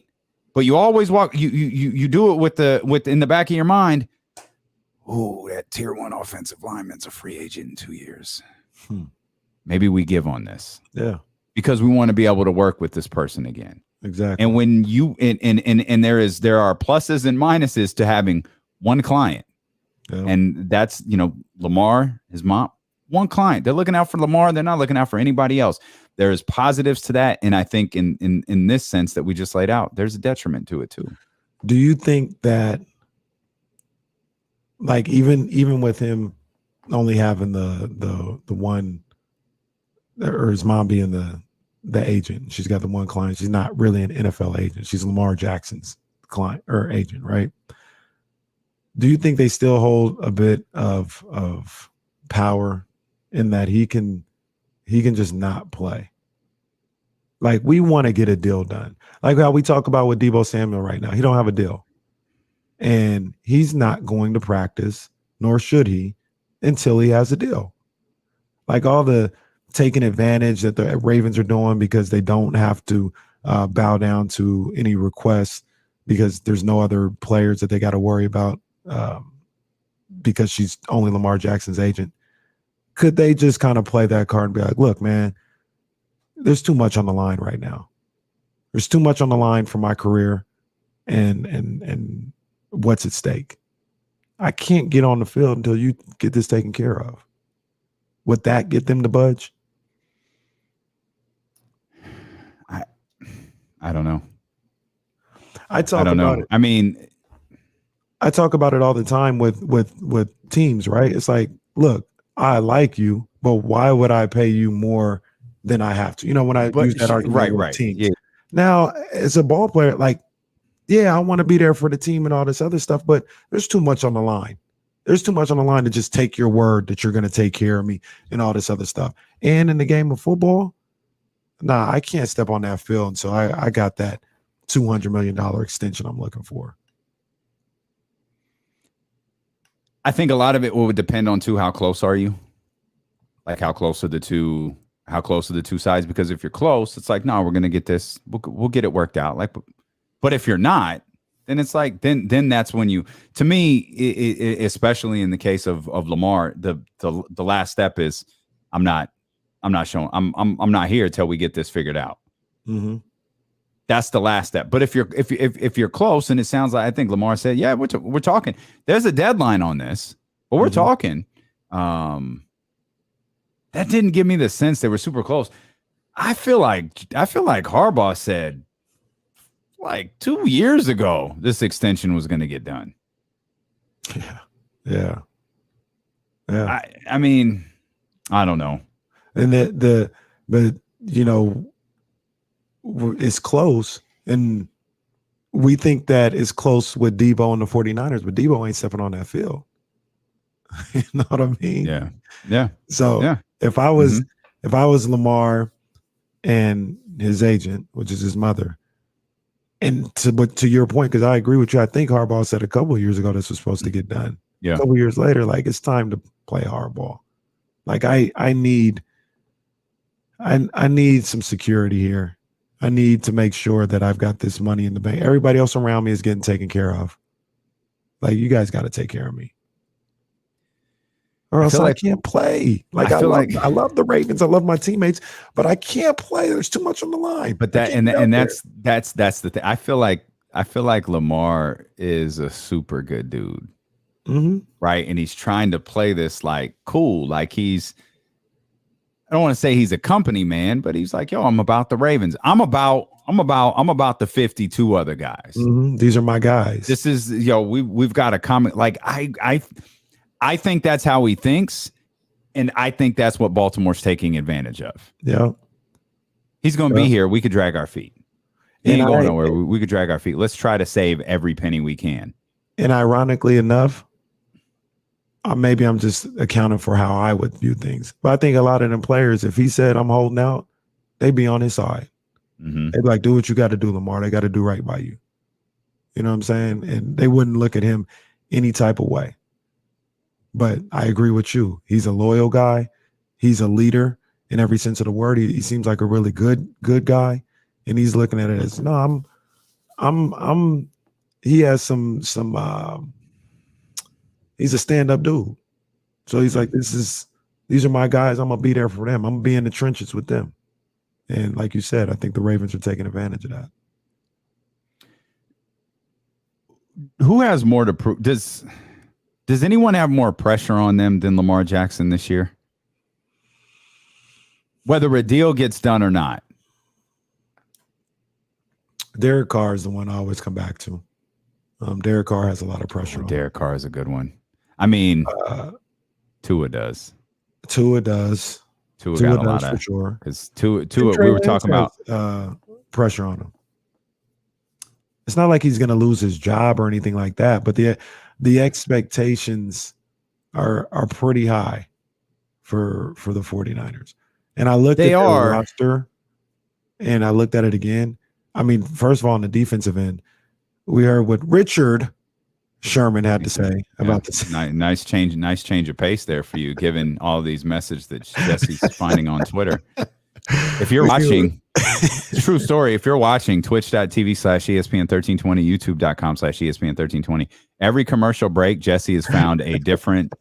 but you always you do it with in the back of your mind. Oh, that tier 1 offensive lineman's a free agent in 2 years. Maybe we give on this. Yeah. Because we want to be able to work with this person again. Exactly. And when you and there are pluses and minuses to having one client. Yeah. And that's, Lamar, his mom, one client. They're looking out for Lamar. They're not looking out for anybody else. There's positives to that. And I think in this sense that we just laid out, there's a detriment to it too. Do you think that, like, even with him only having the one or his mom being the agent. She's got the one client. She's not really an NFL agent. She's Lamar Jackson's client or agent, right? Do you think they still hold a bit of power in that he can just not play? Like, we want to get a deal done. Like how we talk about with Deebo Samuel right now. He don't have a deal. And he's not going to practice, nor should he, until he has a deal. Like all the taking advantage that the Ravens are doing because they don't have to bow down to any requests because there's no other players that they got to worry about because she's only Lamar Jackson's agent. Could they just kind of play that card and be like, look, man, there's too much on the line right now. There's too much on the line for my career and what's at stake. I can't get on the field until you get this taken care of. Would that get them to budge? I don't know. I don't know. I mean, I talk about it all the time with teams, right? It's like, look, I like you, but why would I pay you more than I have to? You know, when I use that argument with teams. Yeah. Now, as a ball player, like, yeah, I want to be there for the team and all this other stuff, but there's too much on the line. There's too much on the line to just take your word that you're going to take care of me and all this other stuff. And in the game of football, nah, I can't step on that field. And so I got that $200 million extension I'm looking for. I think a lot of it will depend on too, how close are you? Like how close are the two sides? Because if you're close, it's like, no, we're going to get this. We'll get it worked out. Like, but if you're not, then it's like, then that's when you, to me, especially in the case of Lamar, the last step is I'm not here till we get this figured out. Mm-hmm. That's the last step. But if you're close, and it sounds like, I think Lamar said, yeah, we're talking. There's a deadline on this, but we're talking. That didn't give me the sense they were super close. I feel like Harbaugh said like 2 years ago this extension was going to get done. Yeah. I mean, I don't know. And but you know, it's close, and we think that it's close with Deebo and the 49ers, but Deebo ain't stepping on that field. You know what I mean? Yeah. So yeah. If I was Lamar and his agent, which is his mother, and to your point, because I agree with you, I think Harbaugh said a couple of years ago this was supposed to get done. Yeah. A couple of years later, like, it's time to play hardball. Like I need some security here. I need to make sure that I've got this money in the bank. Everybody else around me is getting taken care of. Like, you guys got to take care of me, or else I can't play. Like, I love the Ravens. I love my teammates, but I can't play. There's too much on the line. But that's the thing. I feel like Lamar is a super good dude. Mm-hmm. Right. And he's trying to play this like cool, like I don't want to say he's a company man, but he's like, yo, I'm about the Ravens. I'm about the 52 other guys. Mm-hmm. These are my guys. This is, we've got a comment. Like, I think that's how he thinks. And I think that's what Baltimore's taking advantage of. Yeah. He's going to be here. We could drag our feet. He ain't going nowhere. We could drag our feet. Let's try to save every penny we can. And ironically enough, maybe I'm just accounting for how I would view things. But I think a lot of them players, if he said I'm holding out, they'd be on his side. Mm-hmm. They'd be like, do what you got to do, Lamar. They got to do right by you. You know what I'm saying? And they wouldn't look at him any type of way. But I agree with you. He's a loyal guy. He's a leader in every sense of the word. He seems like a really good guy. And he's looking at it as, no, he has some he's a stand-up dude. So he's like, these are my guys. I'm going to be there for them. I'm going to be in the trenches with them. And like you said, I think the Ravens are taking advantage of that. Who has more to prove? Does anyone have more pressure on them than Lamar Jackson this year? Whether a deal gets done or not. Derek Carr is the one I always come back to. Derek Carr has a lot of pressure on. Derek Carr is a good one. I mean, Tua does. Tua does. Tua got a lot for of sure. Because Tua, we were talking about pressure on him. It's not like he's going to lose his job or anything like that, but the expectations are pretty high for the 49ers. And I looked at their roster and I looked at it again. I mean, first of all, on the defensive end, we heard what Richard Sherman had to say about this. Nice change of pace there for you, given all these messages that Jesse's finding on Twitter. If you're watching, true story, if you're watching twitch.tv/ESPN1320, youtube.com/ESPN1320, every commercial break, Jesse has found a different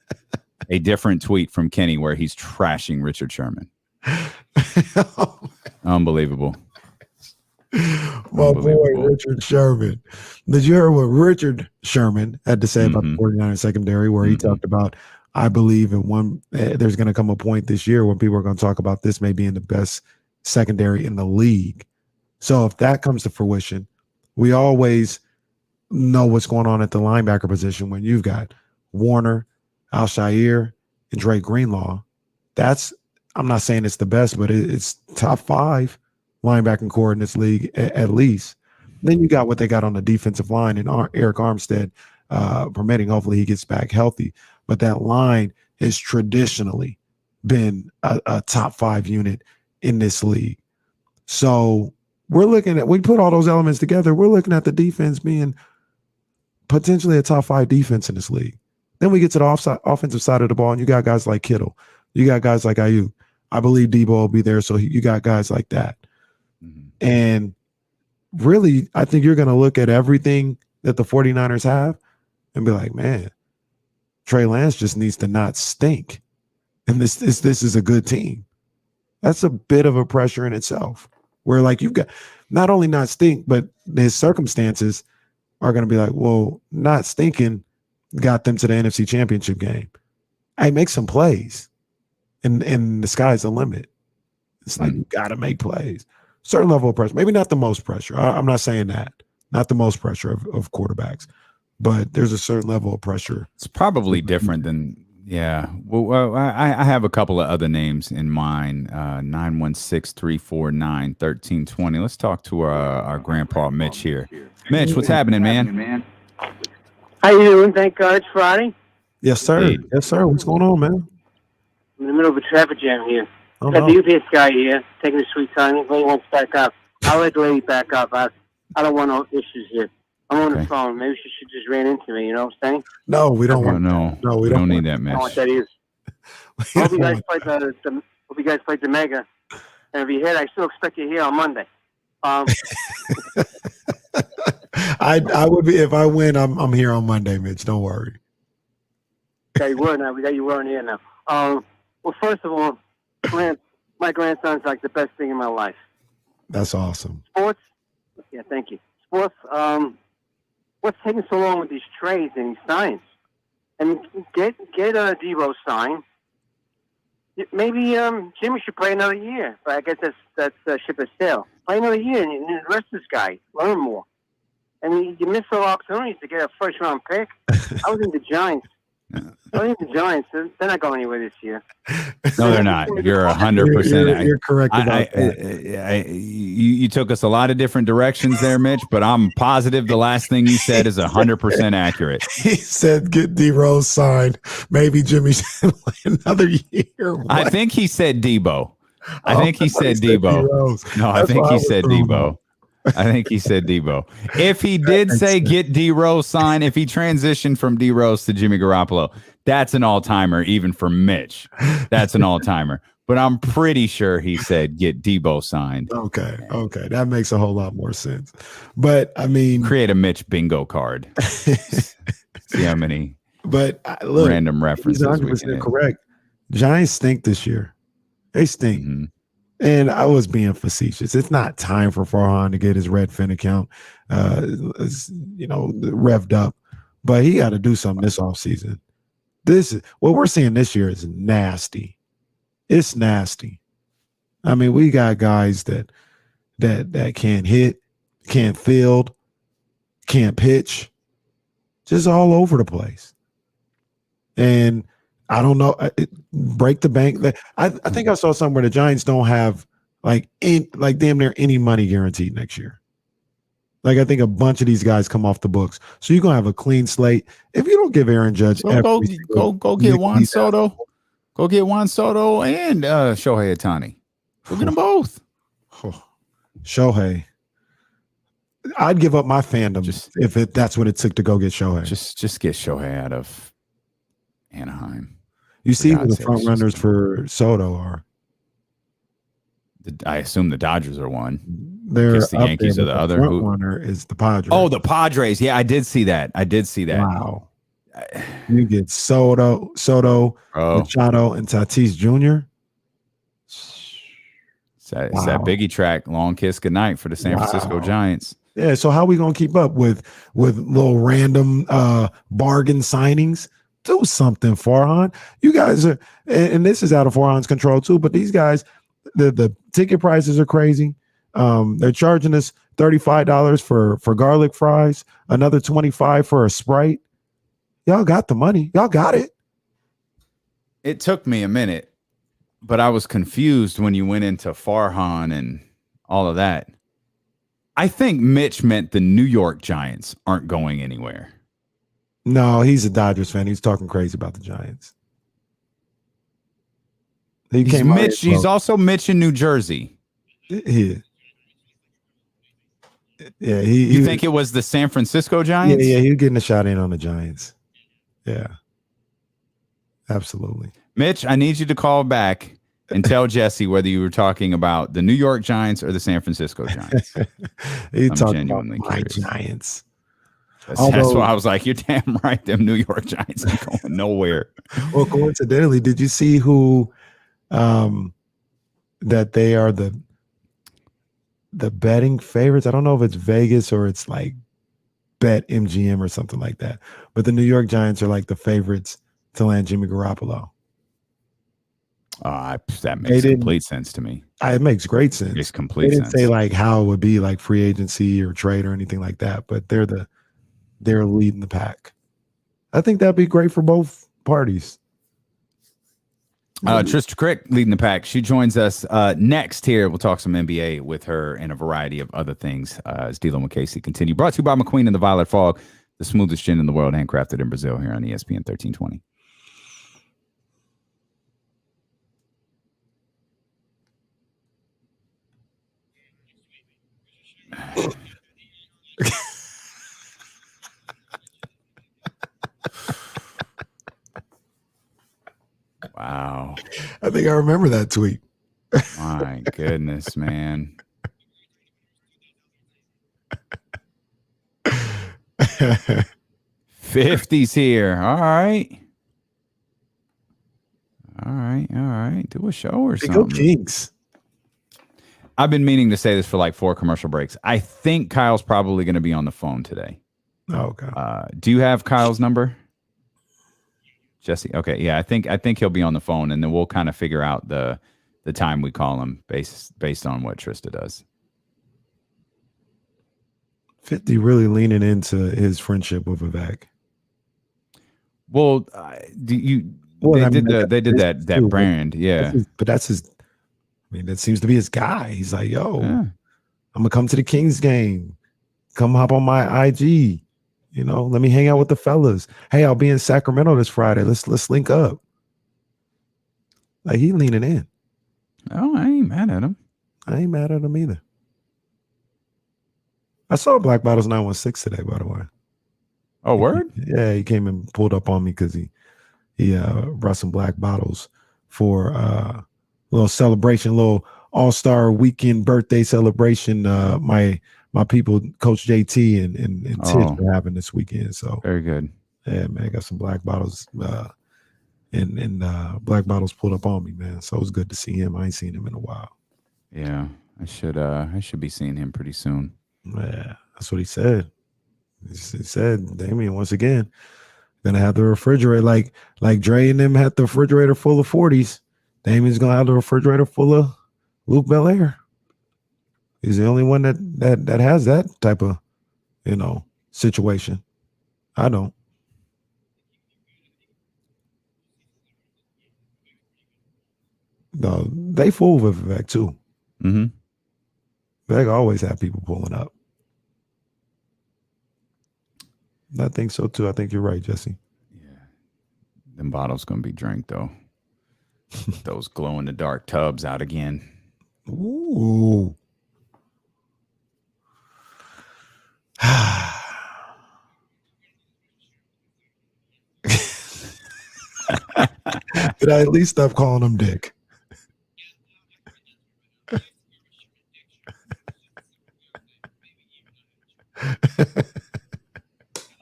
tweet from Kenny where he's trashing Richard Sherman. Unbelievable. My boy, Richard Sherman. Did you hear what Richard Sherman had to say about the 49ers secondary, where he talked about, I believe there's going to come a point this year when people are going to talk about this may be in the best secondary in the league. So if that comes to fruition, we always know what's going on at the linebacker position when you've got Warner, Al-Shaair, and Drake Greenlaw. I'm not saying it's the best, but it's top 5 linebacking core in this league at least. Then you got what they got on the defensive line and Arik Armstead permitting. Hopefully he gets back healthy. But that line has traditionally been a top 5 unit in this league. So we put all those elements together. We're looking at the defense being potentially a top 5 defense in this league. Then we get to the offensive side of the ball, and you got guys like Kittle. You got guys like Ayuk. I believe Deebo will be there, so you got guys like that. And really, I think you're going to look at everything that the 49ers have and be like, man, Trey Lance just needs to not stink. And this is a good team. That's a bit of a pressure in itself, where like you've got not only not stink, but his circumstances are going to be like, well, not stinking got them to the NFC Championship game. Hey, make some plays. And the sky's the limit. It's like you got to make plays. Certain level of pressure, maybe not the most pressure. I'm not saying that. Not the most pressure of quarterbacks, but there's a certain level of pressure. It's probably different than, yeah. Well, I have a couple of other names in mind. 916-349-1320. Let's talk to our grandpa Mitch here. Mitch, what's happening, man? How you doing? Thank God it's Friday. Yes, sir. Hey. Yes, sir. What's going on, man? I'm in the middle of a traffic jam here. Oh, Got no. the UPS guy here, taking a sweet time. The lady wants to back up. I'll let the lady back up. I don't want no issues here. I'm on the phone. Maybe she should just ran into me. You know what I'm saying? No, we don't want. No, we don't need that, I don't know what Mitch. that is. I hope you guys played hope you guys played the Mega. And if you hit, I still expect you here on Monday. I would be if I win. I'm here on Monday, Mitch. Don't worry. Yeah, you were now. You were in here now. Well, first of all, my grandson's like the best thing in my life. That's awesome. Sports. Yeah, thank you. Sports. What's taking so long with these trades and these signs? And get a Deebo sign. Maybe Jimmy should play another year, but I guess that's ship has sailed. Play another year and the rest of this guy learn more. I mean, you miss all opportunities to get a first round pick. I was in the Giants. They're not going anywhere this year. No, they're not. You're 100%. You're correct about that. You took us a lot of different directions there, Mitch, but I'm positive the last thing you said is 100% accurate. He said, "Get D Rose signed. Maybe Jimmy should play another year." What? I think he said Deebo. I think he said thought he said Deebo. D-Rose. No, I That's think why he was said thrown Deebo. off. I think he said Deebo. If he did say get D Rose signed, if he transitioned from D Rose to Jimmy Garoppolo, that's an all timer, even for Mitch. That's an all timer. But I'm pretty sure he said get Deebo signed. Okay, that makes a whole lot more sense. But I mean, Create a Mitch bingo card. See how many but look, random references he's we 100% can add. correct. Giants stink this year. They stink. Mhm. And I was being facetious. It's not time for Farhan to get his Redfin account, revved up, but he got to do something this offseason. What we're seeing this year is nasty. It's nasty. I mean, we got guys that can't hit, can't field, can't pitch, just all over the place. And I don't know. Break the bank. I think I saw somewhere the Giants don't have like damn near any money guaranteed next year. Like I think a bunch of these guys come off the books, so you're gonna have a clean slate. If you don't give Aaron Judge, So go get Juan Soto, go get Juan Soto and Shohei Ohtani. Go get them both. Shohei. I'd give up my fandom if that's what it took to go get Shohei. Just get Shohei out of Anaheim. You see who the front runners for Soto are. I assume the Dodgers are one. They're the Yankees are the other. Front runner is the Padres. Oh, the Padres. Yeah, I did see that. Wow. You get Soto, Machado, and Tatis Jr. It's that Biggie track, Long Kiss Goodnight for the San Francisco Giants. Yeah, so how are we going to keep up with little random bargain signings? Do something, Farhan. You guys are, and this is out of Farhan's control too, but these guys, the ticket prices are crazy. They're charging us $35 for garlic fries, another $25 for a Sprite. Y'all got the money. Y'all got it. It took me a minute, but I was confused when you went into Farhan and all of that. I think Mitch meant the New York Giants aren't going anywhere. No, he's a Dodgers fan. He's talking crazy about the Giants. He's also Mitch in New Jersey. Yeah. Yeah, you think it was the San Francisco Giants? Yeah, he was getting a shot in on the Giants. Yeah. Absolutely. Mitch, I need you to call back and tell Jesse whether you were talking about the New York Giants or the San Francisco Giants. He's talking about my Giants. That's why I was like, you're damn right. Them New York Giants ain't going nowhere. Well, coincidentally, did you see who that they are the betting favorites? I don't know if it's Vegas or it's like Bet MGM or something like that. But the New York Giants are like the favorites to land Jimmy Garoppolo. That makes complete sense to me. It makes great sense. It makes complete sense. They didn't say like how it would be like free agency or trade or anything like that, but they're leading the pack. I think that'd be great for both parties. Trysta Krick leading the pack. She joins us next here. We'll talk some NBA with her and a variety of other things as D'Lo and Casey continue. Brought to you by McQueen and the Violet Fog, the smoothest gin in the world, handcrafted in Brazil here on ESPN 1320. Wow. I think I remember that tweet. My goodness, man. 50's here. All right. Do a show or something. Go Kings. I've been meaning to say this for like 4 commercial breaks. I think Kyle's probably going to be on the phone today. Oh, okay. Do you have Kyle's number? Jesse. Okay. Yeah, I think he'll be on the phone, and then we'll kind of figure out the time we call him based on what Trysta does. 50 really leaning into his friendship with Vivek. Well, they did that brand, yeah. But that's his. I mean, that seems to be his guy. He's like, yo, I'm gonna come to the Kings game. Come hop on my IG. You know, let me hang out with the fellas. Hey, I'll be in Sacramento this Friday. Let's link up. Like, he leaning in. Oh, I ain't mad at him. I ain't mad at him either. I saw Black Bottles 916 today, by the way. Oh, word? Yeah, he came and pulled up on me because he brought some Black Bottles for a little celebration, little all-star weekend birthday celebration. My people, Coach JT and Tish are having this weekend. So very good. Yeah, man, I got some Black Bottles and Black Bottles pulled up on me, man. So it was good to see him. I ain't seen him in a while. Yeah, I should be seeing him pretty soon. Yeah, that's what he said. He said, Damian, once again, gonna have the refrigerator like Dre and them had the refrigerator full of 40s. Damian's gonna have the refrigerator full of Luke Belair. He's the only one that has that type of, situation. I don't. No, they fool with Vivek too. Mm-hmm. Vivek always have people pulling up. I think so too. I think you're right, Jesse. Yeah. Them bottles going to be drank, though. Those glow-in-the-dark tubs out again. Ooh. Did I at least stop calling him Dick?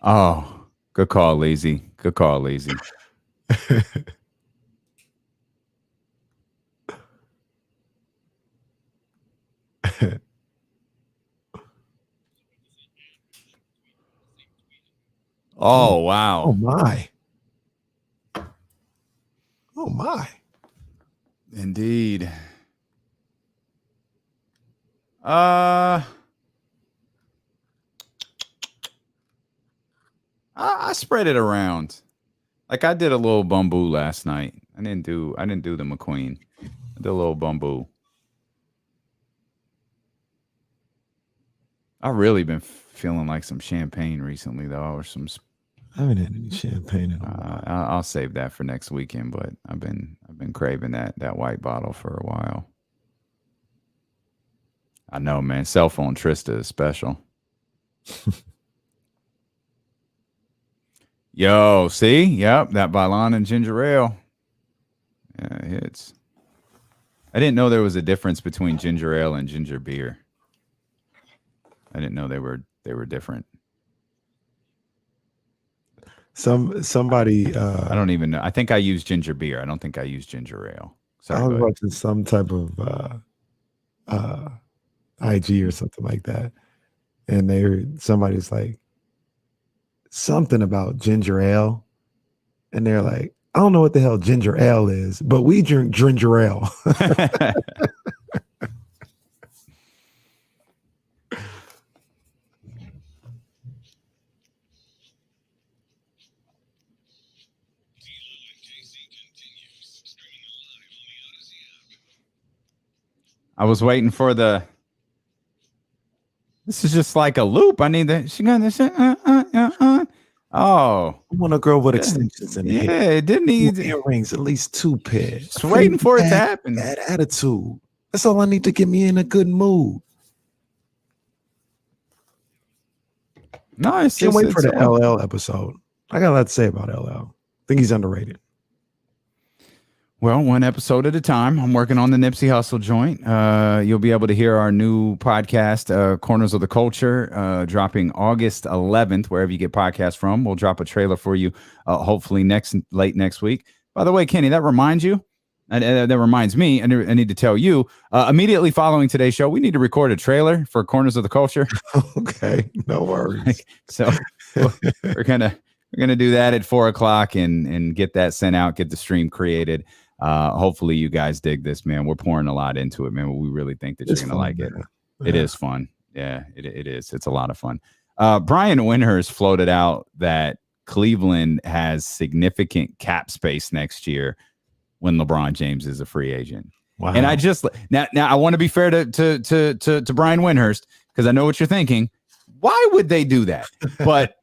Oh, good call, Lazy. Good call, Lazy. Oh, wow. Oh, my. Oh, my. Indeed. I spread it around. Like I did a little bamboo last night. I didn't do the McQueen. I did a little bamboo. I've really been feeling like some champagne recently, though, or some. I haven't had any champagne in a while. I'll save that for next weekend, but I've been craving that white bottle for a while. I know, man. Cell phone Trysta is special. Yo, see? Yep, that Balan and ginger ale. Yeah, it hits. I didn't know there was a difference between ginger ale and ginger beer. I didn't know they were different. Somebody I don't even know. I think I use ginger beer. I don't think I use ginger ale. Sorry, I was watching some type of IG or something like that, and somebody's like something about ginger ale, and they're like, I don't know what the hell ginger ale is, but we drink ginger ale. I was waiting for the. This is just like a loop. I need that. She got this. Oh, I want a girl with extensions in yeah, hair. it didn't need earrings, at least 2 pairs. Just waiting for it to happen. Bad attitude. That's all I need to get me in a good mood. Nice. Can't wait for the LL episode. I got a lot to say about LL. I think he's underrated. Well, one episode at a time. I'm working on the Nipsey Hussle joint. You'll be able to hear our new podcast, Corners of the Culture, dropping August 11th, wherever you get podcasts from. We'll drop a trailer for you, hopefully late next week. By the way, Kenny, that reminds you, and that reminds me, and I need to tell you, immediately following today's show, we need to record a trailer for Corners of the Culture. Okay, no worries. So we're gonna do that at 4:00 and get that sent out, get the stream created. Hopefully you guys dig this, man. We're pouring a lot into it, man. We really think that you're gonna like it. It is fun. Yeah, it is. It's a lot of fun. Brian Windhurst floated out that Cleveland has significant cap space next year when LeBron James is a free agent. Wow. And I just now I want to be fair to Brian Windhurst, because I know what you're thinking. Why would they do that? But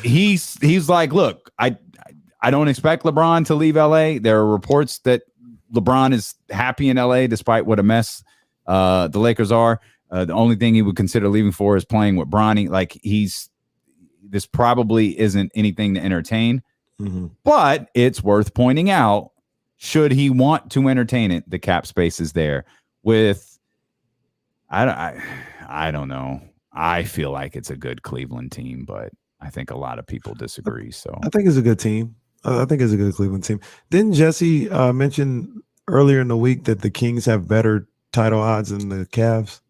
he's like, look, I don't expect LeBron to leave LA. There are reports that LeBron is happy in LA despite what a mess the Lakers are. The only thing he would consider leaving for is playing with Bronny. Like this probably isn't anything to entertain, but it's worth pointing out, should he want to entertain it, the cap space is there with, I don't know. I feel like it's a good Cleveland team, but I think a lot of people disagree. So I think it's a good team. I think it's a good Cleveland team. Didn't Jesse mention earlier in the week that the Kings have better title odds than the Cavs?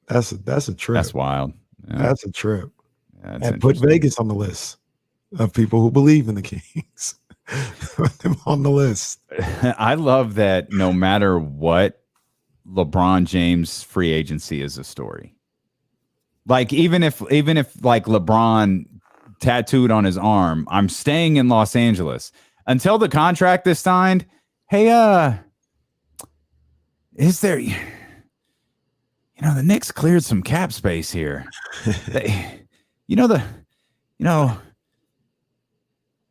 That's a trip. that's wild. Yeah. That's a trip. Yeah, And put Vegas on the list of people who believe in the Kings. Put them on the list. I love that no matter what, LeBron James free agency is a story. Like even if like LeBron tattooed on his arm. I'm staying in Los Angeles until the contract is signed. Hey, is there, the Knicks cleared some cap space here.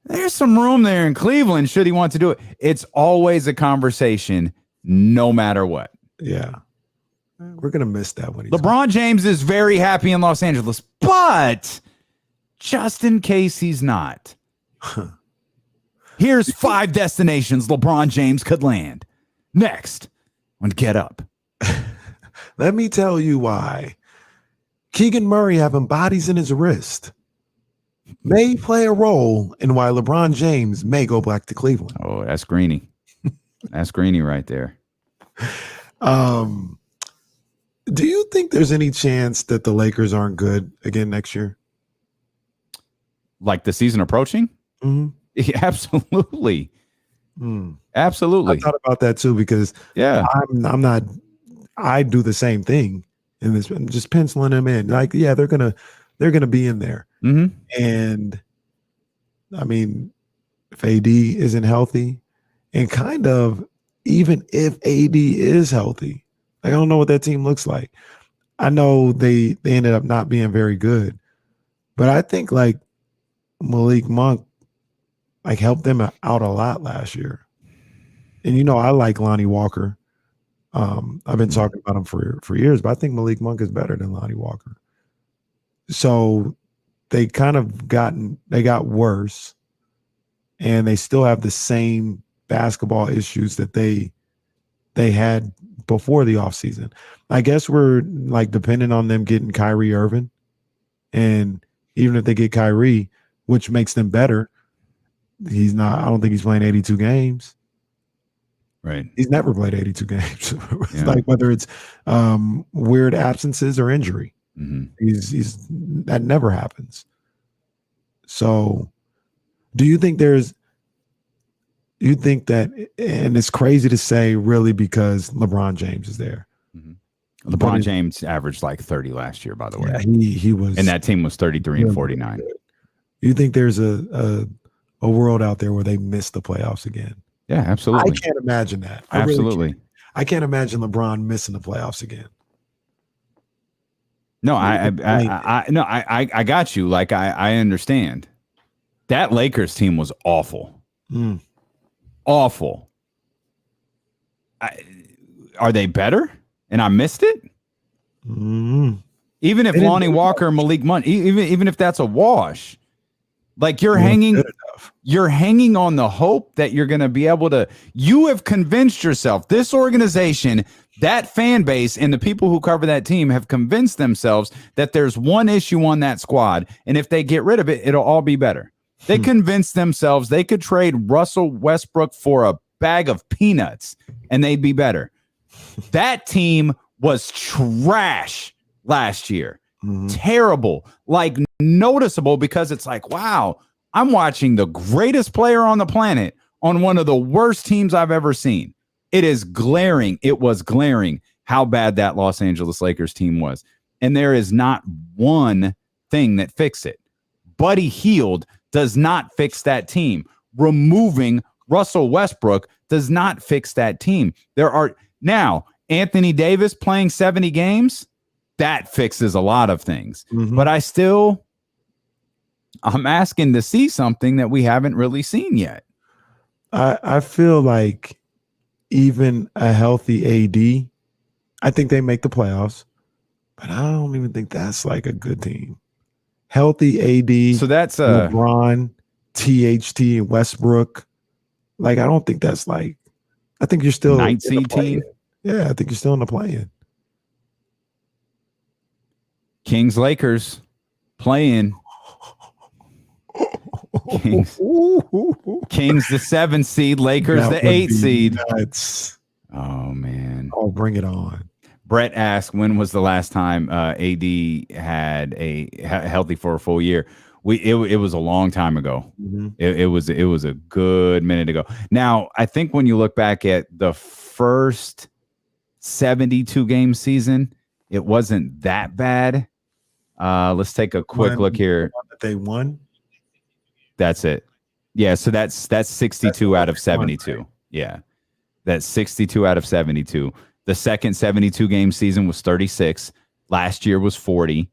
There's some room there in Cleveland should he want to do it. It's always a conversation no matter what. Yeah. We're going to miss that one. LeBron James is very happy in Los Angeles, but just in case he's not, here's 5 destinations LeBron James could land. Next on Get Up. Let me tell you why. Keegan Murray having bodies in his wrist may play a role in why LeBron James may go back to Cleveland. Oh, that's Greeny. That's Greeny right there. Do you think there's any chance that the Lakers aren't good again next year? Like the season approaching? Mm-hmm. Yeah, absolutely. Absolutely. I thought about that too because I'm not. I do the same thing in this. I'm just penciling them in. Like, yeah, they're gonna be in there. Mm-hmm. And I mean, if AD isn't healthy, and kind of even if AD is healthy, like, I don't know what that team looks like. I know they ended up not being very good, but I think like Malik Monk like helped them out a lot last year. And I like Lonnie Walker. I've been talking about him for years, but I think Malik Monk is better than Lonnie Walker. So they kind of got worse, and they still have the same basketball issues that they had before the offseason. I guess we're like dependent on them getting Kyrie Irving. And even if they get Kyrie, which makes them better, I don't think he's playing 82 games. Right. He's never played 82 games. Yeah. Like whether it's weird absences or injury. Mm-hmm. He's that never happens. So do you think that, and it's crazy to say really because LeBron James is there. Mm-hmm. LeBron James averaged like 30 last year, by the way. Yeah, he was. And that team was 33 and 49. Do you think there's a world out there where they miss the playoffs again? Yeah, absolutely. I can't imagine that. Absolutely. I can't imagine LeBron missing the playoffs again. No, I got you. Like I understand. That Lakers team was awful. Awful. Are they better? And I missed it? Even if Lonnie Walker, Malik Monk, even if that's a wash, like you're hanging on the hope that you're going to be able to. You have convinced yourself, this organization, that fan base, and the people who cover that team have convinced themselves that there's one issue on that squad, and if they get rid of it, it'll all be better. They convinced themselves they could trade Russell Westbrook for a bag of peanuts, and they'd be better. That team was trash last year. Terrible, like noticeable, because it's like, wow, I'm watching the greatest player on the planet on one of the worst teams I've ever seen. It is glaring. It was glaring how bad that Los Angeles Lakers team was. And there is not one thing that fixed it. Buddy Hield does not fix that team. Removing Russell Westbrook does not fix that team. Now, Anthony Davis playing 70 games, that fixes a lot of things. But I'm asking to see something that we haven't really seen yet. I feel like even a healthy AD, I think they make the playoffs, but I don't even think that's like a good team. Healthy AD, so that's LeBron, THT, and Westbrook. Like, I don't think that's like. I think you're still 9th seed team. Yeah, I think you're still in the play-in. Kings Lakers playing. Kings the 7th seed, Lakers the 8th seed. Nuts. Oh man. Oh, bring it on. Brett asked, when was the last time AD had a healthy for a full year? It was a long time ago. It was a good minute ago. Now, I think when you look back at the first 72 game season, it wasn't that bad. Let's take a quick look here. They won. That's it. Yeah, so that's 62 out of 72. Yeah. That's 62 out of 72. The second 72 game season was 36. Last year was 40.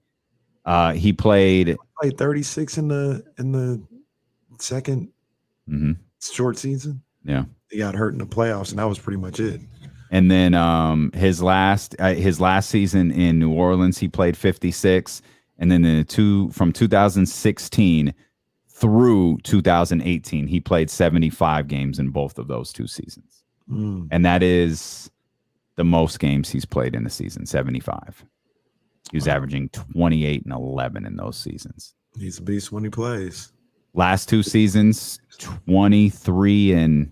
He played 36 in the second short season. Yeah. He got hurt in the playoffs, and that was pretty much it. And then his last season in New Orleans, he played 56. And then from 2016 through 2018, he played 75 games in both of those two seasons. And that is the most games he's played in a season, 75. He was averaging 28 and 11 in those seasons. He's a beast when he plays. Last two seasons, 23 and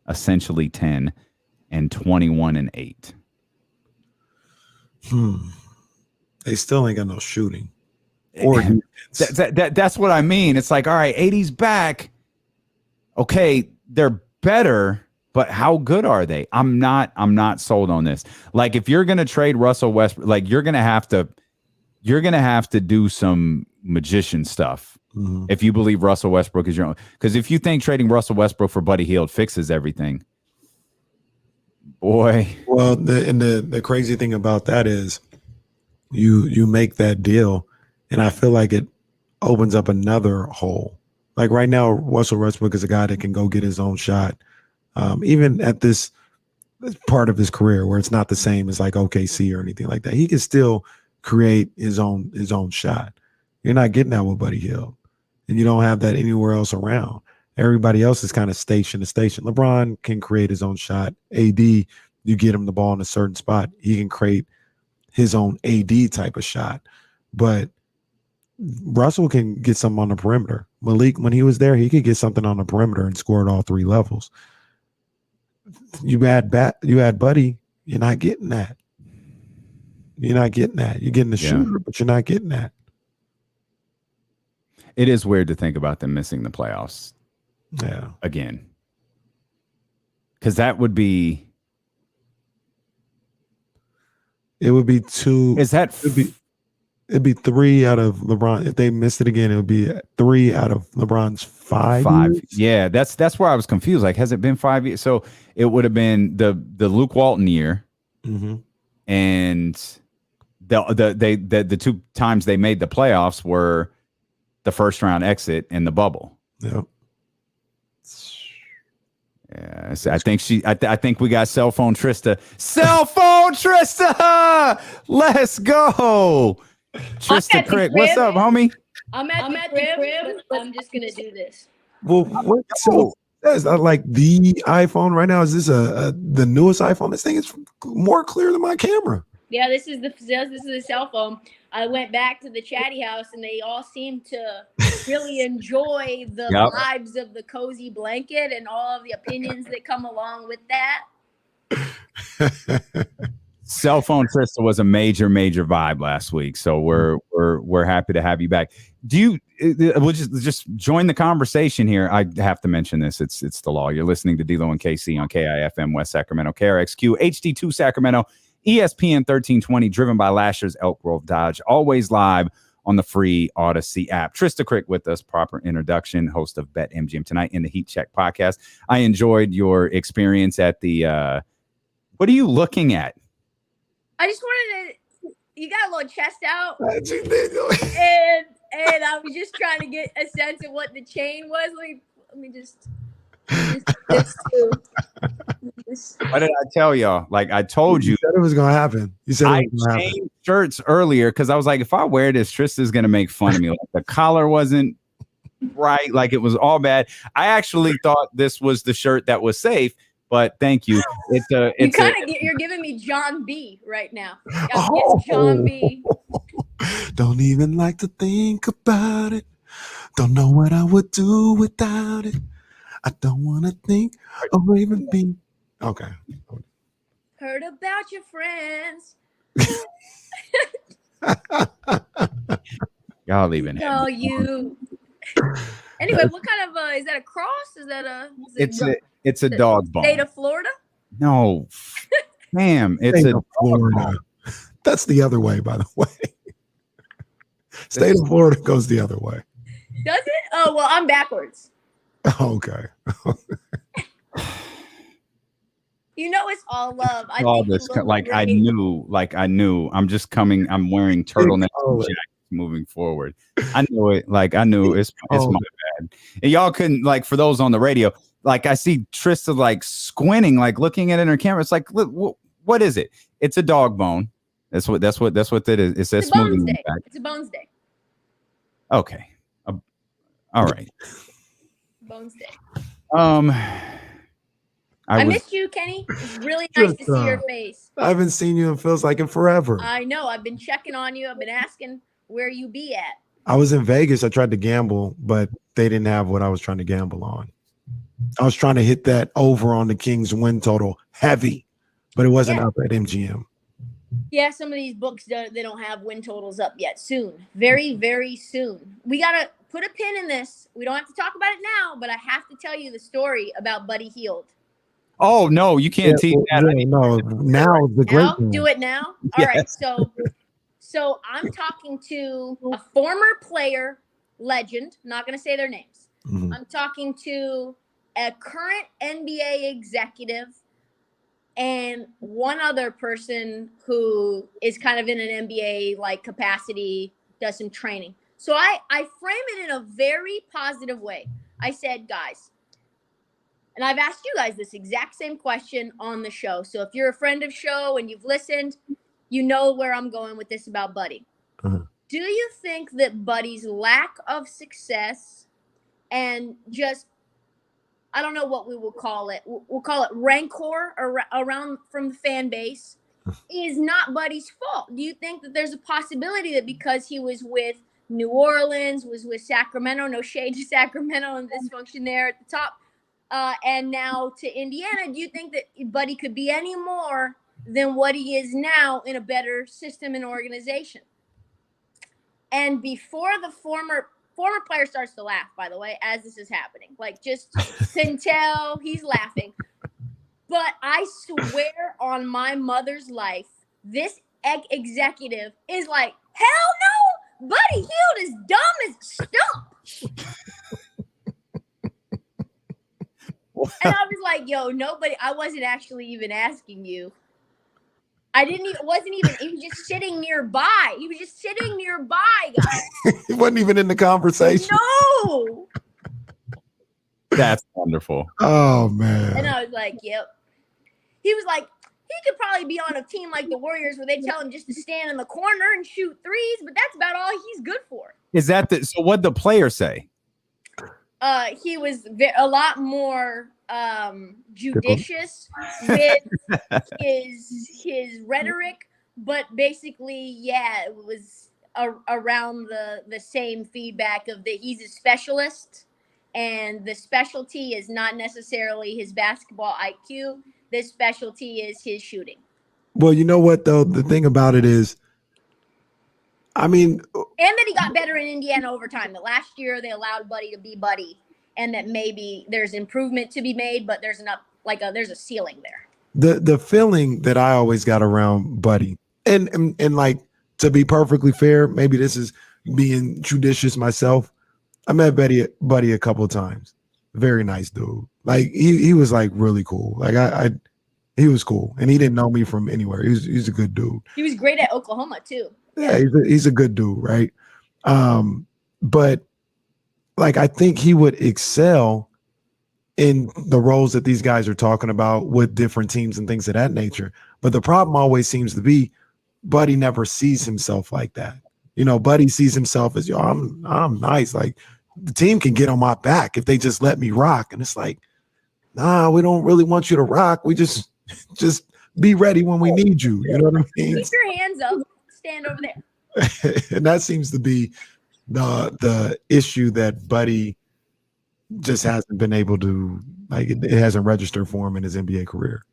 essentially 10 and 21 and 8. They still ain't got no shooting. Or that's what I mean. It's like, all right, 80's back. Okay, they're better, but how good are they? I'm not sold on this. Like, if you're gonna trade Russell Westbrook, like you're gonna have to do some magician stuff. If you believe Russell Westbrook is your own, because if you think trading Russell Westbrook for Buddy Hield fixes everything, boy. Well, the crazy thing about that is you make that deal, and I feel like it opens up another hole. Like right now, Russell Westbrook is a guy that can go get his own shot, even at this part of his career where it's not the same as like OKC or anything like that. He can still create his own shot. You're not getting that with Buddy Hield, and you don't have that anywhere else around. Everybody else is kind of station to station. LeBron can create his own shot. AD, you get him the ball in a certain spot, he can create his own AD type of shot. But Russell can get something on the perimeter. Malik, when he was there, he could get something on the perimeter and score at all three levels. You add Buddy, you're not getting that. You're not getting that. You're getting the shooter, but you're not getting that. It is weird to think about them missing the playoffs. Yeah. Again. Because that would be. It would be two. It'd be 3 out of LeBron. If they missed it again, it would be 3 out of LeBron's 5 years. Yeah, that's where I was confused. Like, has it been 5 years? So it would have been the Luke Walton year, and the 2 times they made the playoffs were the first round exit and the bubble. Yep. Yeah, so I think we got cell phone Trysta. Cell phone Trysta. Let's go. Trysta Krick. What's up, homie? I'm at the crib. I'm just gonna do this. Well, that's like the iPhone right now. Is this the newest iPhone? This thing is more clear than my camera. Yeah, this is the cell phone. I went back to the chatty house, and they all seem to really enjoy the vibes of the cozy blanket and all of the opinions that come along with that. Cell phone Trysta was a major vibe last week, so we're happy to have you back. We'll just join the conversation here. I have to mention this. It's the law. You're listening to D'Lo and KC on KIFM West Sacramento, KRXQ, HD2 Sacramento, ESPN 1320, driven by Lasher's Elk Grove Dodge, always live on the free Odyssey app. Trysta Krick with us, proper introduction, host of Bet MGM Tonight in the Heat Check podcast. I enjoyed your experience at the what are you looking at? I just wanted to, you got a little chest out, and I was just trying to get a sense of what the chain was. Let me just What did I tell y'all? Like I told you, said it was gonna happen. You said I changed shirts earlier because I was like, if I wear this, Trysta's gonna make fun of me. Like the collar wasn't right, like it was all bad. I actually thought this was the shirt that was safe. But thank you. You're giving me John B right now. Yes, John B. Don't even like to think about it. Don't know what I would do without it. I don't want to think or even be. Okay. Heard about your friends. Y'all leaving. No, you. Anyway, what kind of is that a cross? Is that it's a dog bone. State of Florida? No, ma'am, it's a Florida. That's the other way, by the way. State of Florida goes the other way. Does it? Oh, well, I'm backwards. Okay. You know it's all love. I All think you this, look I great. knew. I'm just coming. I'm wearing turtlenecks and jackets moving forward. I knew it. I knew it's my bad. And y'all couldn't, for those on the radio, I see Trysta squinting, looking at it in her camera. It's like, look, what is it? It's a dog bone. That's what it is. It says It's a Bones smoothing Day. back. It's a Bones Day. Okay. All right. Bones Day. I missed you, Kenny. It's really nice to see your face. I haven't seen you and feels like in forever. I know. I've been checking on you. I've been asking where you be at. I was in Vegas. I tried to gamble, but they didn't have what I was trying to gamble on. I was trying to hit that over on the Kings win total heavy, but it wasn't up at MGM. Yeah, some of these books, they don't have win totals up yet. Soon. Very, very soon. We got to put a pin in this. We don't have to talk about it now, but I have to tell you the story about Buddy Hield. Oh, no, you can't teach that. No, now is the great thing. Do it now? All right, so I'm talking to a former player, legend. I'm not going to say their names. Mm-hmm. I'm talking to a current NBA executive and one other person who is kind of in an NBA capacity, does some training. So I frame it in a very positive way. I said, guys, and I've asked you guys this exact same question on the show. So if you're a friend of show and you've listened, you know where I'm going with this about Buddy. Uh-huh. Do you think that Buddy's lack of success and just, I don't know what we will call it. We'll call it rancor around from the fan base is not Buddy's fault? Do you think that there's a possibility that because he was with New Orleans, was with Sacramento, no shade to Sacramento and dysfunction there at the top, and now to Indiana, do you think that Buddy could be any more than what he is now in a better system and organization? And before the former player starts to laugh, by the way, as this is happening, just can tell he's laughing. But I swear on my mother's life, this executive is like, hell no, Buddy Hield is dumb as stump. And I was like, yo, nobody, I wasn't actually even asking you. He was just sitting nearby. Guys. He wasn't even in the conversation. No. That's wonderful. Oh, man. And I was like, yep. He was like, he could probably be on a team like the Warriors where they tell him just to stand in the corner and shoot threes, but that's about all he's good for. Is that so what'd the player say? He was a lot more judicious with his rhetoric, but basically, it was around the same feedback of that he's a specialist, and the specialty is not necessarily his basketball IQ. The specialty is his shooting. Well, you know what, though? The thing about it is, and that he got better in Indiana over time. That last year they allowed Buddy to be Buddy, and that maybe there's improvement to be made, but there's there's a ceiling there. The feeling that I always got around Buddy, and to be perfectly fair, maybe this is being judicious myself. I met Buddy a couple of times. Very nice dude. He was really cool. He was cool, and he didn't know me from anywhere. He's a good dude. He was great at Oklahoma too. Yeah, he's a good dude, right? But I think he would excel in the roles that these guys are talking about with different teams and things of that nature. But the problem always seems to be Buddy never sees himself like that. Buddy sees himself as, I'm nice. The team can get on my back if they just let me rock. And it's nah, we don't really want you to rock. We just be ready when we need you. You know what I mean? Keep your hands up. Stand over there. And that seems to be the issue that Buddy just hasn't been able to, it hasn't registered for him in his NBA career.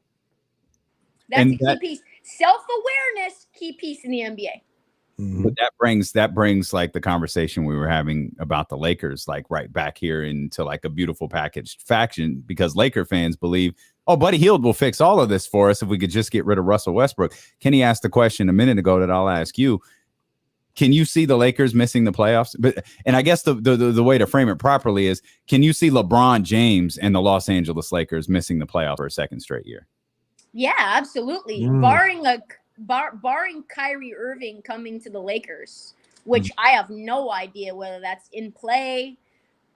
That's a key piece. Self-awareness, key piece in the NBA. Mm-hmm. But that brings the conversation we were having about the Lakers, right back here into a beautiful packaged faction, because Laker fans believe, Buddy Hield will fix all of this for us if we could just get rid of Russell Westbrook. Kenny asked the question a minute ago that I'll ask you. can you see the Lakers missing the playoffs? And I guess the way to frame it properly is, can you see LeBron James and the Los Angeles Lakers missing the playoffs for a second straight year? Yeah, absolutely. Barring Kyrie Irving coming to the Lakers, which I have no idea whether that's in play.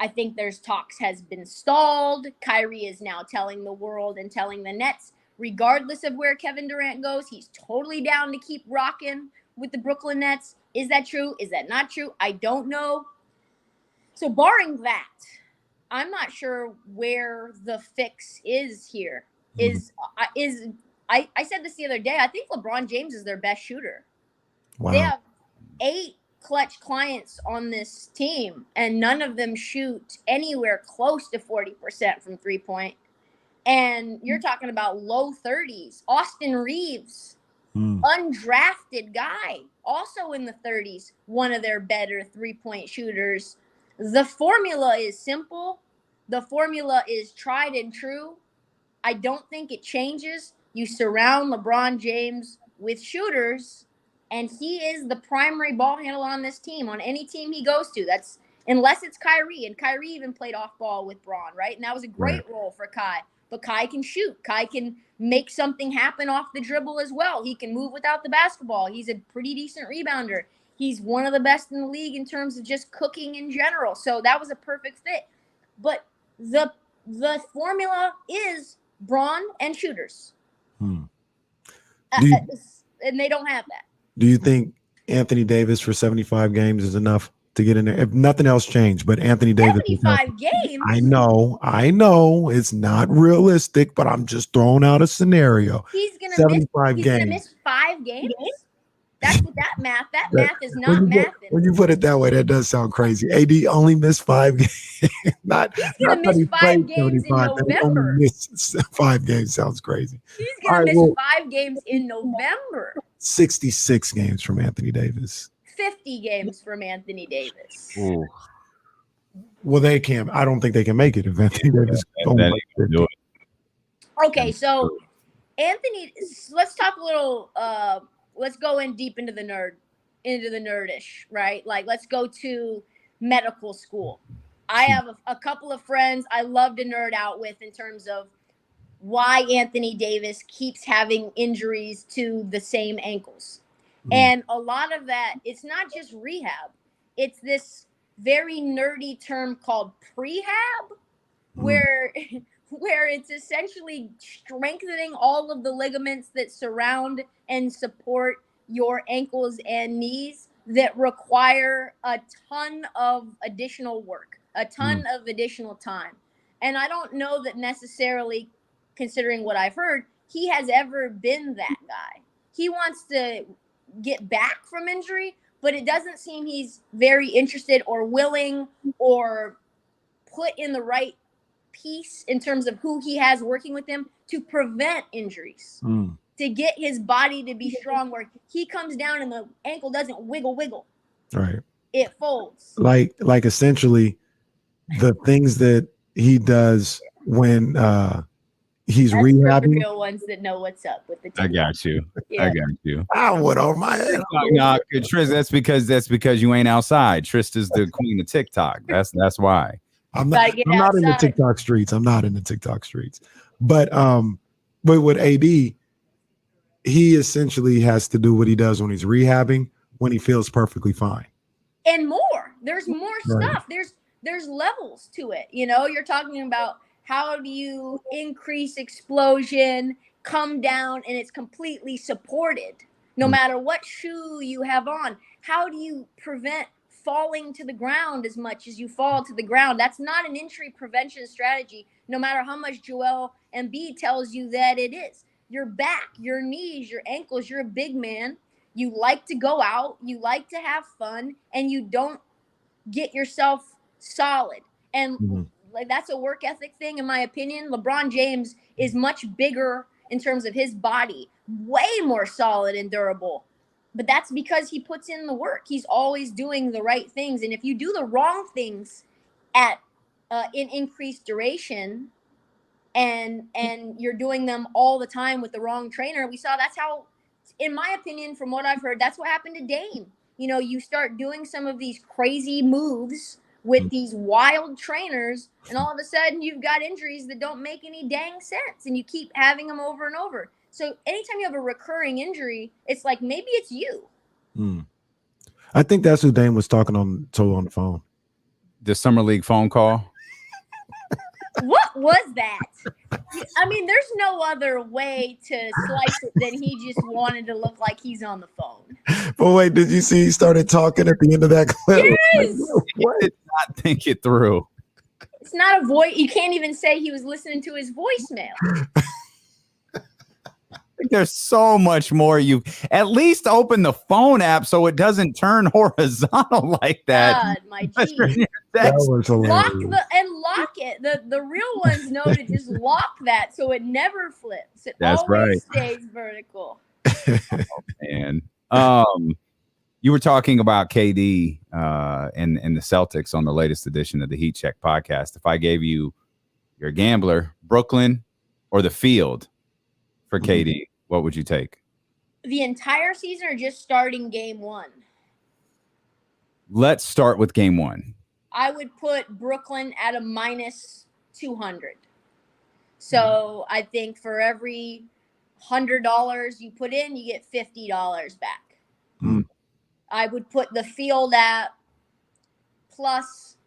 I think there's talks has been stalled. Kyrie is now telling the world and telling the Nets, regardless of where Kevin Durant goes, he's totally down to keep rocking with the Brooklyn Nets. Is that true? Is that not true? I don't know. So barring that, I'm not sure where the fix is here. I said this the other day. I think LeBron James is their best shooter. Wow. They have 8 clutch clients on this team, and none of them shoot anywhere close to 40% from 3-point. And you're talking about low 30s. Austin Reeves, undrafted guy, also in the 30s, one of their better 3-point shooters. The formula is simple. The formula is tried and true. I don't think it changes. You surround LeBron James with shooters, and he is the primary ball handler on this team, on any team he goes to. That's unless it's Kyrie, and Kyrie even played off ball with Braun, right? And that was a great role for Kai. But Kai can shoot. Kai can make something happen off the dribble as well. He can move without the basketball. He's a pretty decent rebounder. He's one of the best in the league in terms of just cooking in general. So that was a perfect fit. But the formula is Braun and shooters. And they don't have that. Do you think Anthony Davis for 75 games is enough to get in there? If nothing else changed, but Anthony Davis. 75 games? I know. It's not realistic, but I'm just throwing out a scenario. He's going to miss 5 games? That's what that math is not math. When you put it that way, that does sound crazy. AD only missed 5 games. He's going to miss 5 games in November. Miss 5 games sounds crazy. He's going to miss 5 games in November. 66 games from Anthony Davis. 50 games from Anthony Davis. Ooh. Well, they can't. I don't think they can make it if Anthony Davis. Do it. Okay, so Anthony, let's talk a little. Let's go in deep into the nerdish, right? Like, let's go to medical school. I have a couple of friends I love to nerd out with in terms of why Anthony Davis keeps having injuries to the same ankles. And a lot of that, it's not just rehab. It's this very nerdy term called prehab, where it's essentially strengthening all of the ligaments that surround and support your ankles and knees that require a ton of additional work, a ton of additional time. And I don't know that necessarily, considering what I've heard, he has ever been that guy. He wants to get back from injury, but it doesn't seem he's very interested or willing or put in the right piece in terms of who he has working with him to prevent injuries, to get his body to be strong, where he comes down and the ankle doesn't wiggle. Right. It folds. Like essentially the things that he does when he's That's rehabbing. For the real ones that know what's up with the team. I got you. Yeah. I got you. I would on my head. No, Tris, that's because you ain't outside. Trista's the queen of TikTok. That's why. I'm not in the TikTok streets. But with AD, he essentially has to do what he does when he's rehabbing, when he feels perfectly fine. And more. There's more stuff. There's levels to it. You know, you're talking about how do you increase explosion, come down, and it's completely supported no matter what shoe you have on. How do you prevent falling to the ground as much as you fall to the ground? That's not an injury prevention strategy, no matter how much Joel Embiid tells you that it is. Your back, your knees, your ankles, you're a big man. You like to go out, you like to have fun, and you don't get yourself solid. And like, that's a work ethic thing, in my opinion. LeBron James is much bigger in terms of his body, way more solid and durable. But that's because he puts in the work. He's always doing the right things. And if you do the wrong things at in increased duration and you're doing them all the time with the wrong trainer, we saw that's how, in my opinion, from what I've heard, that's what happened to Dame. you start doing some of these crazy moves with these wild trainers, and all of a sudden you've got injuries that don't make any dang sense, and you keep having them over and over. So anytime you have a recurring injury, it's like maybe it's you. I think that's who Dame was talking on the phone. The summer league phone call. What was that? I mean, there's no other way to slice it than he just wanted to look like he's on the phone. But wait, did you see he started talking at the end of that clip? Yes. He did not think it through. It's not a voice. You can't even say he was listening to his voicemail. There's so much more. You at least open the phone app so it doesn't turn horizontal like that. God, my G. That was hilarious. Lock it. The real ones know to just lock that so it never flips. It That's always stays vertical. And you were talking about KD and the Celtics on the latest edition of the Heat Check podcast. If I gave you your gambler, Brooklyn or the field for KD, what would you take? The entire season or just starting game one? Let's start with game one. I would put Brooklyn at a minus 200. So I think for every $100 you put in, you get $50 back. I would put the field at plus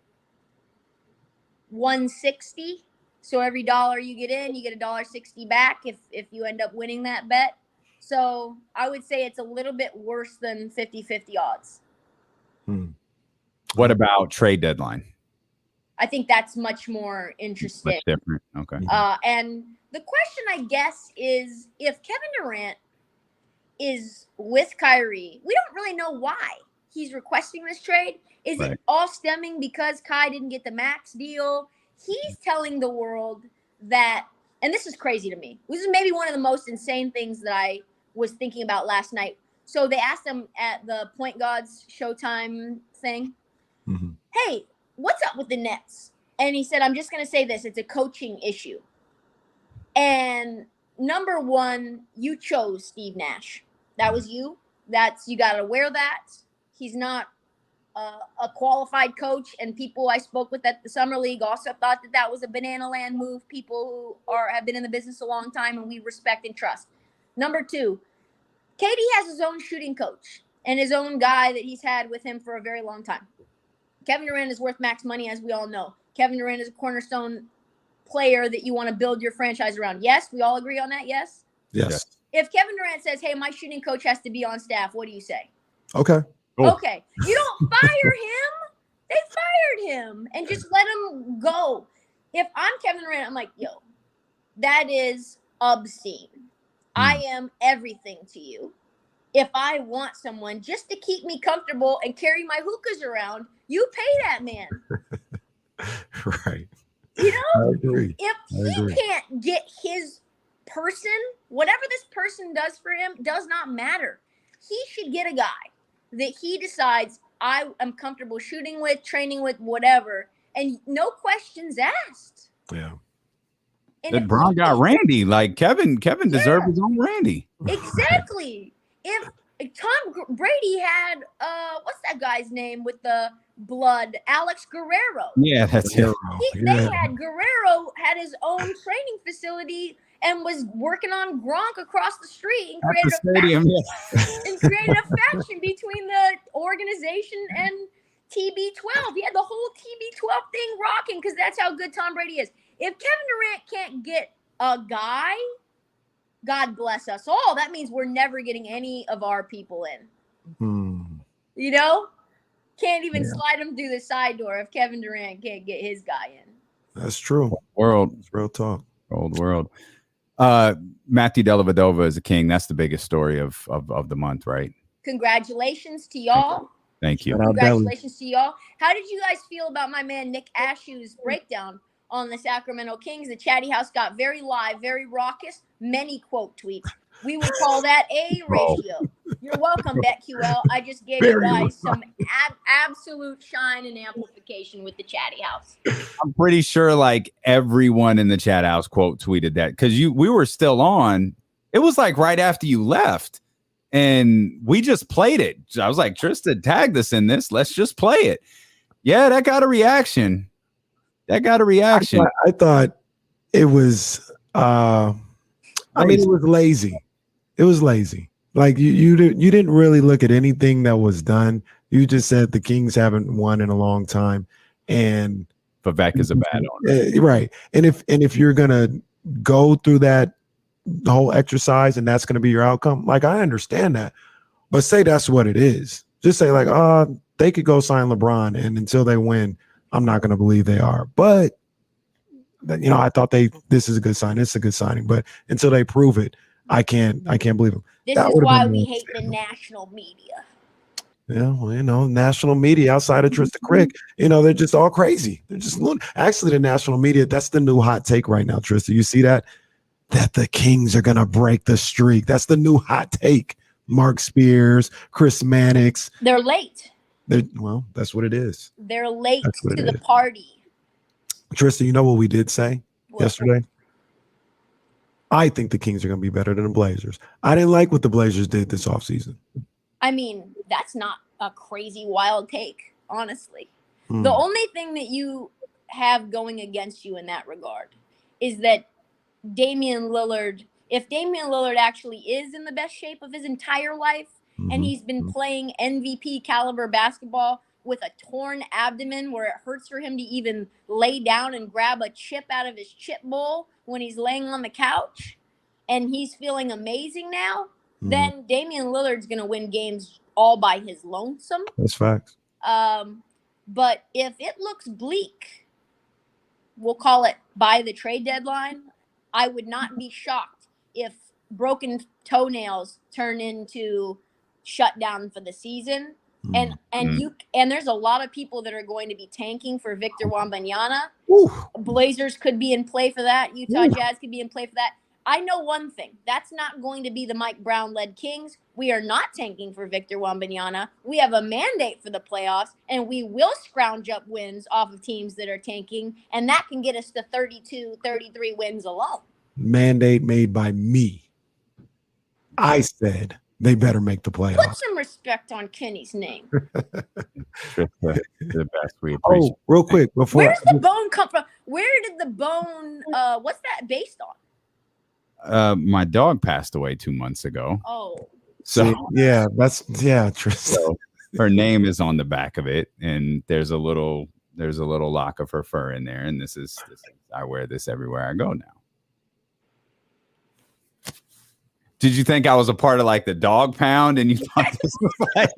160. So every dollar you get in, you get $1.60 back if you end up winning that bet. So I would say it's a little bit worse than 50-50 odds. What about trade deadline? I think that's much more interesting. Much different. Okay. And the question, I guess, is if Kevin Durant is with Kyrie, we don't really know why he's requesting this trade. Is it all stemming because Kai didn't get the max deal? He's telling the world that, and this is crazy to me. This is maybe one of the most insane things that I was thinking about last night. So they asked him at the Point Gods Showtime thing, hey, what's up with the Nets? And he said, I'm just going to say this. It's a coaching issue. And number one, you chose Steve Nash. That was you. You got to wear that. He's not a qualified coach, and people I spoke with at the Summer League also thought that was a banana land move. People who have been in the business a long time, and we respect and trust. Number two, KD has his own shooting coach and his own guy that he's had with him for a very long time. Kevin Durant is worth max money, as we all know. Kevin Durant is a cornerstone player that you want to build your franchise around. Yes, we all agree on that. Yes. If Kevin Durant says, hey, my shooting coach has to be on staff, what do you say? Okay. Okay. You don't fire him. They fired him and just let him go. If I'm Kevin Durant, I'm like, yo, that is obscene. I am everything to you. If I want someone just to keep me comfortable and carry my hookahs around, you pay that man. Right. You know, I agree. If he can't get his person, whatever this person does for him does not matter. He should get a guy that he decides I am comfortable shooting with, training with, whatever, and no questions asked. Yeah. And Bron got Randy. Like Kevin deserved his own Randy. Exactly. If Tom Brady had what's that guy's name with the blood? Alex Guerrero. Yeah, that's it. They had Guerrero had his own training facility and was working on Gronk across the street and created a faction between the organization and TB12. He had the whole TB12 thing rocking because that's how good Tom Brady is. If Kevin Durant can't get a guy, God bless us all. That means we're never getting any of our people in. You know? Can't even slide him through the side door if Kevin Durant can't get his guy in. That's true. It's real talk. Old world. Matthew Dellavedova is a king. That's the biggest story of the month, right? Congratulations to y'all. Thank you. Congratulations to y'all. How did you guys feel about my man Nick Ashew's breakdown on the Sacramento Kings? The Chatty House got very live, very raucous, many quote tweets. We would call that a ratio. You're welcome, BetQL. I just gave you guys some absolute shine and amplification with the Chatty House. I'm pretty sure like everyone in the chat house quote tweeted that because we were still on. It was like right after you left. And we just played it. I was like, Trysta tagged us in this. Let's just play it. Yeah, that got a reaction. I thought it was it was lazy. It was lazy. Like you didn't really look at anything that was done. You just said the Kings haven't won in a long time, and Vivek is a bad owner. Right. And if you're gonna go through that whole exercise and that's gonna be your outcome, like I understand that, but say that's what it is. Just say like, they could go sign LeBron, and until they win, I'm not gonna believe they are. But I thought this is a good sign. It's a good signing, but until they prove it, I can't believe them. This is why we hate the national media. Yeah, well, national media outside of Trysta Krick, they're just all crazy. They're just actually the national media. That's the new hot take right now, Trysta. You see that the Kings are gonna break the streak. That's the new hot take. Mark Spears, Chris Mannix. They're late. That's what it is. They're late to the party. Trysta, you know what we did say yesterday? I think the Kings are going to be better than the Blazers. I didn't like what the Blazers did this offseason. I mean, that's not a crazy wild take, honestly. The only thing that you have going against you in that regard is that Damian Lillard, if Damian Lillard actually is in the best shape of his entire life, and he's been playing MVP caliber basketball with a torn abdomen where it hurts for him to even lay down and grab a chip out of his chip bowl when he's laying on the couch, and he's feeling amazing now, then Damian Lillard's going to win games all by his lonesome. That's facts. But if it looks bleak, we'll call it by the trade deadline, I would not be shocked if broken toenails turn into shutdown for the season. And there's a lot of people that are going to be tanking for Victor Wembanyama. Blazers could be in play for that. Utah Jazz could be in play for that. I know one thing. That's not going to be the Mike Brown-led Kings. We are not tanking for Victor Wembanyama. We have a mandate for the playoffs, and we will scrounge up wins off of teams that are tanking, and that can get us to 32, 33 wins alone. Mandate made by me. I said they better make the playoffs. Put some respect on Kenny's name. The best. We appreciate. Real quick before. Where does the bone come from? Where did the bone? What's that based on? My dog passed away 2 months ago. Oh. So Trysta. So her name is on the back of it, and there's a little lock of her fur in there, and this is I wear this everywhere I go now. Did you think I was a part of like the dog pound, and you thought this was like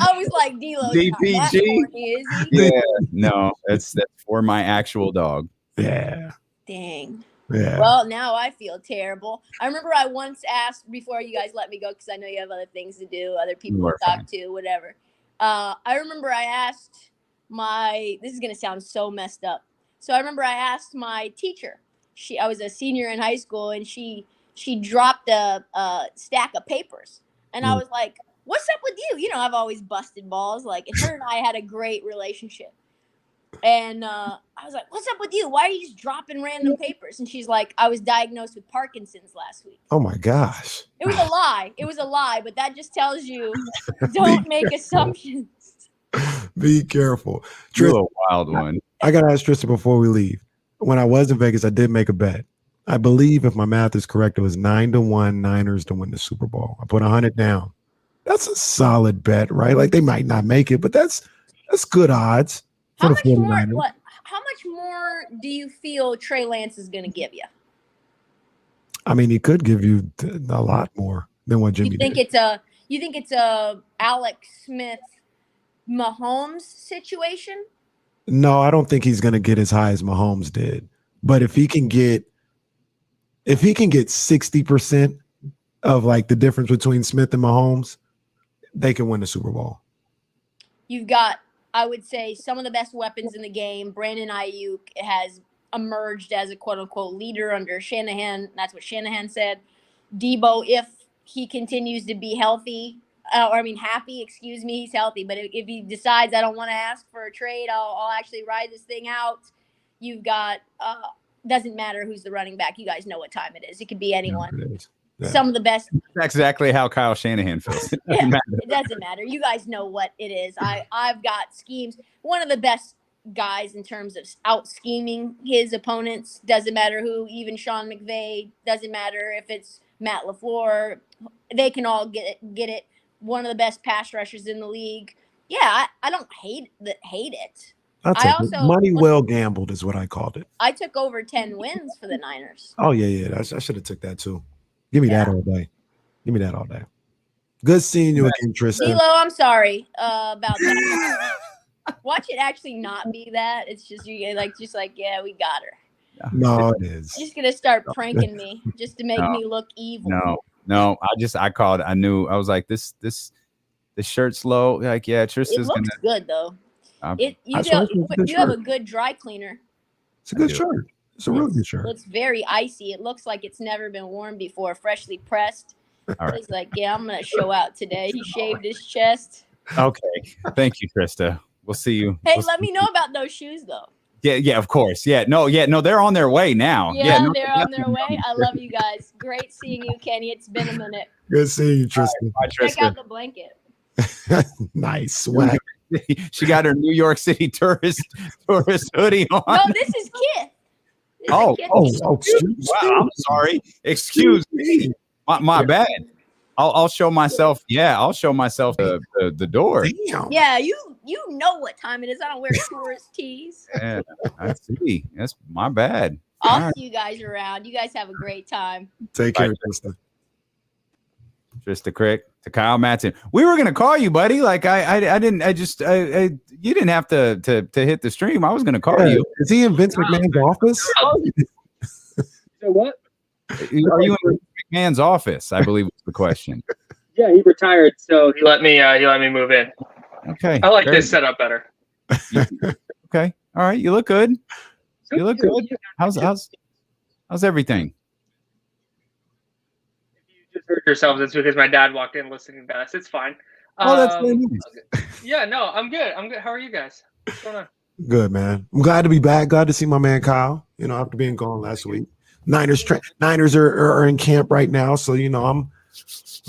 I was like, D-Lo, DPG? Yeah, no, that's for my actual dog. Yeah. Dang. Yeah. Well, now I feel terrible. I remember I once asked, before you guys let me go, because I know you have other things to do, other people to talk to, whatever. I remember I asked this is going to sound so messed up. So I remember I asked my teacher. I was a senior in high school, and she dropped a stack of papers. And I was like, what's up with you? I've always busted balls. Like, and her and I had a great relationship. And I was like, what's up with you? Why are you just dropping random papers? And she's like, I was diagnosed with Parkinson's last week. Oh, my gosh. It was a lie. It was a lie. But that just tells you, don't make assumptions. Be careful. You're a wild one. I got to ask Trysta before we leave. When I was in Vegas, I did make a bet. I believe, if my math is correct, it was 9-1 Niners to win the Super Bowl. I put 100 down. That's a solid bet, right? Like, they might not make it, but that's good odds. How much more do you feel Trey Lance is going to give you? I mean, he could give you a lot more than what Jimmy did. You think it's a Alex Smith Mahomes situation? No, I don't think he's going to get as high as Mahomes did. But if he can get 60% of like the difference between Smith and Mahomes, they can win the Super Bowl. You've got, I would say, some of the best weapons in the game. Brandon Ayuk has emerged as a quote-unquote leader under Shanahan. That's what Shanahan said. Deebo, if he continues to be healthy, happy, he's healthy. But if he decides I don't want to ask for a trade, I'll actually ride this thing out. You've got, doesn't matter who's the running back. You guys know what time it is. It could be anyone. some of the best. That's exactly how Kyle Shanahan feels. Yeah, it doesn't matter. You guys know what it is. I've got schemes. One of the best guys in terms of out scheming his opponents. Doesn't matter who, even Sean McVay. Doesn't matter if it's Matt LaFleur. They can all get it. One of the best pass rushers in the league. Yeah, I don't hate it. Money well gambled is what I called it. I took over 10 wins for the Niners. Oh yeah. I should have took that too. Give me that all day. Give me that all day. Good seeing you again, Trysta. D'Lo, I'm sorry about that. Watch it actually not be that. It's just you yeah, we got her. No, it is. She's gonna start pranking me just to make me look evil. No. I called. I knew. I was like, this shirt's low. Like, yeah, Trista's it looks good though. You have a good dry cleaner. It's a good shirt. It's a real good shirt. It's very icy. It looks like it's never been worn before. Freshly pressed. All right. He's like, yeah, I'm gonna show out today. He shaved his chest. Okay. Thank you, Trysta. We'll see you. Hey, let me know about those shoes though. Yeah, of course. Yeah, no, they're on their way now. Yeah, they're on their way. I love you guys. Great seeing you, Kenny. It's been a minute. Good seeing you, Trysta. Bye, Trysta. Check out the blanket. Nice swag. She got her New York City tourist hoodie on. No, this is Kith. Oh, wow, I'm sorry. Excuse me. My bad. I'll show myself. Yeah, I'll show myself the door. Damn. Yeah, you know what time it is. I don't wear tourist tees. Yeah, I see. That's my bad. I'll see you guys around. You guys have a great time. Take care, Trysta. Trysta Krick to Kyle Madson. We were gonna call you, buddy. Like I didn't. You didn't have to hit the stream. I was gonna call you. Is he in Vince McMahon's office? So what? Are you in McMahon's office? I believe was the question. Yeah, he retired, so he let me move in. Okay. I like this setup better. Okay. All right. You look good. You look good. How's everything? If you just hurt yourselves, it's because my dad walked in listening to us. It's fine. Oh, that's very nice. Yeah, no, I'm good. How are you guys? What's going on? Good, man. I'm glad to be back. Glad to see my man Kyle. After being gone last week. Niners are in camp right now, so I'm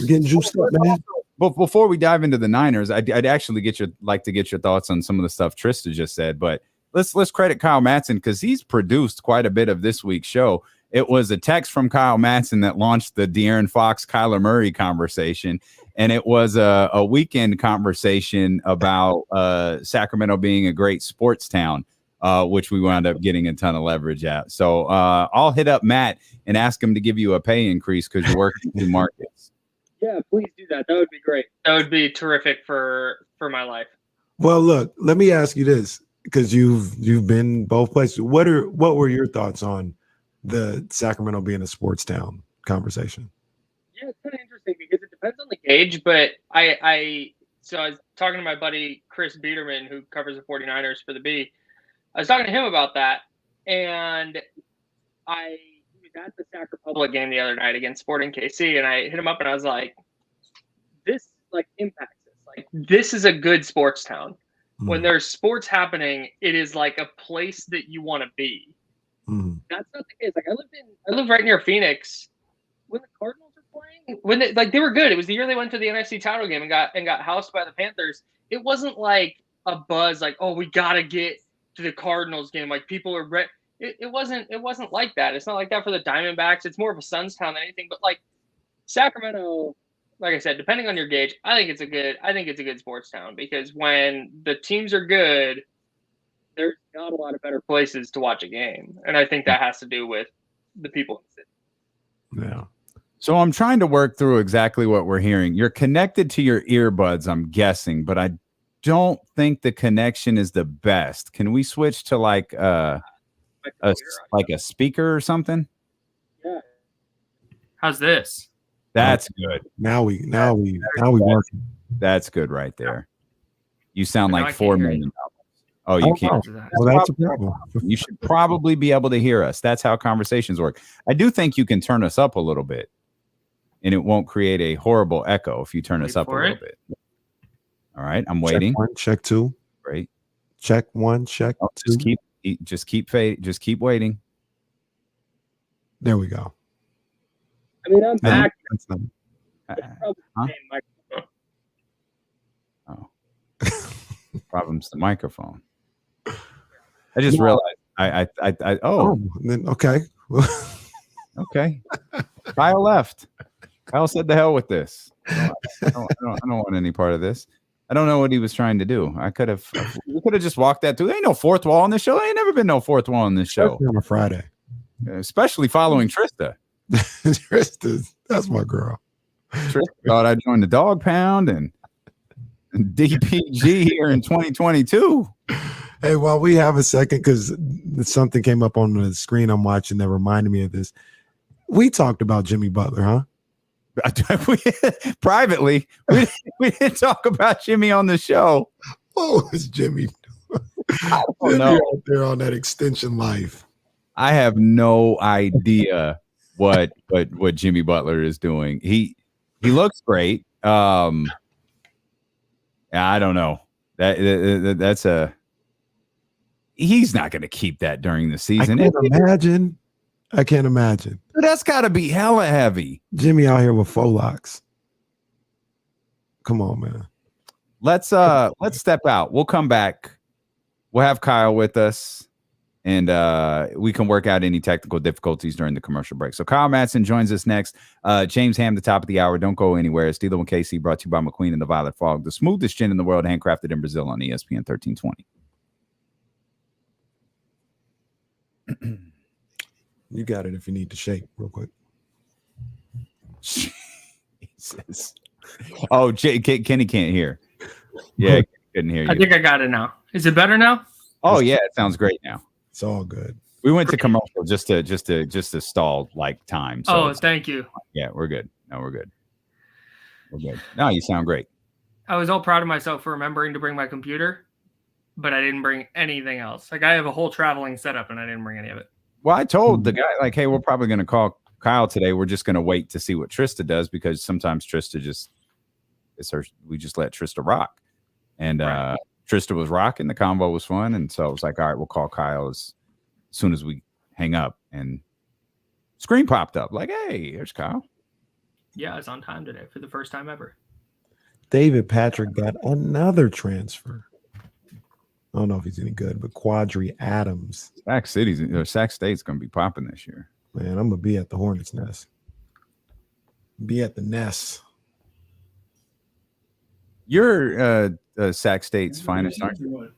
getting juiced up, man. But before we dive into the Niners, I'd actually like to get your thoughts on some of the stuff Trysta just said. But let's credit Kyle Madson because he's produced quite a bit of this week's show. It was a text from Kyle Madson that launched the De'Aaron Fox, Kyler Murray conversation, and it was a weekend conversation about Sacramento being a great sports town. Which we wound up getting a ton of leverage at. So I'll hit up Matt and ask him to give you a pay increase because you're working in markets. Yeah, please do that. That would be great. That would be terrific for my life. Well, look, let me ask you this because you've been both places. What were your thoughts on the Sacramento being a sports town conversation? Yeah, it's kind of interesting because it depends on the gauge, but I was talking to my buddy Chris Biederman, who covers the 49ers for the B. I was talking to him about that, and he was at the Sac Republic game the other night against Sporting KC, and I hit him up and I was like, this impacts us. Like, this is a good sports town. Mm. When there's sports happening, it is like a place that you want to be. Mm. That's not the case. Like, I live right near Phoenix. When the Cardinals were playing, they were good. It was the year they went to the NFC title game and got housed by the Panthers. It wasn't like a buzz, like, oh, we gotta get to the Cardinals game. Like, people are it wasn't like that. It's not like that for the Diamondbacks. It's more of a Suns town than anything. But like Sacramento, like I said, depending on your gauge, I think it's a good sports town because when the teams are good, there's not a lot of better places to watch a game. And I think that has to do with the people in the city. Yeah. So I'm trying to work through exactly what we're hearing. You're connected to your earbuds, I'm guessing, but I don't think the connection is the best. Can we switch to like a speaker or something? Yeah. How's this? That's good. Now we working. That's good right there. You sound like $4 million. Oh, you can't. Well, that's a problem. You should probably be able to hear us. That's how conversations work. I do think you can turn us up a little bit, and it won't create a horrible echo if you turn us up a little bit. All right, I'm waiting. Check 1, check 2. Great. Check 1, check 2. Just keep waiting. There we go. I mean, I'm back. That's not, Probably Huh? Oh, problem's the microphone. I just realized. Oh, then okay. okay. Kyle left. Kyle said, "The hell with this. I don't want any part of this." I don't know what he was trying to do. We could have just walked that through. There ain't no fourth wall on this show. There ain't never been no fourth wall on this show. Especially on a Friday. Especially following Trysta. Trysta, that's my girl. Trysta thought I joined the dog pound and DPG here in 2022. Hey, while we have a second, because something came up on the screen I'm watching that reminded me of this. We talked about Jimmy Butler, huh? Privately, we didn't talk about Jimmy on the show. What was Jimmy doing? I don't know. Out there on that extension life. I have no idea what Jimmy Butler is doing. He looks great. I don't know. That's he's not going to keep that during the season. I can't imagine. That's got to be hella heavy. Jimmy out here with faux locks. Come on, man. Let's step out. We'll come back. We'll have Kyle with us, and we can work out any technical difficulties during the commercial break. So Kyle Madson joins us next. James Ham, the top of the hour. Don't go anywhere. Steeler and KC brought to you by McQueen and the Violet Fog, the smoothest gin in the world, handcrafted in Brazil on ESPN 1320. You got it if you need to shake real quick. Jesus. Oh, Kenny can't hear. Yeah, couldn't hear you. I think I got it now. Is it better now? Oh yeah, it sounds great now. It's all good. We went to commercial just to stall like time. So thank you. Yeah, we're good. No, we're good. We're good. No, you sound great. I was all proud of myself for remembering to bring my computer, but I didn't bring anything else. Like I have a whole traveling setup and I didn't bring any of it. Well, I told the guy, like, hey, we're probably going to call Kyle today. We're just going to wait to see what Trysta does because sometimes Trysta we just let Trysta rock. And Trysta was rocking. The convo was fun. And so I was like, all right, we'll call Kyle as soon as we hang up. And screen popped up like, hey, here's Kyle. Yeah, I was on time today for the first time ever. David Patrick got another transfer. I don't know if he's any good, but Quadri Adams. Sac State's going to be popping this year. Man, I'm going to be at the Hornets' nest. Be at the nest. You're Sac State's finest, aren't you?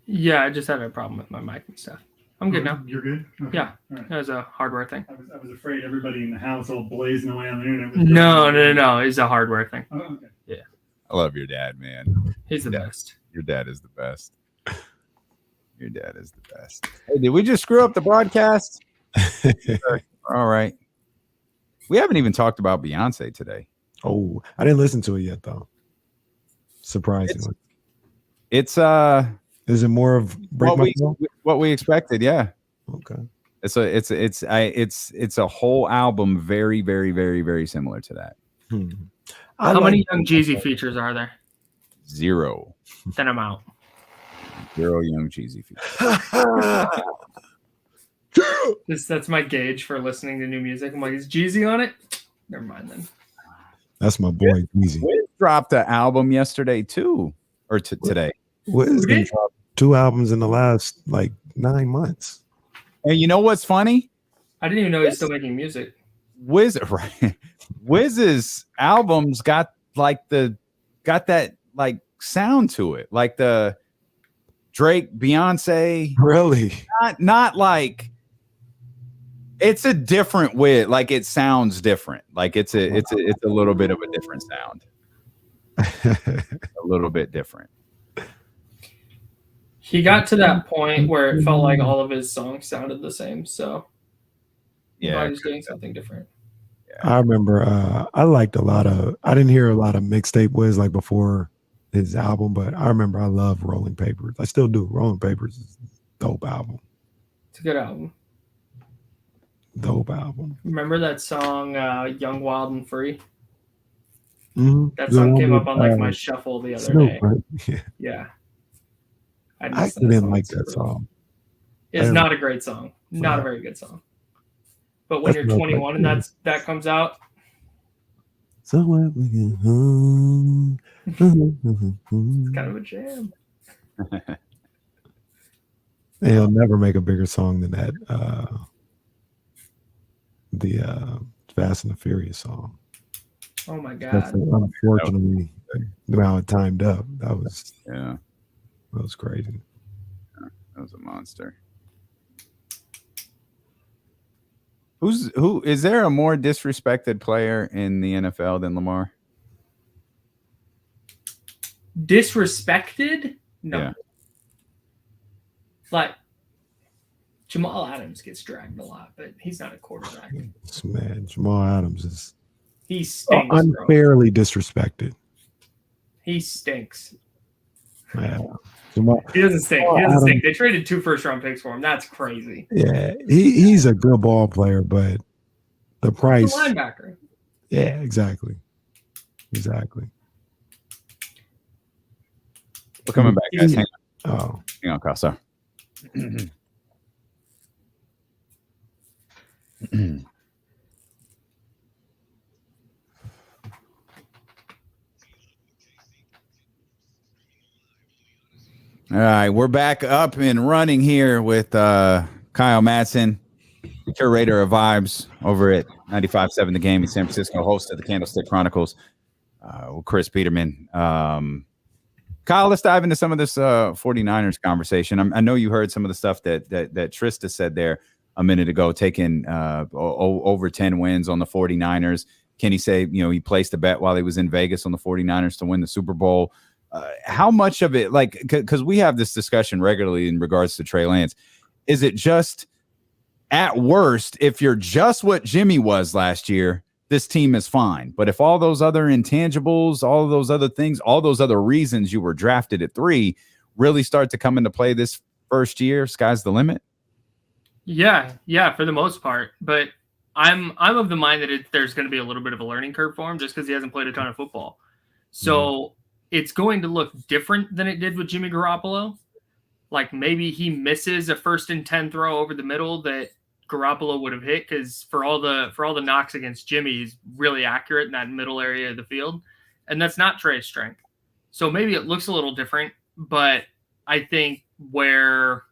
Yeah, I just had a problem with my mic and stuff. I'm good now. You're good? Okay. Yeah, right. That was a hardware thing. I was afraid everybody in the house all blazing away on the internet. No. It's a hardware thing. Oh, okay. Yeah. I love your dad, man. He's the best. Your dad is the best. Your dad is the best. Hey, did we just screw up the broadcast? All right. We haven't even talked about Beyonce today. Oh, I didn't listen to it yet, though. Surprisingly. It's is it more of what we expected? Yeah. Okay. It's a whole album very, very, very, very similar to that. How many Young Jeezy features are there? 0. Then I'm out. 0 Young Jeezy features. That's my gauge for listening to new music. I'm like, is Jeezy on it? Never mind then. That's my boy Jeezy. Wiz dropped an album yesterday too, or today. Wiz dropped 2 albums in the last 9 months. And you know what's funny? I didn't even know he's still making music. Wiz's albums got that sound to it, like the Drake, Beyonce. Really? Not like it's a different Wiz. Like it sounds different. Like it's a little bit of a different sound. A little bit different. He got to that point where it felt like all of his songs sounded the same. So yeah, he's doing something different. I remember I didn't hear a lot of mixtape Wiz like before his album, but I remember I love Rolling Papers. I still do. Rolling Papers is a dope album. It's a good album. Dope album. Remember that song Young, Wild, and Free? Mm-hmm. That song came up on my shuffle the other Snoop, day. right? Yeah. I didn't like that song. It's not a great song. Not a very good song. But when you're 21 and that comes out, Somewhere we get home. It's kind of a jam. He'll never make a bigger song than that. The Fast and the Furious song. Oh my That's God. unfortunately how it timed up. That was crazy. That was a monster. Who is there a more disrespected player in the NFL than Lamar? Disrespected? No. Yeah. Like Jamal Adams gets dragged a lot, but he's not a quarterback. Man, Jamal Adams is He stinks, bro. unfairly disrespected. He stinks. Yeah. Jamal, He doesn't stink. Jamal He doesn't Adams, stink. They traded 2 first-round picks for him. That's crazy. yeah, he's a good ball player, but the price. He's a linebacker. Yeah, exactly. We're coming back, guys. Hang on, Kyle. Sorry. All right, we're back up and running here with Kyle Madson, curator of vibes over at 95.7 The Game in San Francisco, host of the Candlestick Chronicles, with Chris Peterman. Kyle, let's dive into some of this 49ers conversation. I know you heard some of the stuff that Trysta said there a minute ago, taking over 10 wins on the 49ers. Kenny say, he placed a bet while he was in Vegas on the 49ers to win the Super Bowl. How much of it, because we have this discussion regularly in regards to Trey Lance, is it just at worst, if you're just what Jimmy was last year, this team is fine. But if all those other intangibles, all of those other things, all those other reasons you were drafted at 3 really start to come into play this first year, sky's the limit? Yeah, for the most part. But I'm of the mind that there's going to be a little bit of a learning curve for him just because he hasn't played a ton of football. So it's going to look different than it did with Jimmy Garoppolo. Like maybe he misses a 1st and 10 throw over the middle that Garoppolo would have hit, because for all the knocks against Jimmy, he's really accurate in that middle area of the field, and that's not Trey's strength. So maybe it looks a little different, but I think where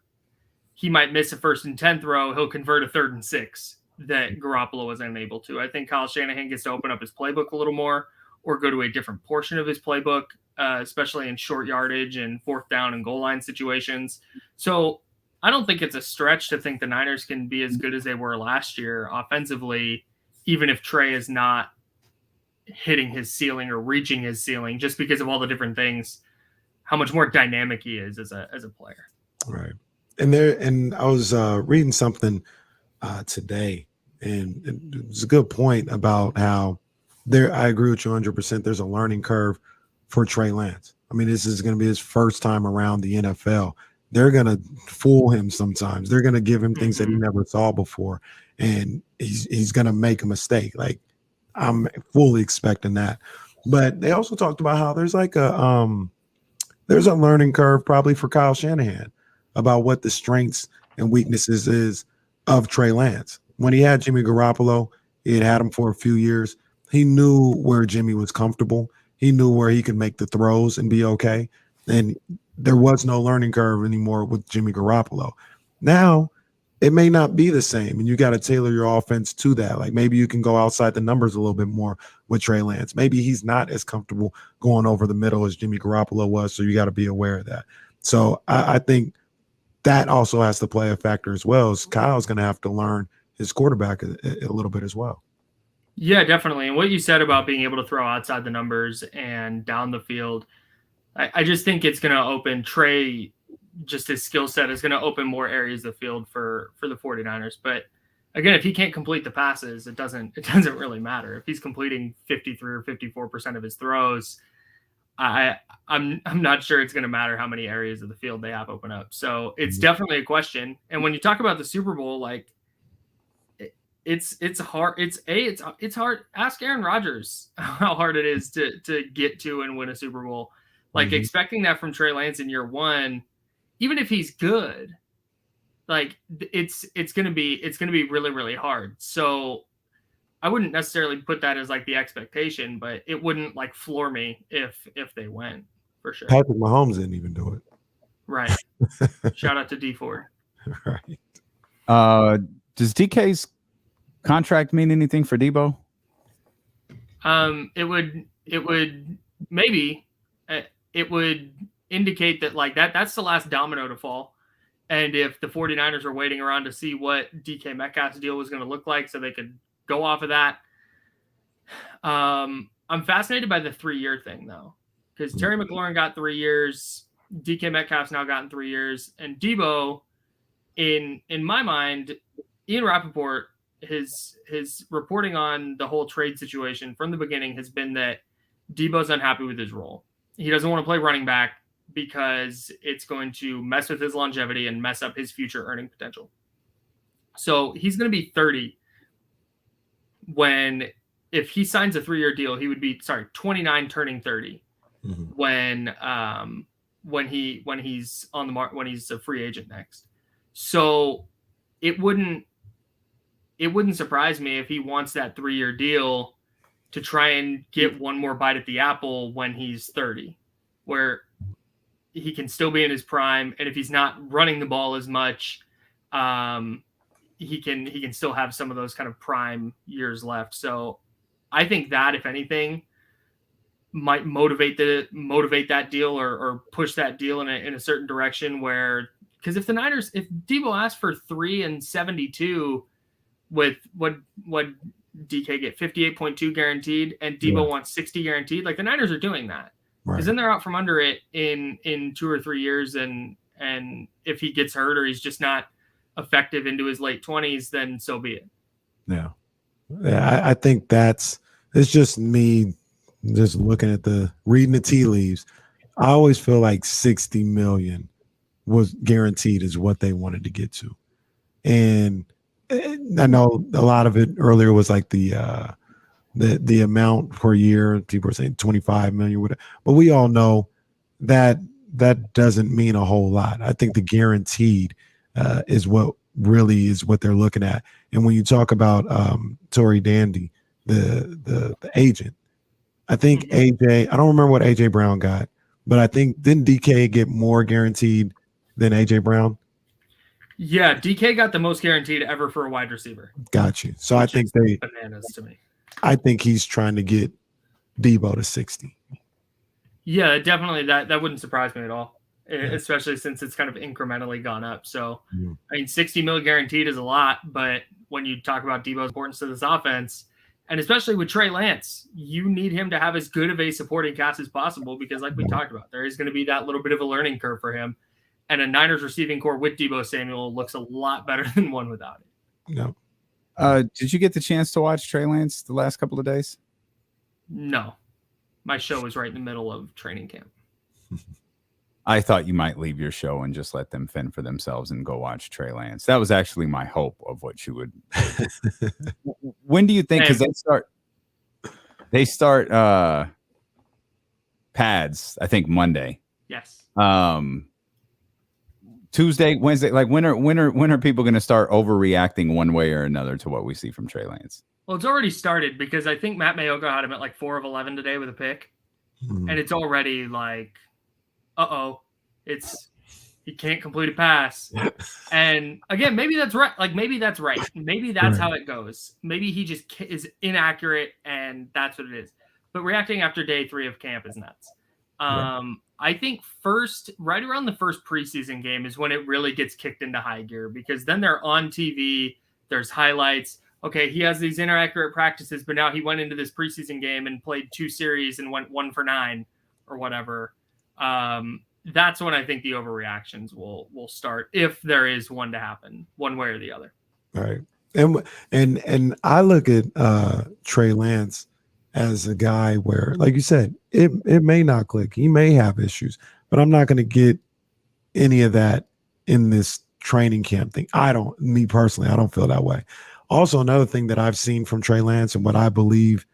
he might miss a 1st and 10 throw, he'll convert a 3rd and 6 that Garoppolo was unable to. I think Kyle Shanahan gets to open up his playbook a little more, or go to a different portion of his playbook, especially in short yardage and 4th down and goal line situations. So I don't think it's a stretch to think the Niners can be as good as they were last year offensively, even if Trey is not hitting his ceiling or reaching his ceiling, just because of all the different things, how much more dynamic he is as a player. Right. And I was reading something today, and it was a good point about how I agree with you 100%. There's a learning curve for Trey Lance. I mean, this is going to be his first time around the NFL. They're going to fool him sometimes. They're going to give him things that he never saw before, and he's going to make a mistake. Like, I'm fully expecting that. But they also talked about how there's like there's a learning curve probably for Kyle Shanahan about what the strengths and weaknesses is of Trey Lance. When he had Jimmy Garoppolo, he had him for a few years. He knew where Jimmy was comfortable. He knew where he could make the throws and be okay. And there was no learning curve anymore with Jimmy Garoppolo. Now, it may not be the same, and you got to tailor your offense to that. Like maybe you can go outside the numbers a little bit more with Trey Lance. Maybe he's not as comfortable going over the middle as Jimmy Garoppolo was, so you got to be aware of that. So I think that also has to play a factor as well. As Kyle's going to have to learn his quarterback a little bit as well. Yeah, definitely. And what you said about being able to throw outside the numbers and down the field, I just think it's going to open Trey, just his skill set is going to open more areas of the field for the 49ers. But again, if he can't complete the passes, it doesn't really matter. If he's completing 53 or 54% of his throws, I'm not sure it's going to matter how many areas of the field they have open up. So it's definitely a question. And when you talk about the Super Bowl, like it's hard. It's hard. Ask Aaron Rodgers how hard it is to get to and win a Super Bowl. Like expecting that from Trey Lance in year one, even if he's good, like it's going to be really, really hard. So I wouldn't necessarily put that as like the expectation, but it wouldn't like floor me if they went for sure. Patrick Mahomes didn't even do it. Right. Shout out to D Ford. Right. Does DK's contract mean anything for Deebo? It would maybe it would indicate that like that's the last domino to fall. And if the 49ers are waiting around to see what DK Metcalf's deal was going to look like so they could go off of that. I'm fascinated by the 3-year thing though, because Terry McLaurin got 3 years, DK Metcalf's now gotten 3 years, and Deebo, in my mind, Ian Rappaport, his reporting on the whole trade situation from the beginning has been that Deebo's unhappy with his role. He doesn't want to play running back because it's going to mess with his longevity and mess up his future earning potential. So he's going to be 30 if he signs a 3-year deal, he would be 29 turning 30 when he's on the market, when he's a free agent next. So it wouldn't surprise me if he wants that 3-year deal to try and get one more bite at the apple when he's 30, where he can still be in his prime. And if he's not running the ball as much, he can still have some of those kind of prime years left. So I think that, if anything, might motivate that deal or push that deal in a certain direction where, because if Deebo asks for 3 and 72 with what DK get 58.2 guaranteed and Deebo wants 60 guaranteed, like the Niners are doing that. Because then they're out from under it in 2 or 3 years, and if he gets hurt or he's just not effective into his late 20s, then so be it. Yeah, I think it's just me just looking at reading the tea leaves. I always feel like 60 million was guaranteed is what they wanted to get to, and I know a lot of it earlier was like the amount per year. People are saying 25 million, whatever. But we all know that doesn't mean a whole lot. I think the guaranteed is what they're looking at. And when you talk about Tory Dandy, the agent, I think AJ, I don't remember what AJ Brown got, but I think didn't DK get more guaranteed than AJ Brown? Yeah, DK got the most guaranteed ever for a wide receiver. Got you. So I think bananas to me. I think he's trying to get Deebo to 60. Yeah, definitely. That wouldn't surprise me at all, especially since it's kind of incrementally gone up. So, I mean, 60 mil guaranteed is a lot, but when you talk about Deebo's importance to this offense, and especially with Trey Lance, you need him to have as good of a supporting cast as possible because, like we talked about, there is going to be that little bit of a learning curve for him. And a Niners receiving core with Deebo Samuel looks a lot better than one without it. No. Did you get the chance to watch Trey Lance the last couple of days? No. My show was right in the middle of training camp. I thought you might leave your show and just let them fend for themselves and go watch Trey Lance. That was actually my hope of what you would. When do you think? Because they start pads, I think Monday. Yes. Tuesday, Wednesday, like when are people going to start overreacting one way or another to what we see from Trey Lance? Well, it's already started because I think Matt Mayoga had him at like 4 of 11 today with a pick, and it's already like, he can't complete a pass. And again, maybe that's right. Like maybe that's right. Maybe that's how it goes. Maybe he just is inaccurate, and that's what it is. But reacting after day 3 of camp is nuts. I think right around the first preseason game is when it really gets kicked into high gear because then they're on TV. There's highlights. Okay, he has these inaccurate practices, but now he went into this preseason game and played 2 series and went 1 for 9 or whatever. That's when I think the overreactions will start, if there is one to happen, one way or the other. All right. And I look at Trey Lance as a guy where, like you said, it may not click. He may have issues, but I'm not going to get any of that in this training camp thing. Me personally, I don't feel that way. Also, another thing that I've seen from Trey Lance and what I believe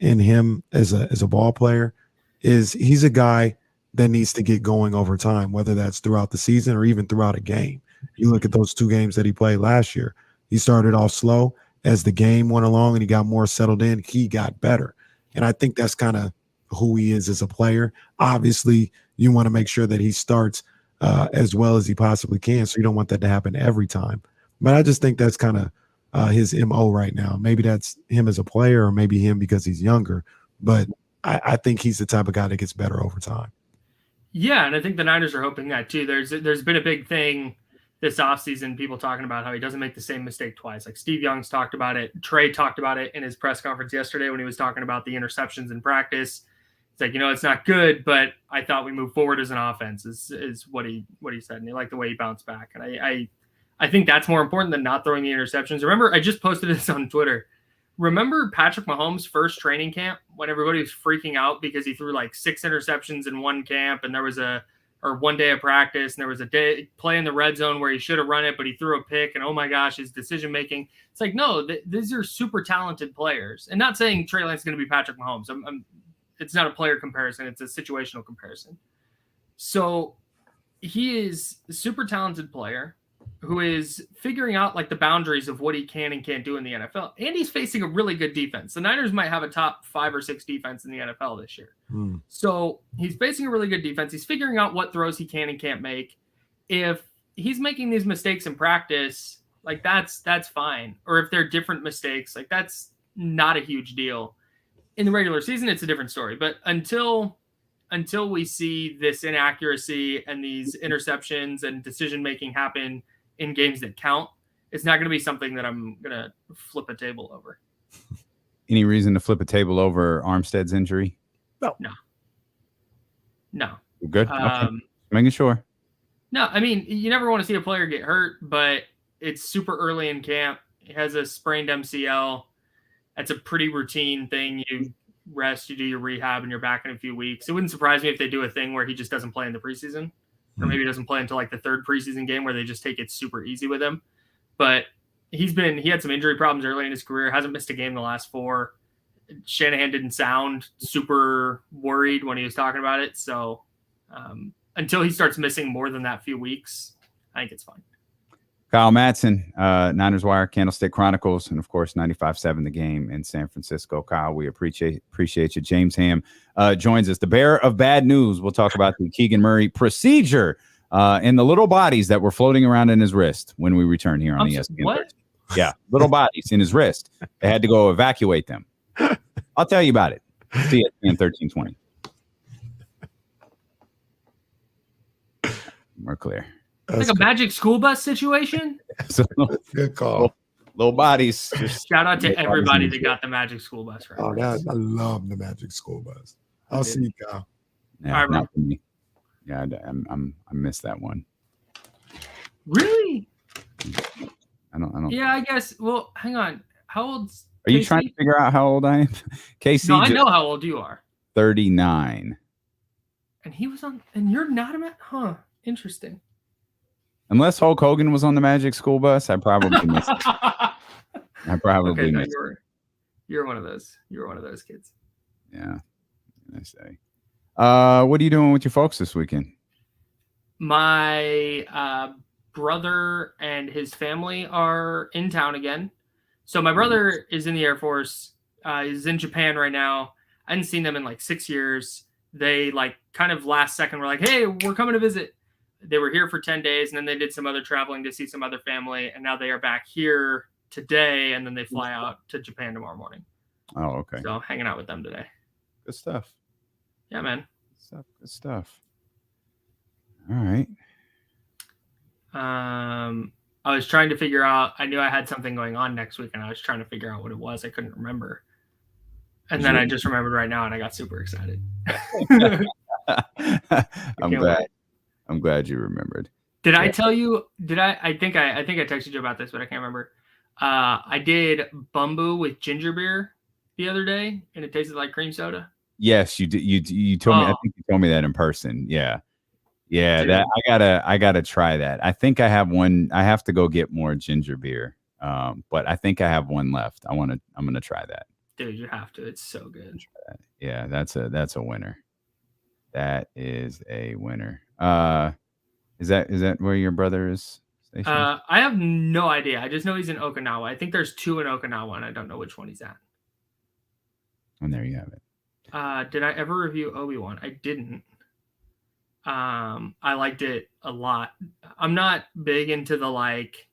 in him as a ball player is he's a guy that needs to get going over time, whether that's throughout the season or even throughout a game. You look at those 2 games that he played last year. He started off slow, as the game went along and he got more settled in, he got better. And I think that's kind of who he is as a player. Obviously, you want to make sure that he starts as well as he possibly can. So you don't want that to happen every time. But I just think that's kind of his MO right now. Maybe that's him as a player, or maybe him because he's younger. But I think he's the type of guy that gets better over time. Yeah, and I think the Niners are hoping that too. There's been a big thing this offseason, people talking about how he doesn't make the same mistake twice. Like Steve Young's talked about it. Trey talked about it in his press conference yesterday when he was talking about the interceptions in practice. It's like, it's not good, but I thought we moved forward as an offense is what he said. And he liked the way he bounced back. And I think that's more important than not throwing the interceptions. Remember, I just posted this on Twitter. Remember Patrick Mahomes' first training camp when everybody was freaking out because he threw like 6 interceptions in one camp, and there was one day of practice, and there was a day play in the red zone where he should have run it, but he threw a pick, and oh my gosh, his decision making. It's like, no, these are super talented players. And not saying Trey Lance is going to be Patrick Mahomes. It's not a player comparison, it's a situational comparison. So he is a super talented player who is figuring out like the boundaries of what he can and can't do in the NFL. And he's facing a really good defense. The Niners might have a top 5 or 6 defense in the NFL this year. So he's facing a really good defense. He's figuring out what throws he can and can't make. If he's making these mistakes in practice, like that's fine. Or if they're different mistakes, like that's not a huge deal. In the regular season, it's a different story. But until we see this inaccuracy and these interceptions and decision-making happen in games that count, it's not going to be something that I'm going to flip a table over. Any reason to flip a table over Armstead's injury? No. Good. Okay. Making sure. No, I mean, you never want to see a player get hurt, but it's super early in camp. He has a sprained MCL. That's a pretty routine thing. You rest, you do your rehab, and you're back in a few weeks. It wouldn't surprise me if they do a thing where he just doesn't play in the preseason, or maybe doesn't play until like the 3rd preseason game where they just take it super easy with him. But he had some injury problems early in his career, hasn't missed a game in the last 4. Shanahan didn't sound super worried when he was talking about it. So until he starts missing more than that few weeks, I think it's fine. Kyle Madson, Niners Wire, Candlestick Chronicles, and of course 95.7 The Game in San Francisco. Kyle, we appreciate you. James Ham joins us. The bearer of bad news. We'll talk about the Keegan Murray procedure and the little bodies that were floating around in his wrist when we return here on ESPN. What? Yeah, little bodies in his wrist. They had to go evacuate them. I'll tell you about it. See you at 13:20. We're clear. Like a Magic School Bus situation? So, good call. Little bodies. Shout out to everybody that got the Magic School Bus right. Oh, I love the Magic School Bus. I'll see you, Kyle. Yeah, not for me. Yeah, I missed that one. Really? I don't. Yeah, I guess. Well, hang on. How old's Are you trying to figure out how old I am? Casey. No, I know how old you are. 39. And he was on, and you're not a man? Huh. Interesting. Unless Hulk Hogan was on the Magic School Bus, I probably missed it. I probably missed it. You're one of those. You're one of those kids. Yeah. I say. What are you doing with your folks this weekend? My brother and his family are in town again. So my brother is in the Air Force. He's in Japan right now. I hadn't seen them in like 6 years. They like kind of last second were like, hey, we're coming to visit. They were here for 10 days, and then they did some other traveling to see some other family, and now they are back here today, and then they fly out to Japan tomorrow morning. Oh, okay. So hanging out with them today. Good stuff. Yeah, man. Good stuff. All right. I was trying to figure out, I knew I had something going on next week, and I was trying to figure out what it was. I couldn't remember. And then I just remembered right now, and I got super excited. I'm glad you remembered. Did I tell you? I think I texted you about this, but I can't remember. I did Bumbu with ginger beer the other day, and it tasted like cream soda. Yes, you did. You told me. I think you told me that in person. Yeah. Dude. That I gotta try that. I think I have one. I have to go get more ginger beer. But I think I have one left. I'm gonna try that. Dude, you have to. It's so good. Yeah, that's a winner. That is a winner. Is that where your brother is station? I have no idea. I just know he's in Okinawa. I think there's 2 in Okinawa, and I don't know which one he's at. And there you have it. Did I ever review Obi-Wan? I didn't. I liked it a lot. I'm not big into the like.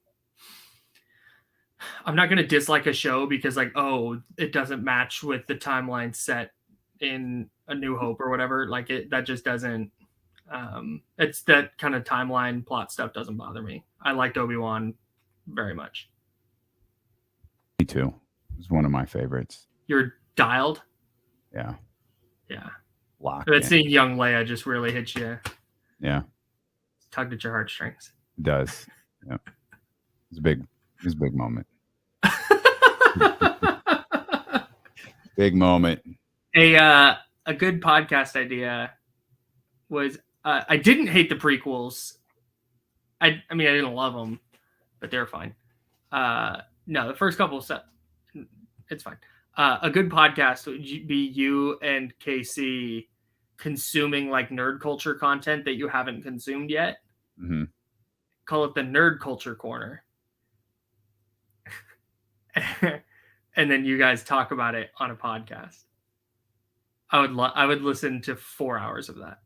I'm not gonna dislike a show because like, oh, it doesn't match with the timeline set in A New Hope or whatever. Like that just doesn't. It's that kind of timeline plot stuff doesn't bother me. I liked Obi-Wan very much. Me too. It's one of my favorites. You're dialed. Yeah. Locked. That seeing young Leia just really hits you. Yeah. Tugged at your heartstrings. It does. Yeah. It's a big moment. Big moment. A good podcast idea was I didn't hate the prequels. I mean I didn't love them, but they're fine. No, the first couple stuff it's fine. A good podcast would be you and KC consuming like nerd culture content that you haven't consumed yet. Mm-hmm. Call it the Nerd Culture Corner. And then you guys talk about it on a podcast. I would listen to 4 hours of that.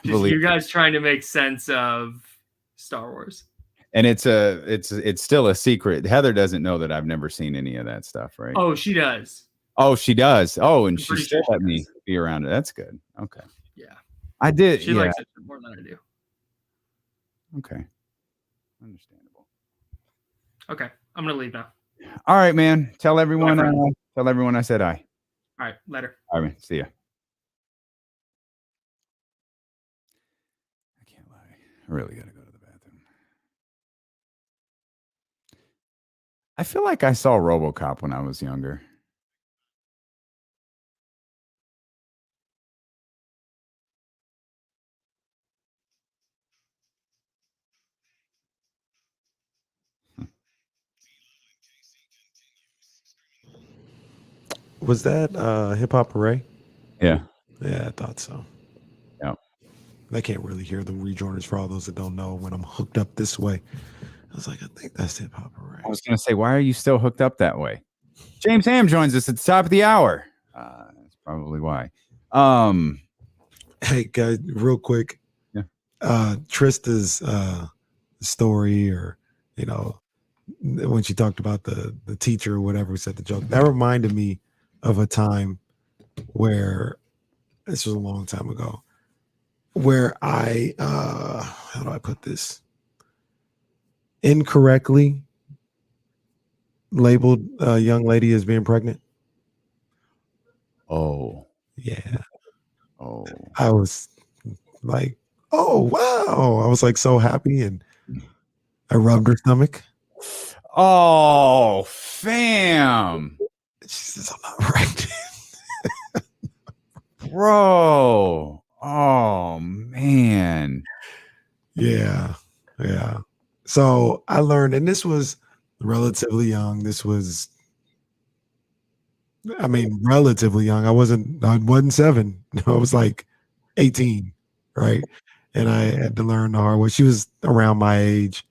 Just you guys trying to make sense of Star Wars. And it's still a secret. Heather doesn't know that I've never seen any of that stuff, right? Oh, she does. Oh, she does. Oh, and she still sure let me be around it. That's good. Okay. Yeah. I did. She likes it more than I do. Okay. Understandable. Okay. I'm going to leave now. All right, man. Tell everyone I said hi. All right. Later. All right, man. See ya. I can't lie. I really got to go to the bathroom. I feel like I saw RoboCop when I was younger. Was that Hip Hop Array? Yeah. Yeah, I thought so. Yeah. I can't really hear the rejoiners for all those that don't know when I'm hooked up this way. I was like, I think that's Hip Hop Array. I was going to say, why are you still hooked up that way? James Ham joins us at the top of the hour. That's probably why. Hey, guys, real quick. Yeah. Trysta's story, or, you know, when she talked about the teacher or whatever who said the joke, that reminded me of a time where, this was a long time ago, where I, how do I put this? Incorrectly labeled a young lady as being pregnant. Oh. Yeah. Oh. I was like, oh, wow. I was like so happy, and I rubbed her stomach. Oh, fam. She says, I'm not pregnant. Bro. Oh, man. Yeah. Yeah. So I learned, and this was relatively young. This was, I mean, relatively young. I wasn't 7. I was like 18, right? And I had to learn the hard way. She was around my age.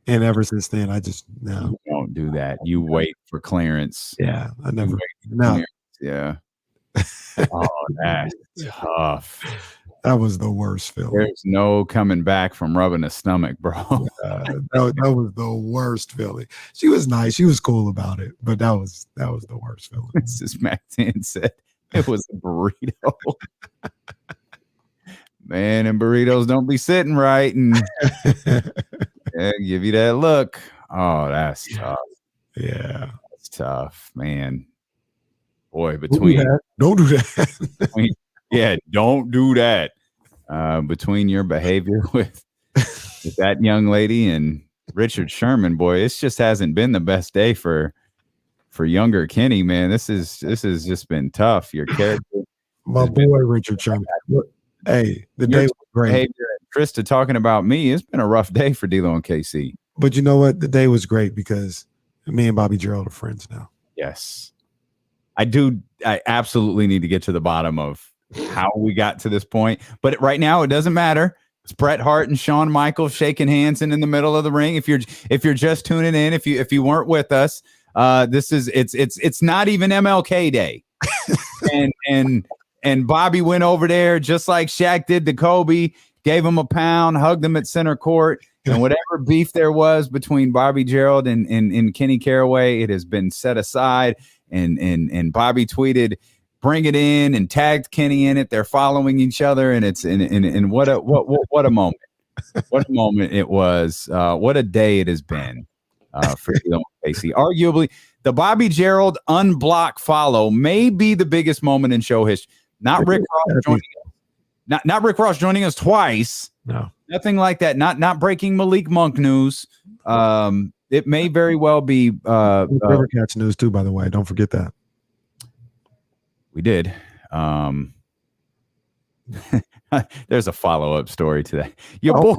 And ever since then, I just, no. You don't do that. You wait for clearance. Yeah. I never, no. Yeah. Oh, that's tough. That was the worst feeling. There's no coming back from rubbing a stomach, bro. That was the worst feeling. She was nice. She was cool about it, but that was the worst feeling. This is Madson said it was a burrito. Man, and burritos don't be sitting right, and yeah, give you that look. Oh, that's tough. Yeah, that's tough, man. Boy, don't do that. Don't do that. Between your behavior with that young lady and Richard Sherman, boy, it just hasn't been the best day for younger Kenny, man. This has just been tough. Your character, my boy Richard Sherman. Hey, the day was great. Trysta talking about me. It's been a rough day for D'Lo and KC. But you know what? The day was great because me and Bobby Gerald are friends now. Yes. I absolutely need to get to the bottom of how we got to this point. But right now, it doesn't matter It's Bret Hart and Shawn Michaels shaking hands in the middle of the ring. If you're just tuning in, if you weren't with us, it's not even MLK Day, and Bobby went over there just like Shaq did to Kobe, gave him a pound, hugged him at center court, and whatever beef there was between Bobby Gerald and Kenny Caraway, it has been set aside. And Bobby tweeted, "Bring it in," and tagged Kenny in it. They're following each other, and it's and what a moment. What a moment it was. What a day it has been for D'Lo and Casey. Arguably, the Bobby Gerald unblock follow may be the biggest moment in show history. Not Rick Ross joining us. Not Rick Ross joining us twice. No, nothing like that. Not breaking Malik Monk news. It may very well be Rivercats news too. By the way, don't forget that. We did. There's a follow-up story to that. Your boy,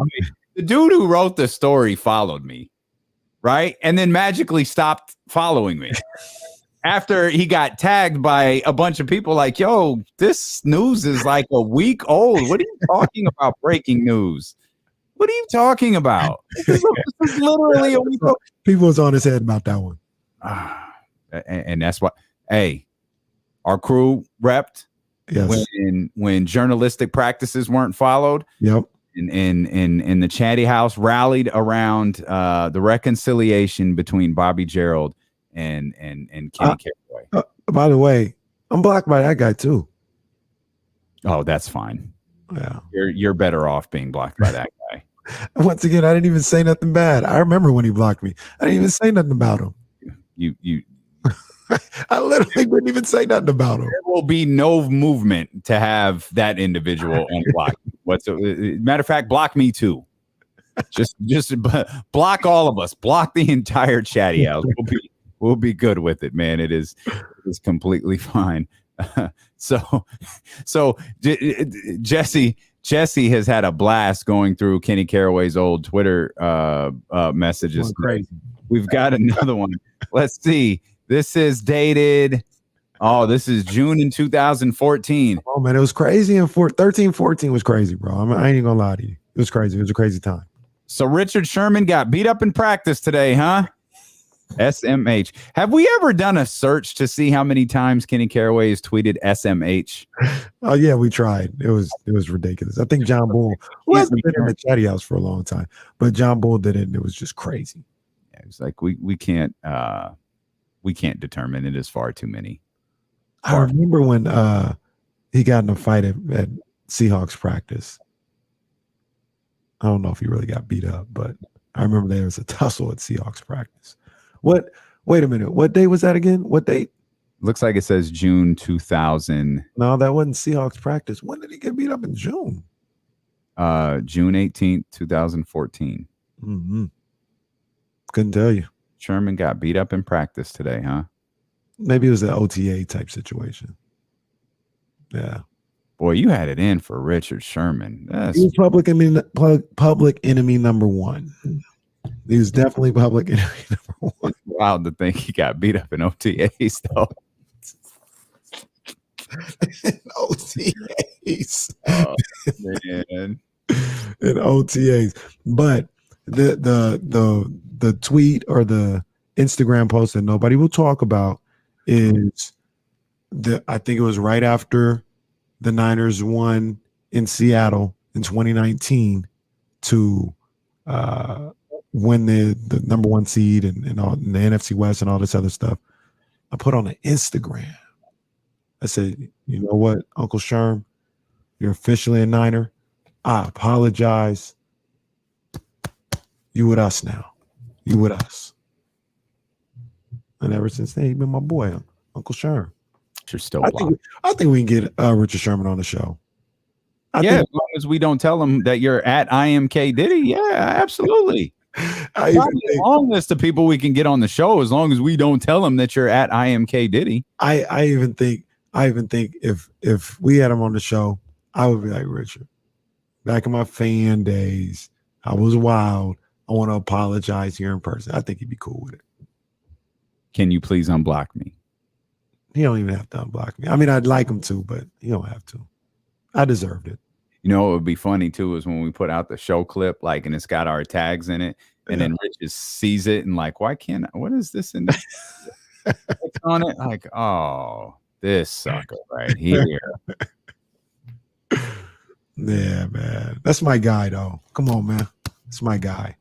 the dude who wrote the story followed me, right? And then magically stopped following me after he got tagged by a bunch of people like, yo, this news is like a week old. What are you talking about? Breaking news. What are you talking about? This is literally a week old. People was on his head about that one. And that's what, hey, our crew repped. Yes. When journalistic practices weren't followed. Yep. And the Chatty House rallied around the reconciliation between Bobby Gerald and Kenny Caraway. By the way, I'm blocked by that guy too. Oh, that's fine. Yeah. You're better off being blocked by that guy. Once again, I didn't even say nothing bad. I remember when he blocked me. I didn't even say nothing about him. You I literally didn't even say nothing about him. There will be no movement to have that individual unblocked. Matter of fact, block me too. Just block all of us. Block the entire Chatty House. We'll be good with it, man. It is completely fine. So Jesse has had a blast going through Kenny Caraway's old Twitter messages. Crazy. We've got another one. Let's see. This is dated. Oh, this is June in 2014. Oh, man, it was crazy. And 13-14 was crazy, bro. I ain't gonna lie to you. It was crazy. It was a crazy time. So Richard Sherman got beat up in practice today, huh? SMH. Have we ever done a search to see how many times Kenny Caraway has tweeted SMH? Oh, yeah, we tried. It was ridiculous. I think John Bull, who hasn't been in the Chatty House for a long time, but John Bull did it, and it was just crazy. Yeah, it was like we can't determine. It is far too many. I remember when he got in a fight at Seahawks practice. I don't know if he really got beat up, but I remember there was a tussle at Seahawks practice. Wait a minute. What day was that again? What date? Looks like it says June 2000. No, that wasn't Seahawks practice. When did he get beat up in June? June 18th, 2014. Mm-hmm. Couldn't tell you. Sherman got beat up in practice today, huh? Maybe it was an OTA type situation. Yeah. Boy, you had it in for Richard Sherman. He was public enemy number one. He was definitely public enemy number one. Wild to think he got beat up in OTAs, though. OTAs. Oh, man. In OTAs. But the tweet or the Instagram post that nobody will talk about is I think it was right after the Niners won in Seattle in 2019 to win the number one seed and all in the NFC West and all this other stuff. I put on the Instagram. I said, you know what, Uncle Sherm, you're officially a Niner. I apologize. You with us now. You with us. And ever since then, he's been my boy, Uncle Sherm. You're still I think we can get Richard Sherman on the show. As long as we don't tell him that you're at IMK Diddy. Yeah, absolutely. A long list of people we can get on the show as long as we don't tell them that you're at IMK Diddy. I even think if we had him on the show, I would be like, Richard, back in my fan days, I was wild. I want to apologize here in person. I think he'd be cool with it. Can you please unblock me? He don't even have to unblock me. I mean, I'd like him to, but he don't have to. I deserved it. You know, what would be funny too is when we put out the show clip, like, and it's got our tags in it, and then Rich just sees it and like, why can't? What is this in this? It's on it? Like, oh, this sucker right here. Yeah, man. That's my guy, though. Come on, man. It's my guy.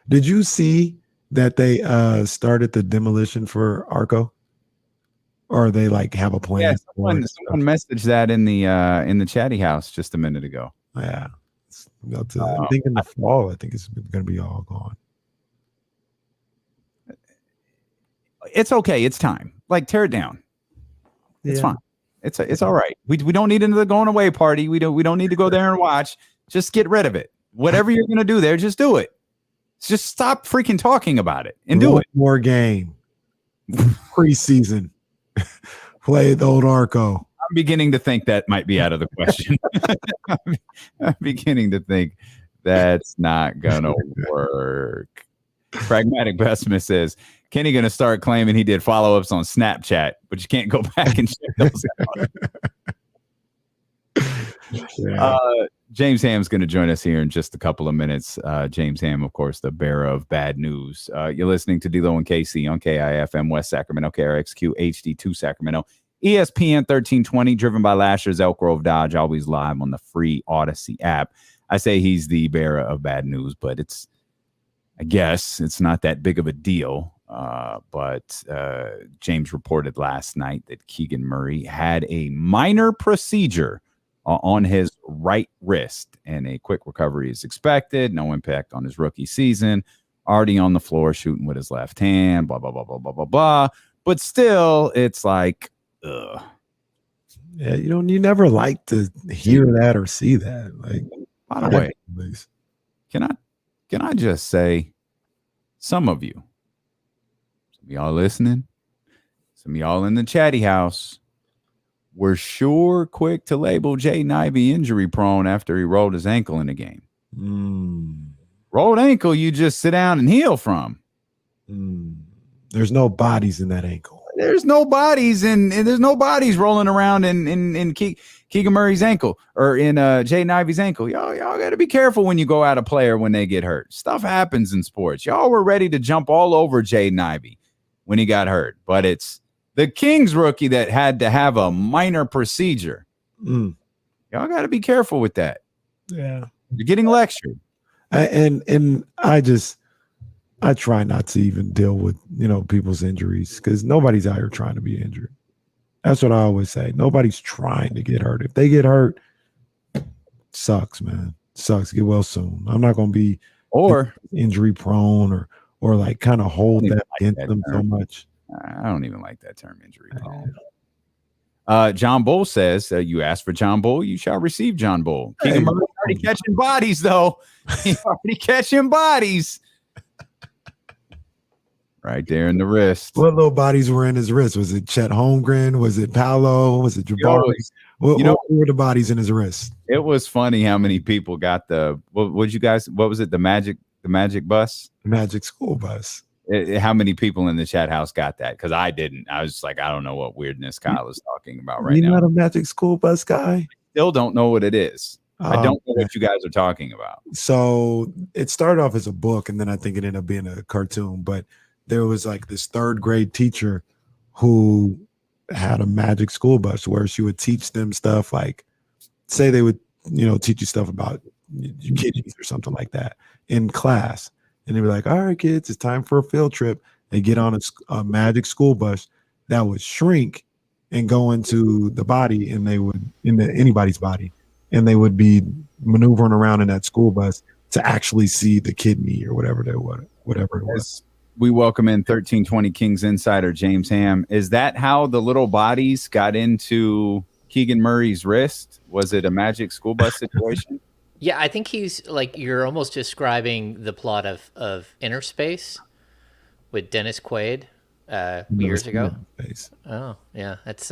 Did you see that they started the demolition for Arco? Or they like have a plan? Yeah, someone messaged that in the chatty house just a minute ago. Yeah. I think in the fall, I think it's going to be all gone. It's okay. It's time. Like, tear it down. It's fine. It's all right. We don't need another going away party. We don't need to go there and watch. Just get rid of it. Whatever you're going to do there, just do it. Just stop freaking talking about it and do it. More game. Preseason. Play the old Arco. I'm beginning to think that might be out of the question. I'm beginning to think that's not going to work. Pragmatic Pessimist says, Kenny going to start claiming he did follow-ups on Snapchat, but you can't go back and check those out. James Ham's going to join us here in just a couple of minutes. James Ham, of course, the bearer of bad news. You're listening to D-Lo and KC on KIFM West Sacramento, KRXQ HD2 Sacramento, ESPN 1320, driven by Lasher's Elk Grove Dodge, always live on the free Odyssey app. I say he's the bearer of bad news, but I guess it's not that big of a deal. But James reported last night that Keegan Murray had a minor procedure on his right wrist, and a quick recovery is expected. No impact on his rookie season. Already on the floor shooting with his left hand, blah, blah, blah, blah, blah, blah, blah. But still, it's like, ugh. Yeah, you never like to hear that or see that. Like, by the way, can I just say, some of y'all listening, some of y'all in the chatty house, were sure quick to label Jaden Ivey injury prone after he rolled his ankle in the game. Rolled ankle, you just sit down and heal from. There's no bodies in that ankle. There's no bodies, and there's no bodies rolling around in Keegan Murray's ankle or in Jaden Ivey's ankle. Y'all got to be careful when you go out a player when they get hurt. Stuff happens in sports. Y'all were ready to jump all over Jaden Ivey when he got hurt, but it's the Kings rookie that had to have a minor procedure. Y'all got to be careful with that. Yeah. You're getting lectured. And I try not to even deal with, people's injuries because nobody's out here trying to be injured. That's what I always say. Nobody's trying to get hurt. If they get hurt, sucks, man. Sucks. Get well soon. I'm not going to be injury prone or like kind of hold that against them so much. I don't even like that term, injury prone. John Bull says, you asked for John Bull, you shall receive John Bull. Keegan Murray already catching bodies, though. He's already catching bodies. Right there in the wrist. What little bodies were in his wrist? Was it Chet Holmgren? Was it Paolo? Was it Jabari? What were the bodies in his wrist? It was funny how many people got what was it? The magic bus? The magic school bus. How many people in the chat house got that? Because I didn't. I was just like, I don't know what weirdness Kyle is talking about right now. You're not a magic school bus guy? Still don't know what it is. I don't know what you guys are talking about. So it started off as a book, and then I think it ended up being a cartoon. But there was like this third grade teacher who had a magic school bus where she would teach them stuff like, say they would, teach you stuff about your kidneys or something like that in class. And they'd be like, all right, kids, it's time for a field trip. They get on a magic school bus that would shrink and go into the body, and they would into anybody's body, and they would be maneuvering around in that school bus to actually see the kidney or whatever it was. We welcome in 1320 Kings insider James Ham. Is that how the little bodies got into Keegan Murray's wrist? Was it a magic school bus situation? Yeah, I think he's like, you're almost describing the plot of Inner Space with Dennis Quaid years ago. Oh, yeah. It's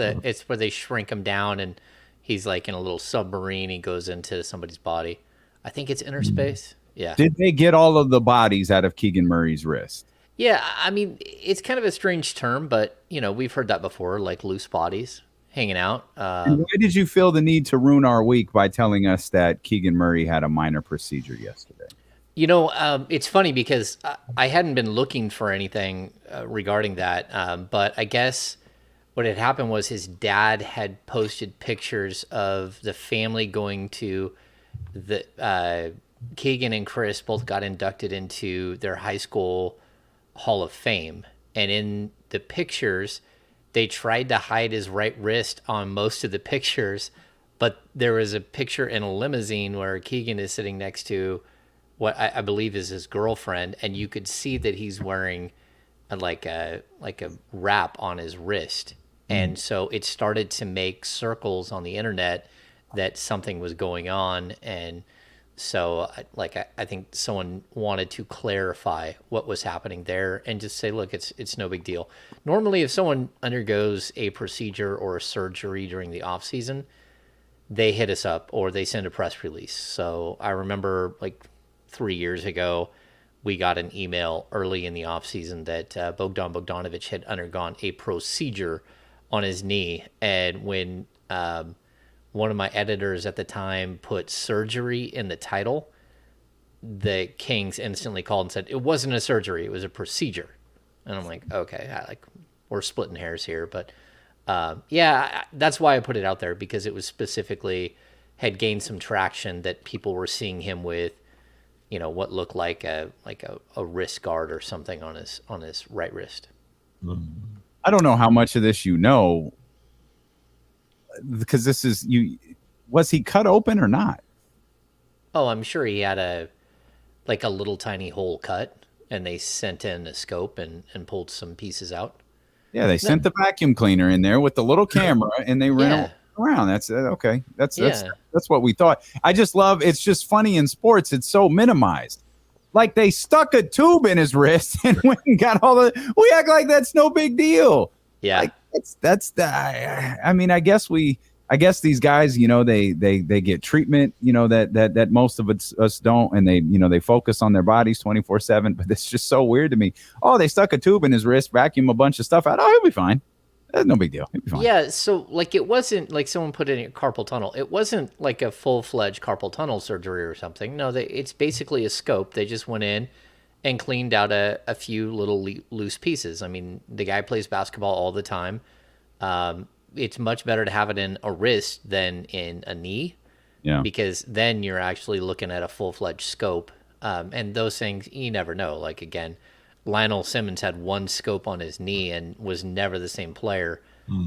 where they shrink him down and he's like in a little submarine. He goes into somebody's body. I think it's Inner Space. Yeah. Did they get all of the bodies out of Keegan Murray's wrist? Yeah, I mean, it's kind of a strange term, but, we've heard that before, like loose bodies. hanging out. And why did you feel the need to ruin our week by telling us that Keegan Murray had a minor procedure yesterday? You know, it's funny because I hadn't been looking for anything regarding that, but I guess what had happened was his dad had posted pictures of the family going to the Keegan and Chris both got inducted into their high school Hall of Fame, and in the pictures, they tried to hide his right wrist on most of the pictures, but there was a picture in a limousine where Keegan is sitting next to what I believe is his girlfriend, and you could see that he's wearing like a wrap on his wrist. And so it started to make circles on the internet that something was going on. And so I think someone wanted to clarify what was happening there and just say, look, it's no big deal. Normally, if someone undergoes a procedure or a surgery during the off season, they hit us up or they send a press release. So I remember 3 years ago, we got an email early in the offseason that Bogdan Bogdanovic had undergone a procedure on his knee. And when one of my editors at the time put surgery in the title, the Kings instantly called and said, it wasn't a surgery, it was a procedure. And I'm like, okay, we're splitting hairs here. But that's why I put it out there, because it was specifically had gained some traction that people were seeing him with, what looked like a wrist guard or something on his right wrist. I don't know how much of this you know, because this is was he cut open or not? Oh, I'm sure he had a little tiny hole cut, and they sent in a scope and pulled some pieces out. Yeah, they sent the vacuum cleaner in there with the little camera, and they ran around. That's okay. That's what we thought. I just love. It's just funny in sports. It's so minimized. Like they stuck a tube in his wrist and went and got all the. We act like that's no big deal. Yeah, that's the. I mean, I guess these guys, they get treatment, that most of us don't, and they focus on their bodies 24/7. But it's just so weird to me. Oh, they stuck a tube in his wrist, vacuum a bunch of stuff out. Oh, he'll be fine. That's no big deal. He'll be fine. Yeah, so it wasn't like someone put in a carpal tunnel. It wasn't like a full-fledged carpal tunnel surgery or something. No, it's basically a scope. They just went in and cleaned out a few little loose pieces. I mean, the guy plays basketball all the time. It's much better to have it in a wrist than in a knee. Yeah. Because then you're actually looking at a full-fledged scope. And those things, you never know. Like, again, Lionel Simmons had one scope on his knee and was never the same player.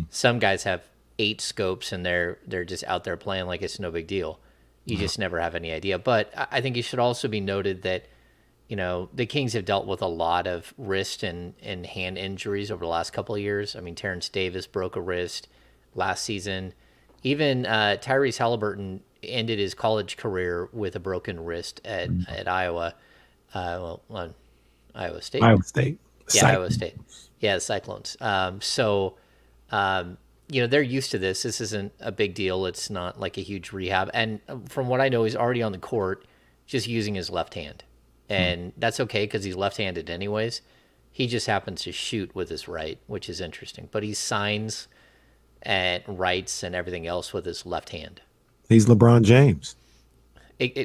Some guys have 8 scopes and they're just out there playing like it's no big deal. You just never have any idea. But I think it should also be noted that, the Kings have dealt with a lot of wrist and hand injuries over the last couple of years. I mean, Terrence Davis broke a wrist last season. Even Tyrese Halliburton ended his college career with a broken wrist at Iowa. Iowa State. Iowa State. Yeah, Iowa State. Yeah, the Cyclones. They're used to this. This isn't a big deal. It's not like a huge rehab. And from what I know, he's already on the court just using his left hand. And that's okay because he's left-handed anyways. He just happens to shoot with his right, which is interesting. But he signs and writes and everything else with his left hand. He's LeBron James.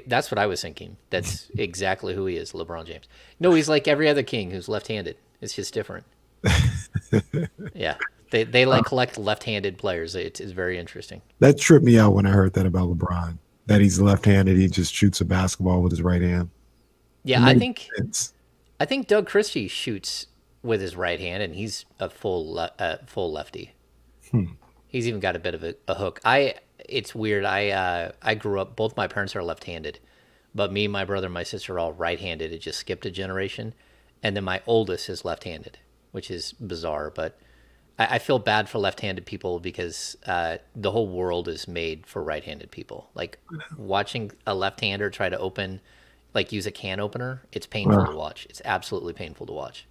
That's what I was thinking. That's exactly who he is, LeBron James. No, he's like every other King who's left-handed. It's just different. Yeah. They collect left-handed players. It's very interesting. That tripped me out when I heard that about LeBron, that he's left-handed. He just shoots a basketball with his right hand. Yeah, I think Doug Christie shoots with his right hand, and he's a full lefty. He's even got a bit of a hook. It's weird. I grew up. Both my parents are left-handed, but me, my brother, and my sister are all right-handed. It just skipped a generation, and then my oldest is left-handed, which is bizarre. But I feel bad for left-handed people because the whole world is made for right-handed people. Like watching a left-hander try to use a can opener, it's painful to watch. It's absolutely painful to watch.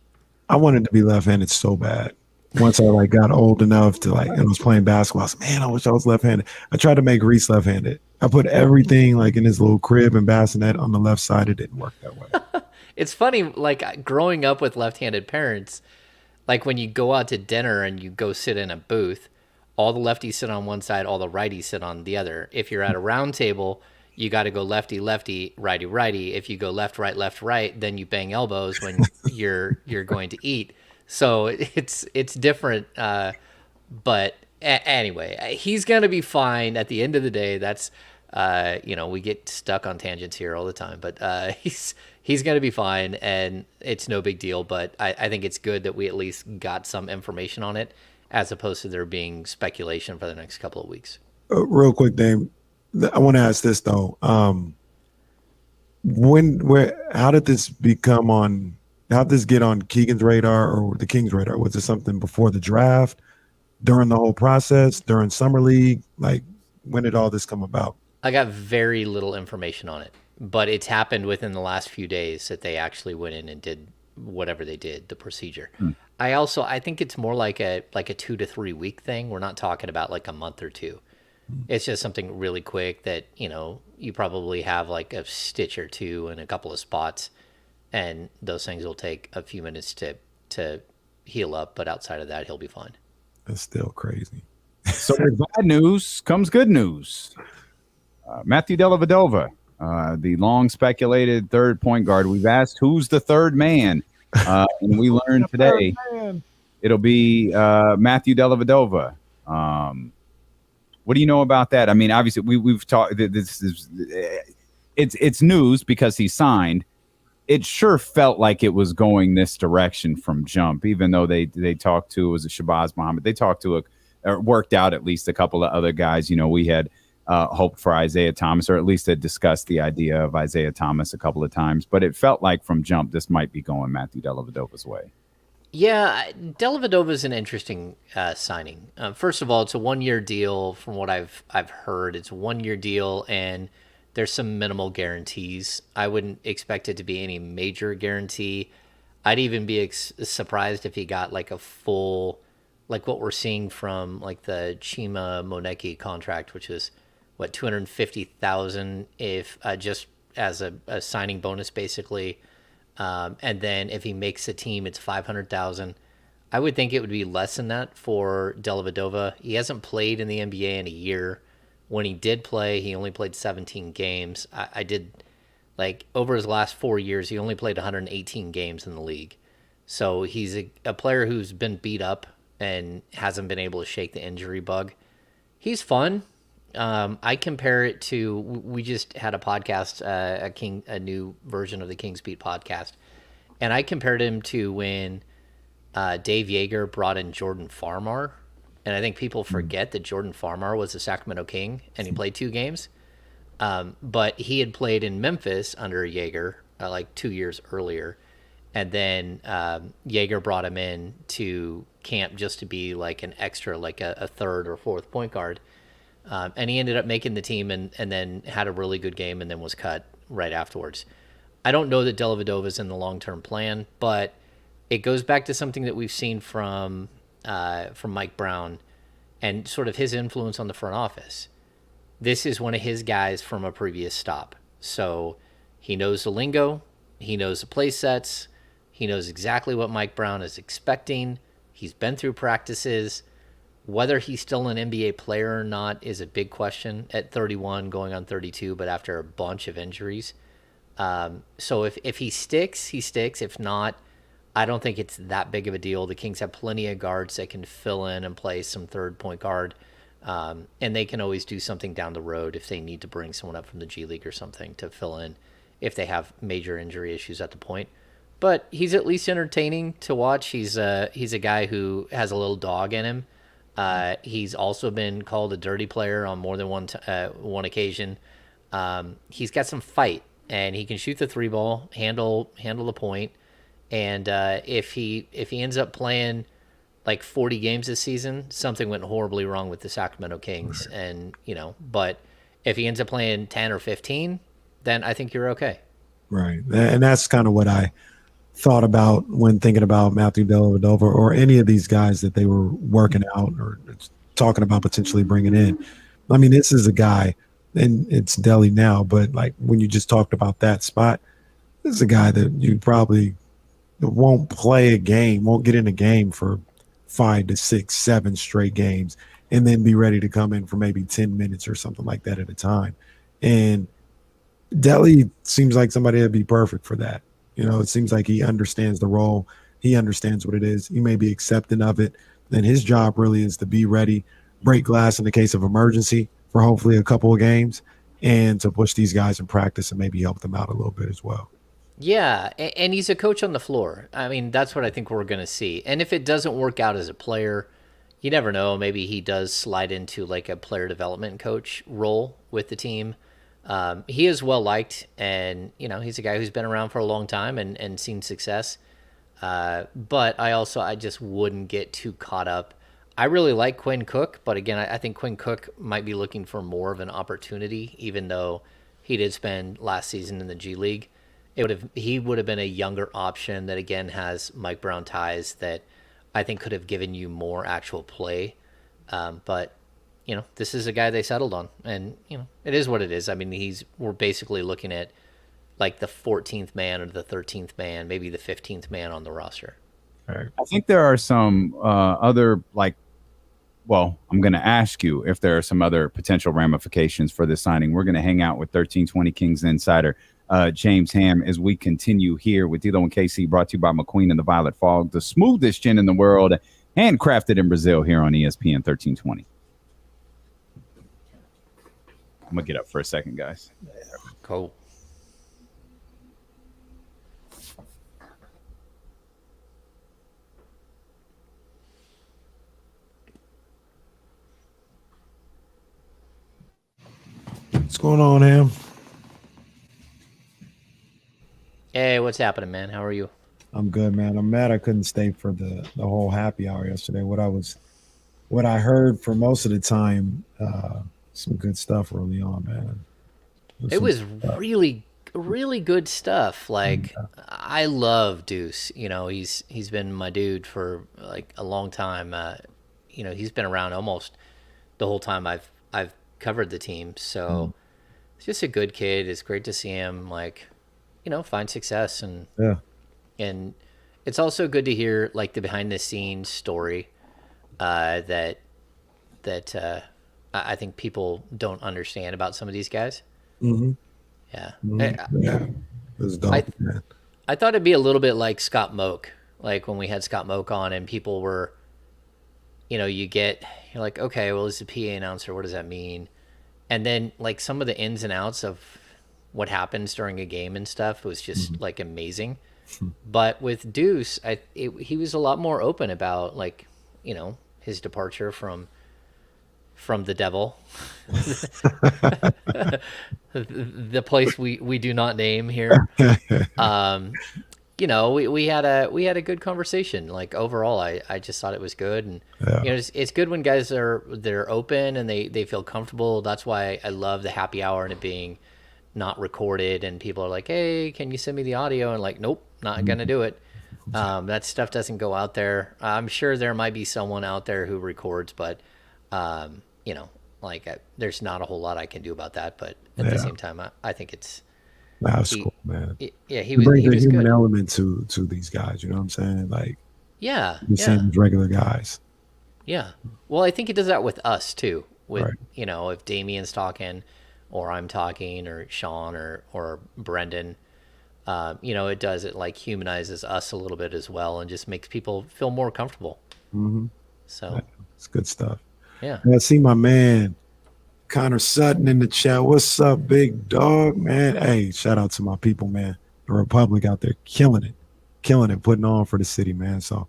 I wanted to be left-handed so bad. Once I got old enough to and I was playing basketball, I was man, I wish I was left-handed. I tried to make Reese left-handed. I put everything in his little crib and bassinet on the left side. It didn't work that way. It's funny, growing up with left-handed parents, when you go out to dinner and you go sit in a booth, all the lefties sit on one side, all the righties sit on the other. If you're at a round table, you got to go lefty, lefty, righty, righty. If you go left, right, then you bang elbows when you're going to eat. So it's different. But anyway, he's going to be fine at the end of the day. That's, we get stuck on tangents here all the time, but he's going to be fine, and it's no big deal. But I think it's good that we at least got some information on it, as opposed to there being speculation for the next couple of weeks. Real quick, Dame, I want to ask this though. How did this get on Keegan's radar or the Kings' radar? Was it something before the draft, during the whole process, during summer league? Like, when did all this come about? I got very little information on it, but it's happened within the last few days that they actually went in and did whatever they did, the procedure. I think it's more like a 2 to 3 week thing. We're not talking about like a month or two. It's just something really quick that, you probably have like a stitch or two in a couple of spots, and those things will take a few minutes to heal up. But outside of that, he'll be fine. That's still crazy. So with bad news comes good news. Matthew Dellavedova, the long speculated third point guard. We've asked who's the third man, and we learned today it'll be Matthew Dellavedova. What do you know about that? I mean, obviously we've talked. It's news because he signed. It sure felt like it was going this direction from jump, even though they talked to, was it Shabazz Muhammad? They talked to or worked out at least a couple of other guys. We had hoped for Isaiah Thomas, or at least had discussed the idea of Isaiah Thomas a couple of times. But it felt like from jump this might be going Matthew Dellavedova's way. Yeah, Dellavedova is an interesting signing. First of all, it's a 1-year deal. From what I've heard, it's a 1-year deal, and there's some minimal guarantees. I wouldn't expect it to be any major guarantee. I'd even be surprised if he got like a full, like what we're seeing from like the Chima Moneki contract, which is what, $250,000 if just as a signing bonus basically. And then if he makes the team, it's $500,000. I would think it would be less than that for Dellavedova. He hasn't played in the NBA in a year. When he did play, he only played 17 games. I did, like, over his last 4 years, he only played 118 games in the league. So he's a player who's been beat up and hasn't been able to shake the injury bug. He's fun. I compare it to, we just had a podcast, a new version of the Kings Beat podcast, and I compared him to when Dave Yeager brought in Jordan Farmar. And I think people forget that Jordan Farmar was a Sacramento King, and he played 2 games. But he had played in Memphis under Yeager like 2 years earlier. And then Yeager brought him in to camp just to be like an extra, like a third or fourth point guard. And he ended up making the team and then had a really good game and then was cut right afterwards. I don't know that Dellavedova is in the long-term plan, but it goes back to something that we've seen from Mike Brown and sort of his influence on the front office. This is one of his guys from a previous stop. So he knows the lingo. He knows the play sets. He knows exactly what Mike Brown is expecting. He's been through practices. Whether he's still an NBA player or not is a big question at 31, going on 32, but after a bunch of injuries. So if he sticks, he sticks. If not, I don't think it's that big of a deal. The Kings have plenty of guards that can fill in and play some third point guard. And they can always do something down the road if they need to bring someone up from the G League or something to fill in if they have major injury issues at the point. But he's at least entertaining to watch. He's a guy who has a little dog in him. He's also been called a dirty player on more than one occasion. He's got some fight, and he can shoot the 3-ball, handle the point. And if he ends up playing like 40 games this season, something went horribly wrong with the Sacramento Kings. Right. And but if he ends up playing 10 or 15, then I think you're okay. Right, and that's kind of what I thought about when thinking about Matthew Dellavedova or any of these guys that they were working out or talking about potentially bringing in. I mean, this is a guy, and it's Delly now, but like when you just talked about that spot, this is a guy that you probably won't play a game, won't get in a game for 5 to 6, 7 straight games. and then be ready to come in for maybe 10 minutes or something like that at a time. And Delly seems like somebody that'd be perfect for that. You know, it seems like he understands the role. He understands what it is. He may be accepting of it. Then his job really is to be ready, break glass in the case of emergency for hopefully a couple of games, and to push these guys in practice and maybe help them out a little bit as well. Yeah, and he's a coach on the floor. I mean, that's what I think we're going to see. And if it doesn't work out as a player, you never know. Maybe he does slide into like a player development coach role with the team. He is well liked, and you know he's a guy who's been around for a long time and seen success. But I just wouldn't get too caught up. I really like Quinn Cook, but again, I think Quinn Cook might be looking for more of an opportunity, even though he did spend last season in the G League. He would have been a younger option that again has Mike Brown ties that I think could have given you more actual play. But you know, this is a guy they settled on, and you know, it is what it is. I mean, we're basically looking at like the 14th man or the 13th man, maybe the 15th man on the roster. All right. I think there are some other I'm going to ask you if there are some other potential ramifications for this signing. We're going to hang out with 1320 Kings insider James Ham as we continue here with D'Lo and KC, brought to you by McQueen and the Violet Fog, the smoothest gin in the world, handcrafted in Brazil here on ESPN 1320. I'm going to get up for a second, guys. Cool. What's going on, Ham? Hey, what's happening, man? How are you? I'm good, man. I'm mad I couldn't stay for the whole happy hour yesterday. What I heard for most of the time, some good stuff early on, man. It was really, really good stuff. Like, I love Deuce. You know, he's been my dude for like a long time. You know, he's been around almost the whole time I've covered the team. So he's just a good kid. It's great to see him, like, you know, find success. And and it's also good to hear like the behind the scenes story that I think people don't understand about some of these guys. Mm-hmm. Yeah. It was dope, man. I thought it'd be a little bit like Scott Moak, like when we had Scott Moak on and people were, you know, you're like, okay, well, it's a PA announcer. What does that mean? And then like some of the ins and outs of what happens during a game and stuff was just like amazing. But with Deuce, he was a lot more open about like, you know, his departure from the devil, the place we do not name here. You know, we had a good conversation. Like overall, I just thought it was good, and you know, it's good when guys they're open and they feel comfortable. That's why I love the happy hour and it being not recorded, and people are like, hey, can you send me the audio? And like, nope, not gonna do it. That stuff doesn't go out there. I'm sure there might be someone out there who records, but you know, like there's not a whole lot I can do about that. But at the same time, I think it's that's cool, man. He was a human good. element to these guys. You know what I'm saying? Like, the same as regular guys. Yeah. Well, I think he does that with us too. With Right. you know, if Damien's talking, or I'm talking, or Sean, or Brendan, you know, it like humanizes us a little bit as well, and just makes people feel more comfortable. Mm-hmm. So it's good stuff. Yeah. I see my man Connor Sutton in the chat. What's up, big dog, man? Hey, shout out to my people, man. The Republic out there killing it, putting on for the city, man. So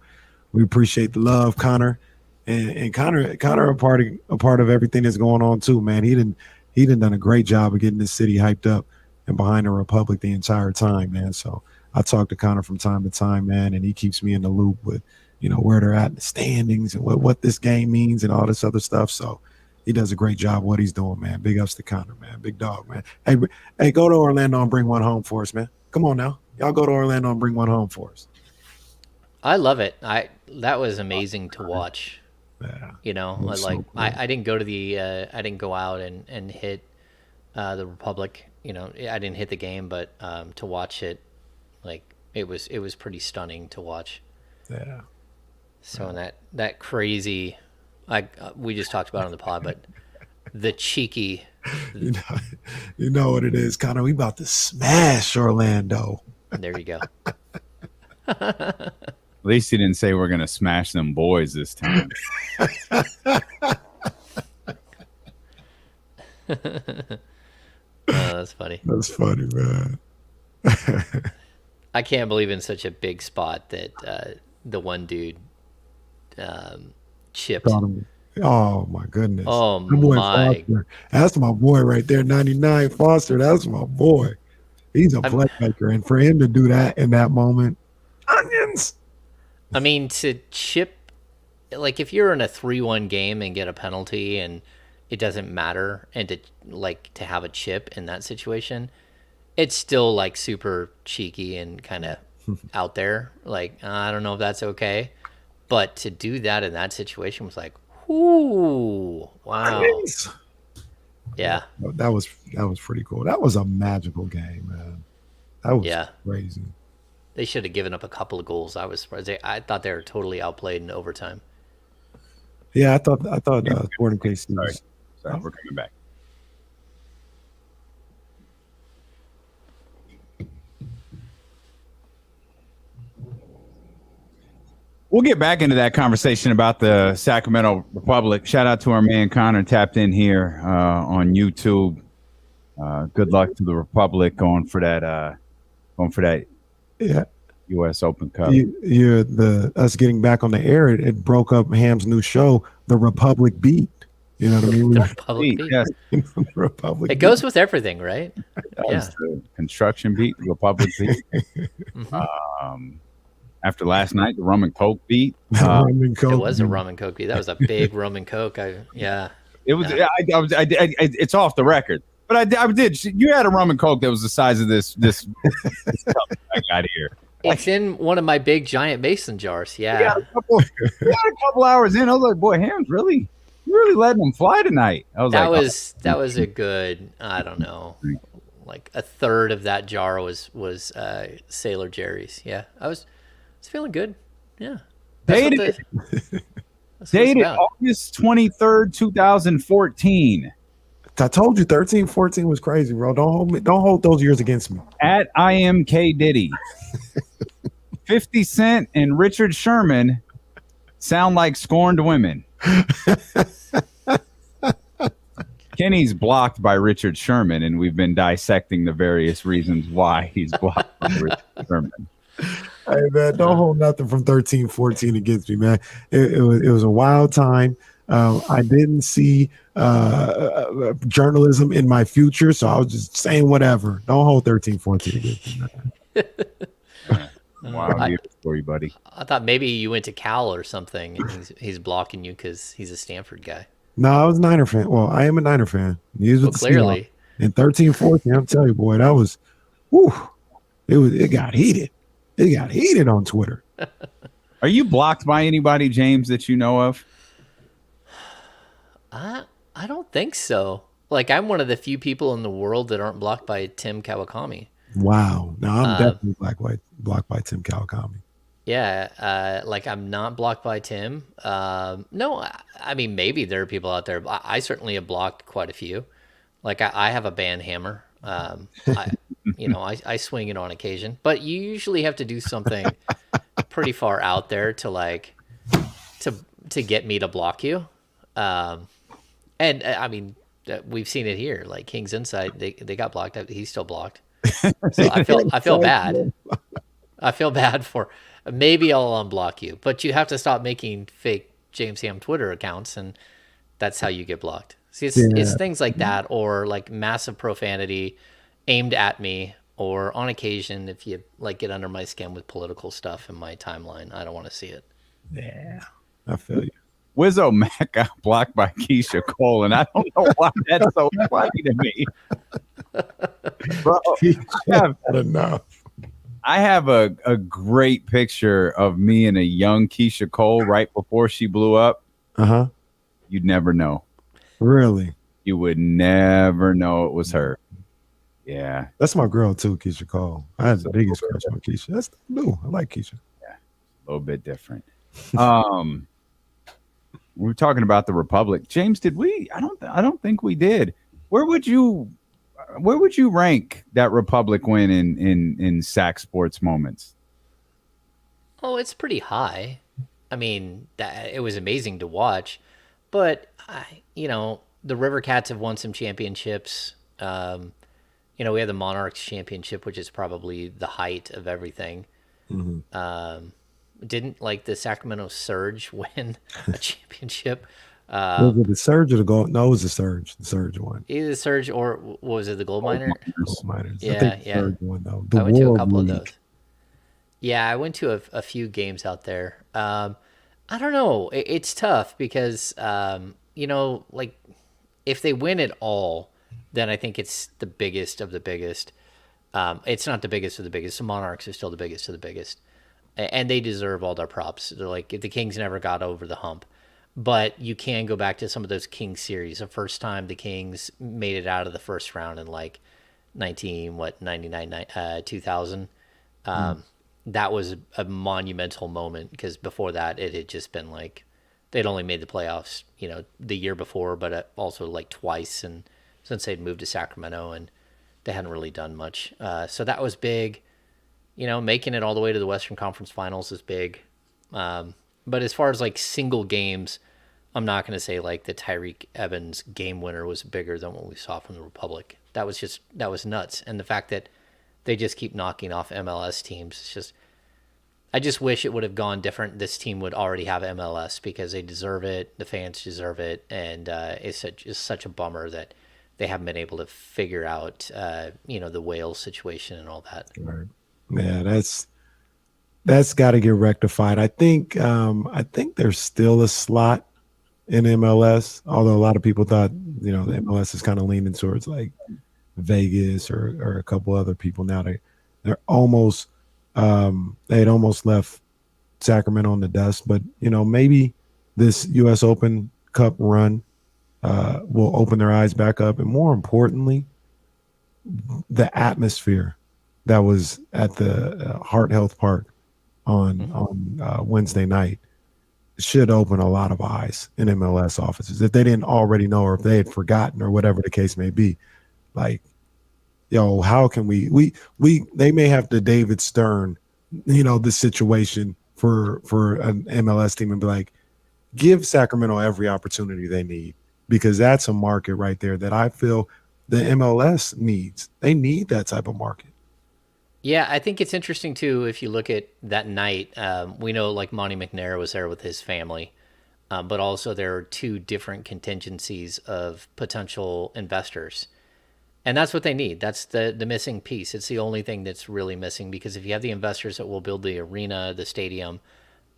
we appreciate the love, Connor. And Connor a part of everything that's going on too, man. He done a great job of getting this city hyped up and behind the Republic the entire time, man. So I talk to Connor from time to time, man, and he keeps me in the loop with, you know, where they're at in the standings and what this game means and all this other stuff. So he does a great job what he's doing, man. Big ups to Connor, man. Big dog, man. Hey, go to Orlando and bring one home for us, man. Come on now. Y'all go to Orlando and bring one home for us. I love it. That was amazing to watch. Yeah. You know, That's like so cool. I didn't go to the I didn't go out and hit the Republic. You know, I didn't hit the game, but to watch it, like it was pretty stunning to watch. Yeah. So in that crazy We just talked about it on the pod, but the cheeky. You know what it is, Connor. We about to smash Orlando. There you go. At least he didn't say we're going to smash them boys this time. That's funny. That's funny, man. I can't believe in such a big spot that the one dude chipped. Oh my goodness. Oh my. Foster. That's my boy right there, 99 Foster. That's my boy. He's a playmaker, and for him to do that in that moment, onions. I mean, to chip, like if you're in a 3-1 game and get a penalty and it doesn't matter, and to have a chip in that situation, it's still like super cheeky and kind of out there. Like, I don't know if that's okay, but to do that in that situation was like, ooh, wow. Onions. Yeah. That was pretty cool. That was a magical game, man. That was crazy. They should have given up a couple of goals. I was surprised. I thought they were totally outplayed in overtime. Yeah, I thought Sporting KC was. Sorry, we're coming back. We'll get back into that conversation about the Sacramento Republic. Shout out to our man Connor tapped in here on YouTube. Good luck to the Republic going for that U.S. Open Cup. Us getting back on the air, it broke up Ham's new show, The Republic Beat. You know what I mean? The Republic Beat. Yes. The Republic it goes with everything, right? Yeah. The construction beat, the Republic Beat. After last night, the rum and coke beat. It was a rum and coke beat. That was a big rum and coke. It was. Yeah. It's off the record, but I did. You had a rum and coke that was the size of this cup I got here. It's in one of my big giant mason jars. Yeah. We got a couple hours in. I was like, boy, Ham's really letting them fly tonight. That was a good. I don't know. Like a third of that jar was Sailor Jerry's. Yeah, I was feeling good. Yeah. Dated August 23rd, 2014. I told you 13, 14 was crazy, bro. Don't hold those years against me. At I am K Diddy. 50 Cent and Richard Sherman sound like scorned women. Kenny's blocked by Richard Sherman, and we've been dissecting the various reasons why he's blocked by Richard Sherman. Hey, man, don't hold nothing from 13, 14 against me, man. It was a wild time. I didn't see journalism in my future, so I was just saying whatever. Don't hold 13, 14 against me, man. Wow, for you, buddy. I thought maybe you went to Cal or something, and he's blocking you because he's a Stanford guy. No, I was a Niner fan. Well, I am a Niner fan. Clearly. In 13, 14, I'm telling you, boy, that was, it got heated. It got heated on Twitter. Are you blocked by anybody, James, that you know of? I don't think so. Like, I'm one of the few people in the world that aren't blocked by Tim Kawakami. Wow. No, I'm definitely blocked by Tim Kawakami. Yeah, like I'm not blocked by Tim. No, I mean, maybe there are people out there. I certainly have blocked quite a few. Like I have a band hammer. I swing it on occasion, but you usually have to do something pretty far out there to get me to block you. And I mean, we've seen it here. Like King's Insight, they got blocked. He's still blocked. So I feel bad. I feel bad for. Maybe I'll unblock you, but you have to stop making fake James Ham Twitter accounts, and that's how you get blocked. See, it's things like that, or like massive profanity aimed at me, or on occasion, if you like get under my skin with political stuff in my timeline, I don't want to see it. Yeah, I feel you. Wizzo Mac got blocked by Keisha Cole, and I don't know why that's so funny to me. Bro, I have a great picture of me and a young Keisha Cole right before she blew up. Uh-huh. You'd never know. Really? You would never know it was her. Yeah. That's my girl too, Keisha Cole. I had the biggest crush on Keisha. That's new. I like Keisha. Yeah. A little bit different. We were talking about the Republic. James, did we? I don't think we did. Where would you rank that Republic win in Sac Sports moments? Oh, it's pretty high. I mean, it was amazing to watch, but the River Cats have won some championships. We have the Monarchs championship, which is probably the height of everything. Mm-hmm. Didn't like the Sacramento Surge win a championship? Was it the Surge or the Gold? No, it was the Surge. The Surge one. Either the Surge or what was it, the Gold Miner? Gold Miners. Yeah, I think the Surge one though. I went to a couple of those. Yeah, I went to a few games out there. I don't know. It's tough because if they win it all, then I think it's the biggest of the biggest. It's not the biggest of the biggest. The Monarchs are still the biggest of the biggest. And they deserve all their props. They're like, the Kings never got over the hump. But you can go back to some of those Kings series. The first time the Kings made it out of the first round in 99, 2000. That was a monumental moment because before that it had just been like they'd only made the playoffs, the year before, but also like twice, and since they'd moved to Sacramento, and they hadn't really done much. So that was big. Making it all the way to the Western Conference Finals is big. But as far as like single games, I'm not going to say like the Tyreek Evans game winner was bigger than what we saw from the Republic. That was nuts. And the fact that they just keep knocking off MLS teams, I just wish it would have gone different. This team would already have MLS because they deserve it. The fans deserve it. And it's such a bummer that they haven't been able to figure out, the Wales situation and all that. Right. Yeah, that's got to get rectified. I think there's still a slot in MLS, although a lot of people thought, the MLS is kind of leaning towards like Vegas or a couple other people. Now they're almost they'd almost left Sacramento in the dust, but maybe this US Open Cup run will open their eyes back up, and more importantly, the atmosphere that was at the Heart Health Park on Wednesday night should open a lot of eyes in MLS offices if they didn't already know, or if they had forgotten, or whatever the case may be. Like, how can they may have to David Stern, this situation for an MLS team and be like, give Sacramento every opportunity they need, because that's a market right there that I feel the MLS needs. They need that type of market. Yeah, I think it's interesting too. If you look at that night, we know like Monty McNair was there with his family, but also there are two different contingencies of potential investors, and that's what they need. That's the missing piece. It's the only thing that's really missing, because if you have the investors that will build the arena, the stadium,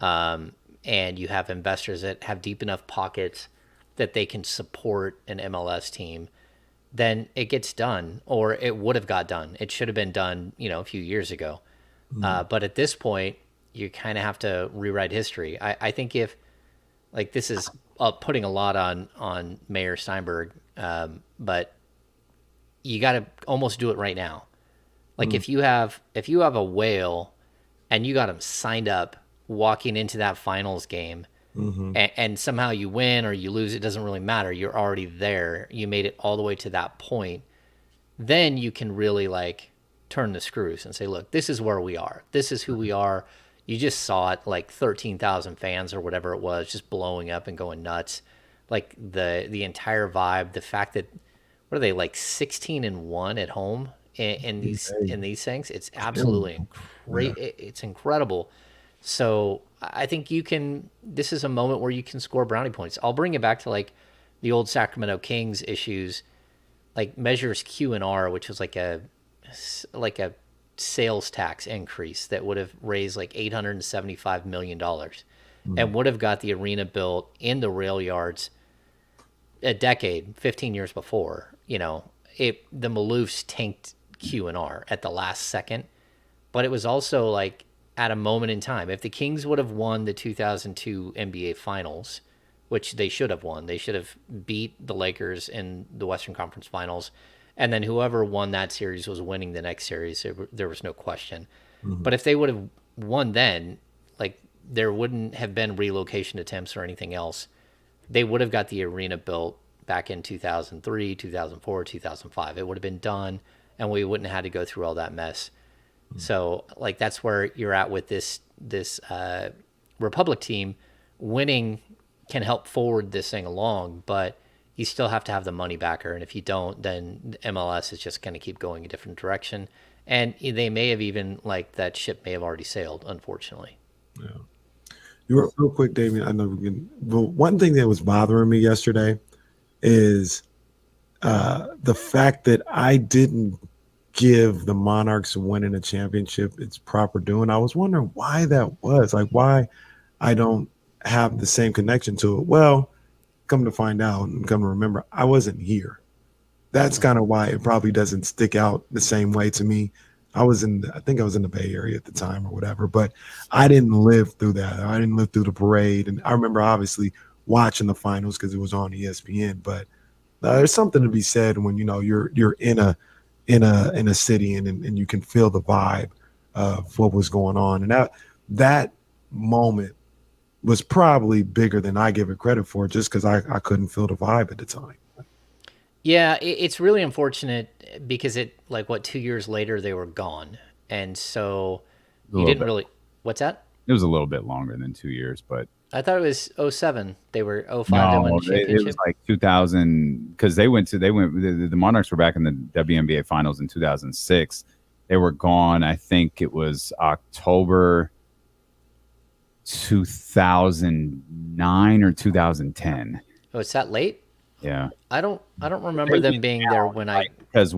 and you have investors that have deep enough pockets that they can support an MLS team, then it gets done, or it would have got done. It should have been done, a few years ago. But at this point, you kind of have to rewrite history. I think if, like, this is putting a lot on Mayor Steinberg, but you got to almost do it right now. Like if you have a whale and you got him signed up walking into that finals game, and somehow you win or you lose, it doesn't really matter. You're already there. You made it all the way to that point. Then you can really like turn the screws and say, look, this is where we are. This is who we are. You just saw it, like 13,000 fans or whatever it was, just blowing up and going nuts. Like the entire vibe, the fact that, what are they, like 16-1 at home in these things? It's absolutely great. It's incredible. So I think this is a moment where you can score brownie points. I'll bring it back to like the old Sacramento Kings issues, like measures Q&R, which was like a sales tax increase that would have raised like $875 million and would have got the arena built in the rail yards a decade, 15 years before. The Maloofs tanked Q&R at the last second, but it was also like at a moment in time. If the Kings would have won the 2002 NBA Finals, which they should have won, they should have beat the Lakers in the Western Conference Finals, and then whoever won that series was winning the next series. There was no question. But if they would have won then, like, there wouldn't have been relocation attempts or anything else. they would have got the arena built back in 2003, 2004, 2005. It would have been done, and we wouldn't have had to go through all that mess. So, like, that's where you're at with this Republic team. Winning can help forward this thing along, but you still have to have the money backer. And if you don't, then MLS is just going to keep going a different direction. And they may have even, like, that ship may have already sailed, unfortunately. Yeah. You were real quick, Damien. I know we can. But one thing that was bothering me yesterday is the fact that I didn't give the Monarchs winning a championship its proper due. And I was wondering why that was. Like, why I don't have the same connection to it. Well, come to find out and come to remember, I wasn't here. That's kind of why it probably doesn't stick out the same way to me. I think I was in the Bay Area at the time or whatever, but I didn't live through that. I didn't live through the parade. And I remember obviously watching the finals because it was on ESPN, but there's something to be said when, you're in a city and you can feel the vibe of what was going on. And that moment was probably bigger than I give it credit for, just because I couldn't feel the vibe at the time. Yeah, it's really unfortunate because 2 years later they were gone. And so you didn't really, what's that? It was a little bit longer than 2 years, but I thought it was 07. They were 05. They won the championship. It was like 2000 because the Monarchs were back in the WNBA finals in 2006. They were gone. I think it was October 2009 or 2010. Oh, it's that late? Yeah. I don't remember them being there when because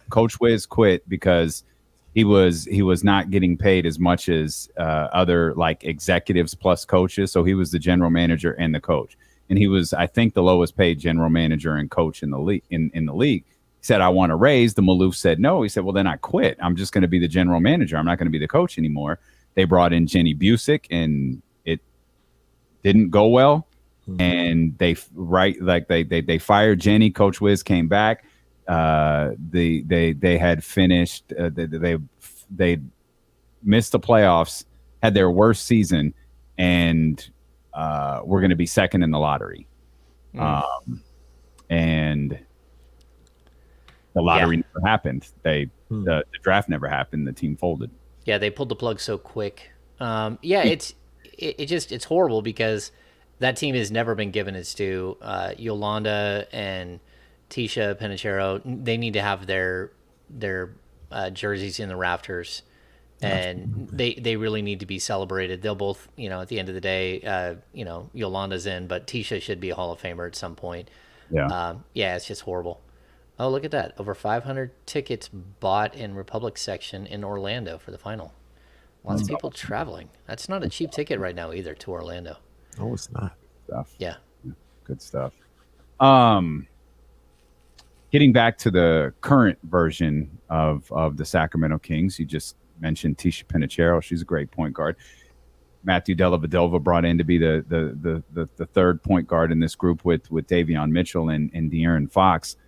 Coach Wiz quit because he was not getting paid as much as other like executives plus coaches. So he was the general manager and the coach. And he was, I think, the lowest paid general manager and coach in the league. In the league, he said, "I want to raise." The Maloof said no. He said, "Well, then I quit. I'm just going to be the general manager. I'm not going to be the coach anymore." They brought in Jenny Busick, and it didn't go well. And they fired Jenny. Coach Wiz came back. They had finished. They missed the playoffs, had their worst season, and were going to be second in the lottery. And the lottery never happened. The draft never happened. The team folded. Yeah, they pulled the plug so quick. It's horrible because that team has never been given its due. Yolanda and Tisha Penichero, they need to have their jerseys in the rafters, and they really need to be celebrated. They'll both, at the end of the day, Yolanda's in, but Tisha should be a Hall of Famer at some point. Yeah. It's just horrible. Oh, look at that. Over 500 tickets bought in Republic section in Orlando for the final. Lots of people traveling. That's not a cheap ticket right now either to Orlando. No, it's not. Yeah. Good stuff. Getting back to the current version of the Sacramento Kings, you just mentioned Tisha Penichero. She's a great point guard. Matthew Dellavedova brought in to be the third point guard in this group with Davion Mitchell and De'Aaron Fox.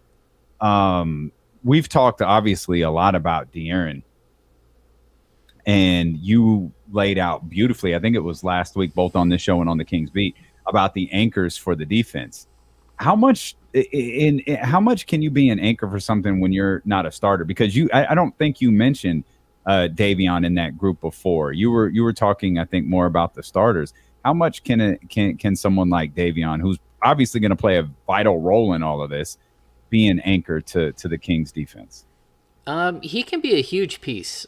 We've talked obviously a lot about De'Aaron, and you laid out beautifully, I think it was last week, both on this show and on the Kings Beat, about the anchors for the defense. How much can you be an anchor for something when you're not a starter? Because I don't think you mentioned Davion in that group before. You were talking, I think, more about the starters. How much can someone like Davion, who's obviously going to play a vital role in all of this, be an anchor to the Kings defense? He can be a huge piece.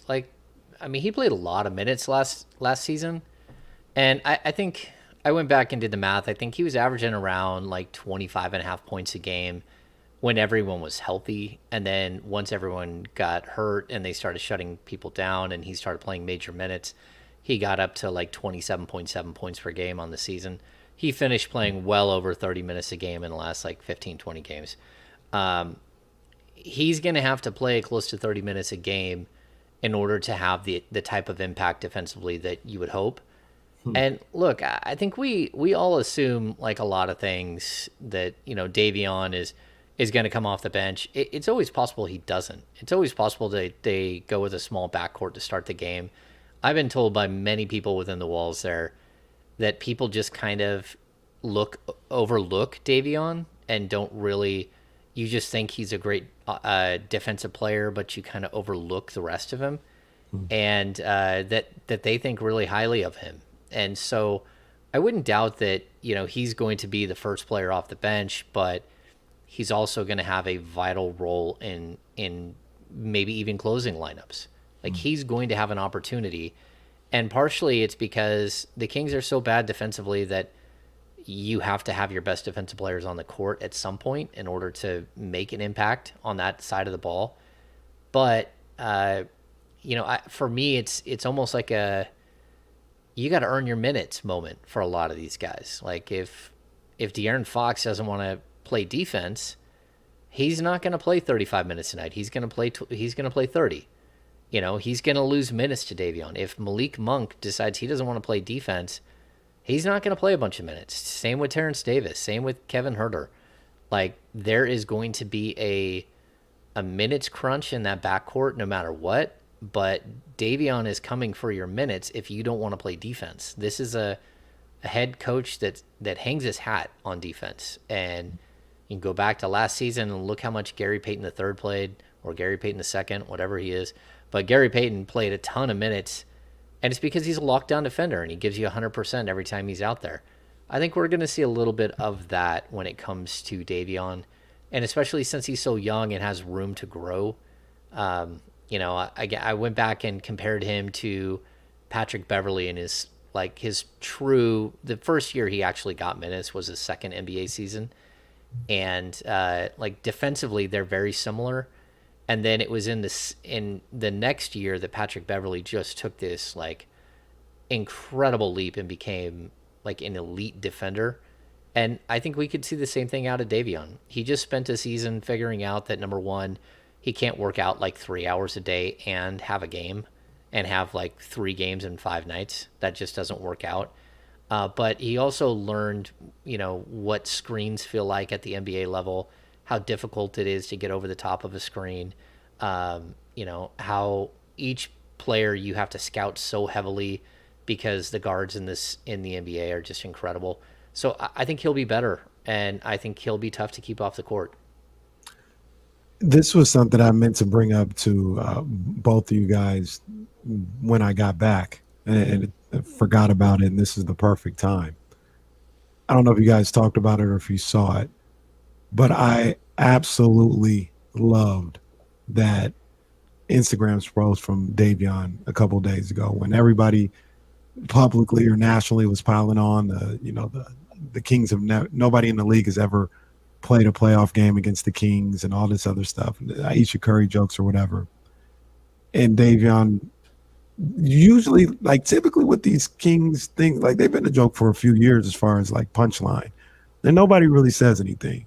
He played a lot of minutes last season, and I think I went back and did the math. I think he was averaging around 25.5 points a game when everyone was healthy, and then once everyone got hurt and they started shutting people down and he started playing major minutes, he got up to 27.7 points per game on the season. He finished playing well over 30 minutes a game in the last 15, 20 games. He's going to have to play close to 30 minutes a game in order to have the type of impact defensively that you would hope. And look, I think we all assume a lot of things that, Davion is going to come off the bench. It's always possible he doesn't. It's always possible that they go with a small backcourt to start the game. I've been told by many people within the walls there that people just kind of overlook Davion and don't really. You just think he's a great defensive player, but you kind of overlook the rest of him, and that they think really highly of him. And so I wouldn't doubt that he's going to be the first player off the bench, but he's also going to have a vital role in maybe even closing lineups. Like he's going to have an opportunity, and partially it's because the Kings are so bad defensively that you have to have your best defensive players on the court at some point in order to make an impact on that side of the ball. But, for me, it's almost like you got to earn your minutes moment for a lot of these guys. Like if De'Aaron Fox doesn't want to play defense, he's not going to play 35 minutes tonight. He's going to play 30. He's going to lose minutes to Davion. If Malik Monk decides he doesn't want to play defense, he's not going to play a bunch of minutes. Same with Terrence Davis. Same with Kevin Huerter. Like, there is going to be a minutes crunch in that backcourt no matter what, but Davion is coming for your minutes if you don't want to play defense. This is a head coach that hangs his hat on defense. And you can go back to last season and look how much Gary Payton III played, or Gary Payton II, whatever he is. But Gary Payton played a ton of minutes, and it's because he's a lockdown defender and he gives you 100% every time he's out there. I think we're going to see a little bit of that when it comes to Davion, and especially since he's so young and has room to grow. I went back and compared him to Patrick Beverley in his the first year he actually got minutes was his second NBA season. And defensively, they're very similar. And then it was in the next year that Patrick Beverley just took this incredible leap and became an elite defender. And I think we could see the same thing out of Davion. He just spent a season figuring out that, number one, he can't work out 3 hours a day and have a game and have 3 games in 5 nights. That just doesn't work out. But he also learned, what screens feel like at the NBA level, how difficult it is to get over the top of a screen, how each player you have to scout so heavily because the guards in the NBA are just incredible. So I think he'll be better, and I think he'll be tough to keep off the court. This was something I meant to bring up to both of you guys when I got back, and forgot about it, and this is the perfect time. I don't know if you guys talked about it or if you saw it, but I absolutely loved that Instagram's post from Davion a couple days ago when everybody publicly or nationally was piling on the Kings have nobody in the league has ever played a playoff game against the Kings and all this other stuff, Aisha Curry jokes or whatever. And Davion, usually, typically with these Kings things, they've been a joke for a few years as far as punchline, and nobody really says anything.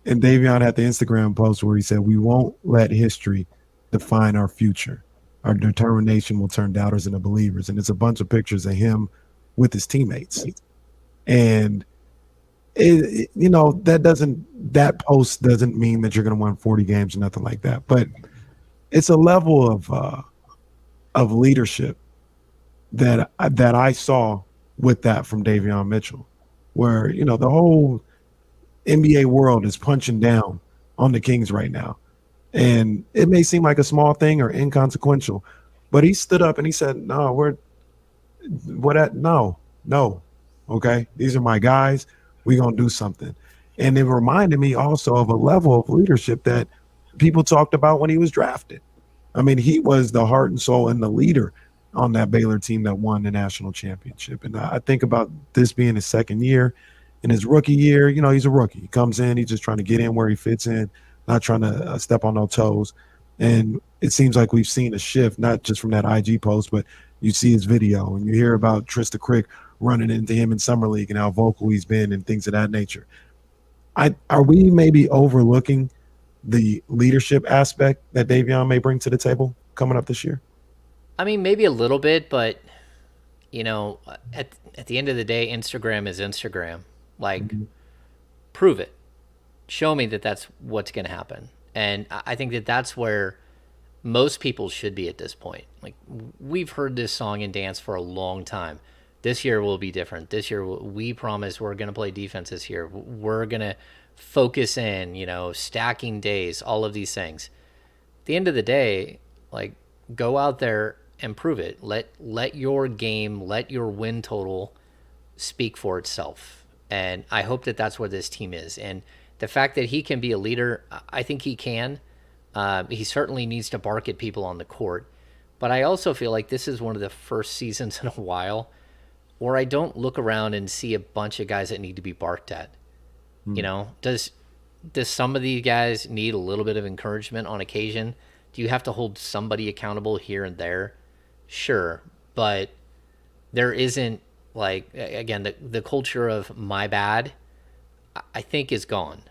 And Davion had the Instagram post where he said, "We won't let history define our future. Our determination will turn doubters into believers." And it's a bunch of pictures of him with his teammates. And that post doesn't mean that you're going to win 40 games or nothing like that, but it's a level of leadership that I saw with that from Davion Mitchell, where the whole NBA world is punching down on the Kings right now, and it may seem like a small thing or inconsequential, but he stood up and he said, "No, no, okay, these are my guys. We're gonna do something." And it reminded me also of a level of leadership that people talked about when he was drafted. I mean, he was the heart and soul and the leader on that Baylor team that won the national championship. And I think about this being his second year. In his rookie year, he's a rookie. He comes in, he's just trying to get in where he fits in, not trying to step on no toes. And it seems like we've seen a shift, not just from that IG post, but you see his video and you hear about Trysta Krick running into him in Summer League and how vocal he's been and things of that nature. Are we maybe overlooking the leadership aspect that Davion may bring to the table coming up this year? I mean, maybe a little bit, but at the end of the day, Instagram is Instagram. Prove it. Show me that that's what's going to happen. And I think that that's where most people should be at this point. We've heard this song and dance for a long time. This year will be different. This year, we promise we're going to play defense this year. We're going to focus in, stacking days, all of these things. At the end of the day, like, go out there and prove it. Let your game, let your win total speak for itself. And I hope that that's where this team is. And the fact that he can be a leader, I think he can. He certainly needs to bark at people on the court. But I also feel like this is one of the first seasons in a while where I don't look around and see a bunch of guys that need to be barked at. Does some of these guys need a little bit of encouragement on occasion? Do you have to hold somebody accountable here and there? Sure, but there isn't, like, again, the culture of my bad, I think, is gone.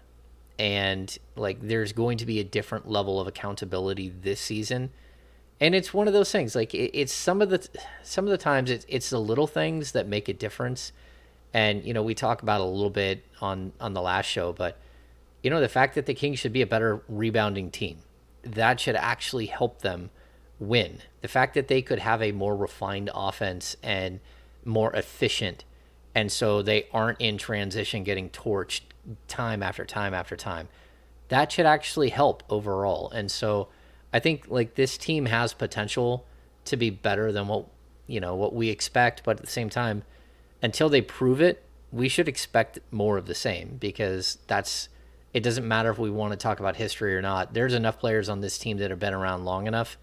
And, like, there's going to be a different level of accountability this season. And it's one of those things, like, it's some of the times it's the little things that make a difference. And, we talk about it a little bit on the last show, but, the fact that the Kings should be a better rebounding team, that should actually help them win. The fact that they could have a more refined offense and more efficient, and so they aren't in transition getting torched time after time after time, that should actually help overall. And so I think, like, this team has potential to be better than what we expect, but at the same time, until they prove it, we should expect more of the same, because it doesn't matter if we want to talk about history or not. There's enough players on this team that have been around long enough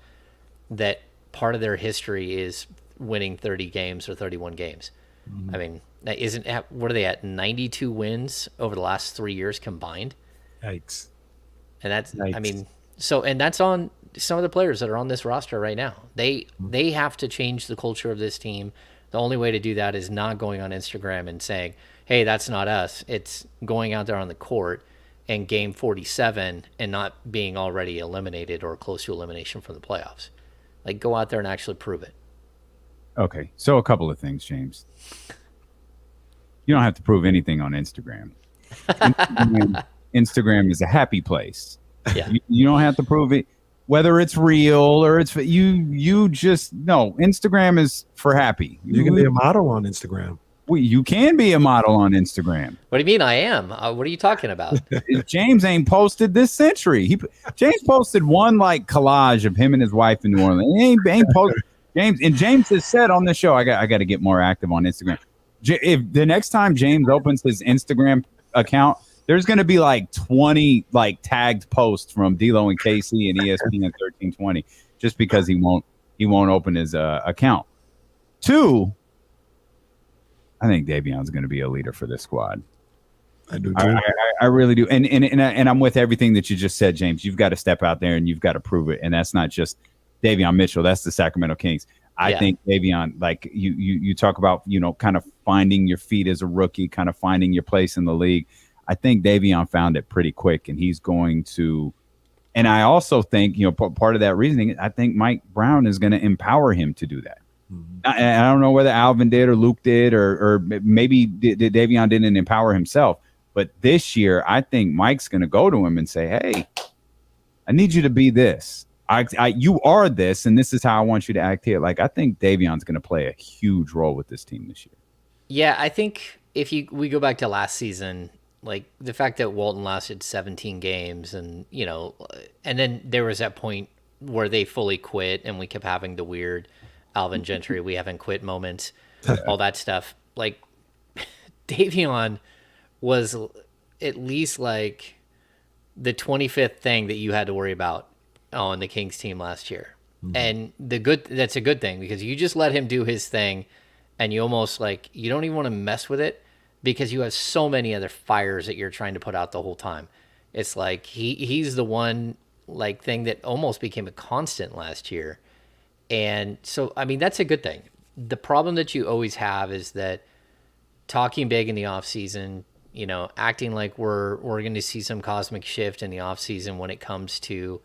that part of their history is winning 30 games or 31 games. Mm-hmm. I mean, what are they at? 92 wins over the last 3 years combined. Yikes. And that's, and that's on some of the players that are on this roster right now. They have to change the culture of this team. The only way to do that is not going on Instagram and saying, hey, that's not us. It's going out there on the court and game 47 and not being already eliminated or close to elimination from the playoffs. Like, go out there and actually prove it. Okay, so a couple of things, James. You don't have to prove anything on Instagram. Instagram is a happy place. Yeah. You don't have to prove it, whether it's real or it's you just no. Instagram is for happy. You can be a model on Instagram. You can be a model on Instagram. What do you mean I am? What are you talking about? James ain't posted this century. James posted one, like, collage of him and his wife in New Orleans. He ain't posted. James has said on this show, I got to get more active on Instagram. If the next time James opens his Instagram account, there's going to be like 20 like tagged posts from D'Lo and KC and ESPN 1320, just because he won't open his account. 2, I think Davion's going to be a leader for this squad. I do too. I really do. And I'm with everything that you just said, James. You've got to step out there and you've got to prove it. And that's not just Davion Mitchell. That's the Sacramento Kings. I think Davion, like you talk about, kind of finding your feet as a rookie, kind of finding your place in the league. I think Davion found it pretty quick, and he's going to. And I also think, part of that reasoning, I think Mike Brown is going to empower him to do that. Mm-hmm. I don't know whether Alvin did or Luke did, or maybe Davion didn't empower himself. But this year, I think Mike's going to go to him and say, hey, I need you to be this. You are this, and this is how I want you to act here. Like, I think Davion's going to play a huge role with this team this year. Yeah, I think if we go back to last season, like, the fact that Walton lasted 17 games and, and then there was that point where they fully quit and we kept having the weird Alvin Gentry, we haven't quit moments, all that stuff. Like, Davion was at least like the 25th thing that you had to worry about on the Kings team last year. Mm-hmm. And that's a good thing, because you just let him do his thing and you almost, like, you don't even want to mess with it because you have so many other fires that you're trying to put out the whole time. It's like he's the one, like, thing that almost became a constant last year. And so, I mean, that's a good thing. The problem that you always have is that talking big in the offseason, acting like we're going to see some cosmic shift in the offseason when it comes to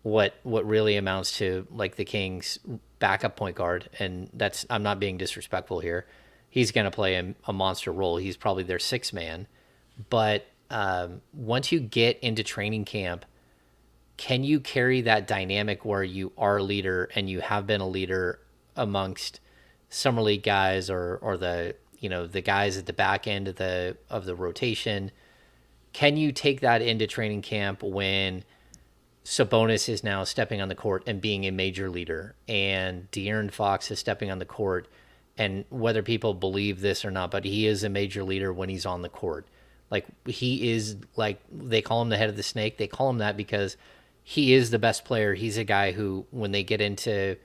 what really amounts to, like, the Kings' backup point guard. And I'm not being disrespectful here. He's going to play a monster role. He's probably their sixth man. But once you get into training camp, can you carry that dynamic where you are a leader and you have been a leader amongst summer league guys or the the guys at the back end of the rotation. Can you take that into training camp when Sabonis is now stepping on the court and being a major leader, and De'Aaron Fox is stepping on the court, and whether people believe this or not, but he is a major leader when he's on the court. Like, he is, like, they call him the head of the snake. They call him that because he is the best player. He's a guy who, when they get into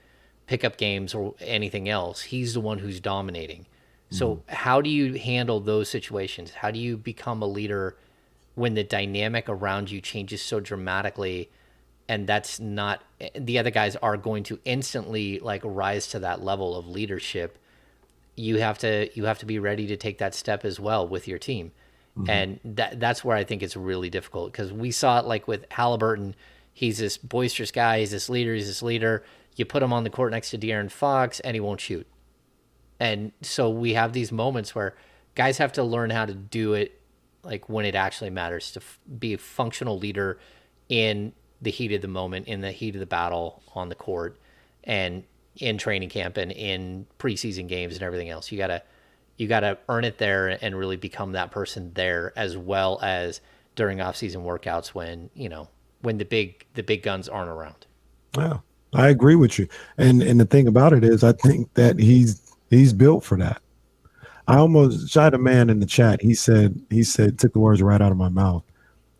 pickup games or anything else, he's the one who's dominating. So how do you handle those situations? How do you become a leader when the dynamic around you changes so dramatically, and that's not, the other guys are going to instantly like rise to that level of leadership? You have to be ready to take that step as well with your team. And that's where I think it's really difficult, because we saw it like with Halliburton. He's this boisterous guy. He's this leader. You put him on the court next to De'Aaron Fox and he won't shoot. And so we have these moments where guys have to learn how to do it, like when it actually matters, to be a functional leader in the heat of the moment, in the heat of the battle on the court, and in training camp and in preseason games and everything else. You gotta earn it there and really become that person there, as well as during off-season workouts when the big guns aren't around. Yeah, I agree with you. And the thing about it is, I think that he's built for that. I almost shot a man in the chat. He said took the words right out of my mouth.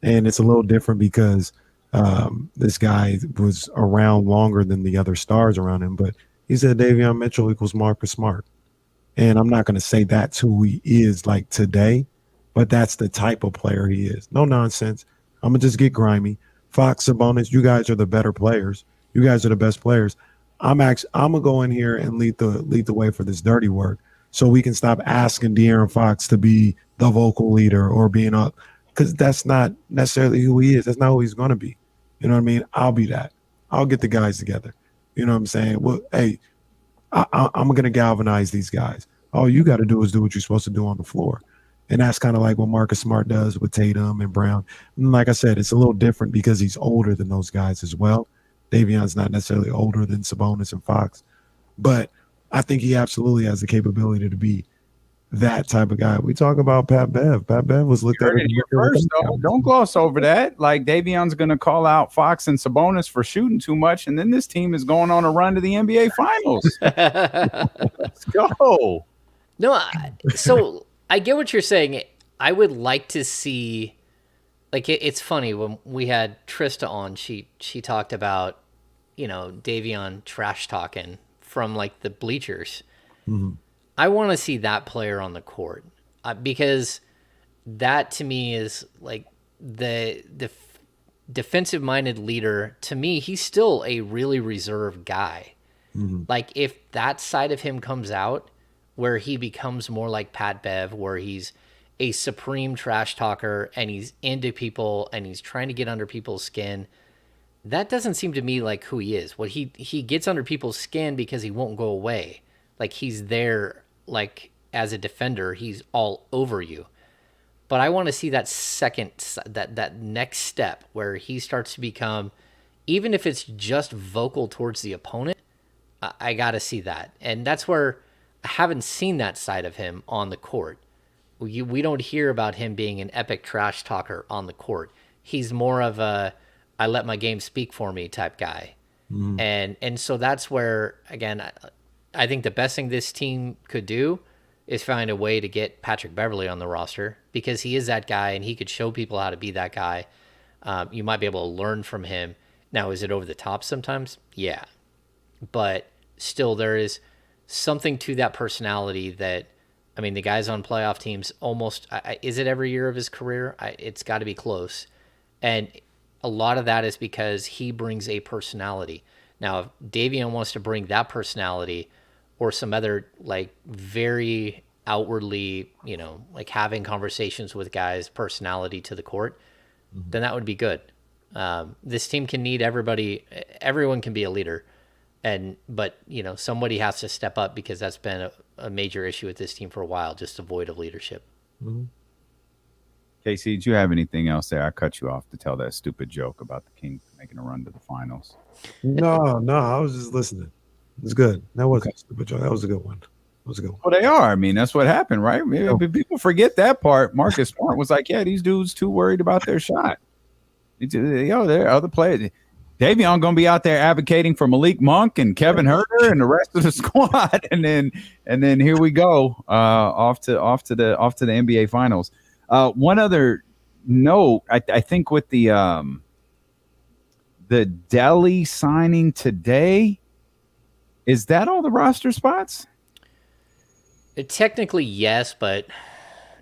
And it's a little different because this guy was around longer than the other stars around him. But he said Davion Mitchell equals Marcus Smart. And I'm not going to say that's who he is like today, but that's the type of player he is. No nonsense. I'm going to just get grimy. Fox, Sabonis, you guys are the better players. You guys are the best players. I'm going to go in here and lead the way for this dirty work, so we can stop asking De'Aaron Fox to be the vocal leader or being up, because that's not necessarily who he is. That's not who he's going to be. You know what I mean? I'll be that. I'll get the guys together. You know what I'm saying? Well, hey, I'm going to galvanize these guys. All you got to do is do what you're supposed to do on the floor. And that's kind of like what Marcus Smart does with Tatum and Brown. And like I said, it's a little different because he's older than those guys as well. Davion's not necessarily older than Sabonis and Fox, but I think he absolutely has the capability to be that type of guy. We talk about Pat Bev. Pat Bev was looked at here first, though. Don't gloss over that. Like, Davion's going to call out Fox and Sabonis for shooting too much, and then this team is going on a run to the NBA Finals. Let's go. No, so I get what you're saying. I would like to see, like, it's funny when we had Trysta on. She talked about, Davion trash talking from like the bleachers. Mm-hmm. I want to see that player on the court, because that to me is like the defensive-minded leader. To me, he's still a really reserved guy. Mm-hmm. Like, if that side of him comes out, where he becomes more like Pat Bev, where he's a supreme trash talker and he's into people and he's trying to get under people's skin, that doesn't seem to me like who he is. What he gets under people's skin because he won't go away. Like, he's there, like, as a defender, he's all over you. But I want to see that that next step where he starts to become, even if it's just vocal towards the opponent, I got to see that. And that's where I haven't seen that side of him on the court. We don't hear about him being an epic trash talker on the court. He's more of a, I let my game speak for me type guy. Mm. And so that's where, again, I think the best thing this team could do is find a way to get Patrick Beverley on the roster, because he is that guy and he could show people how to be that guy. You might be able to learn from him. Now, is it over the top sometimes? Yeah. But still, there is something to that personality that, I mean, the guys on playoff teams almost, is it every year of his career? It's got to be close. And a lot of that is because he brings a personality. Now, if Davion wants to bring that personality or some other, like, very outwardly, like having conversations with guys' personality to the court, then that would be good. This team can need everybody. Everyone can be a leader. But somebody has to step up, because that's been a major issue with this team for a while, just a void of leadership. Mm-hmm. Casey, did you have anything else there? I cut you off to tell that stupid joke about the Kings making a run to the finals. No, I was just listening. It was good. That wasn't a stupid joke. That was a good one. Let's go. Well, they are. I mean, that's what happened, right? Maybe people forget that part. Marcus Smart was like, yeah, these dudes too worried about their shot. There are other players. Davion going to be out there advocating for Malik Monk and Kevin Huerter and the rest of the squad, and then here we go off to the NBA Finals. One other note, I think with the Delly signing today, is that all the roster spots? Technically, yes, but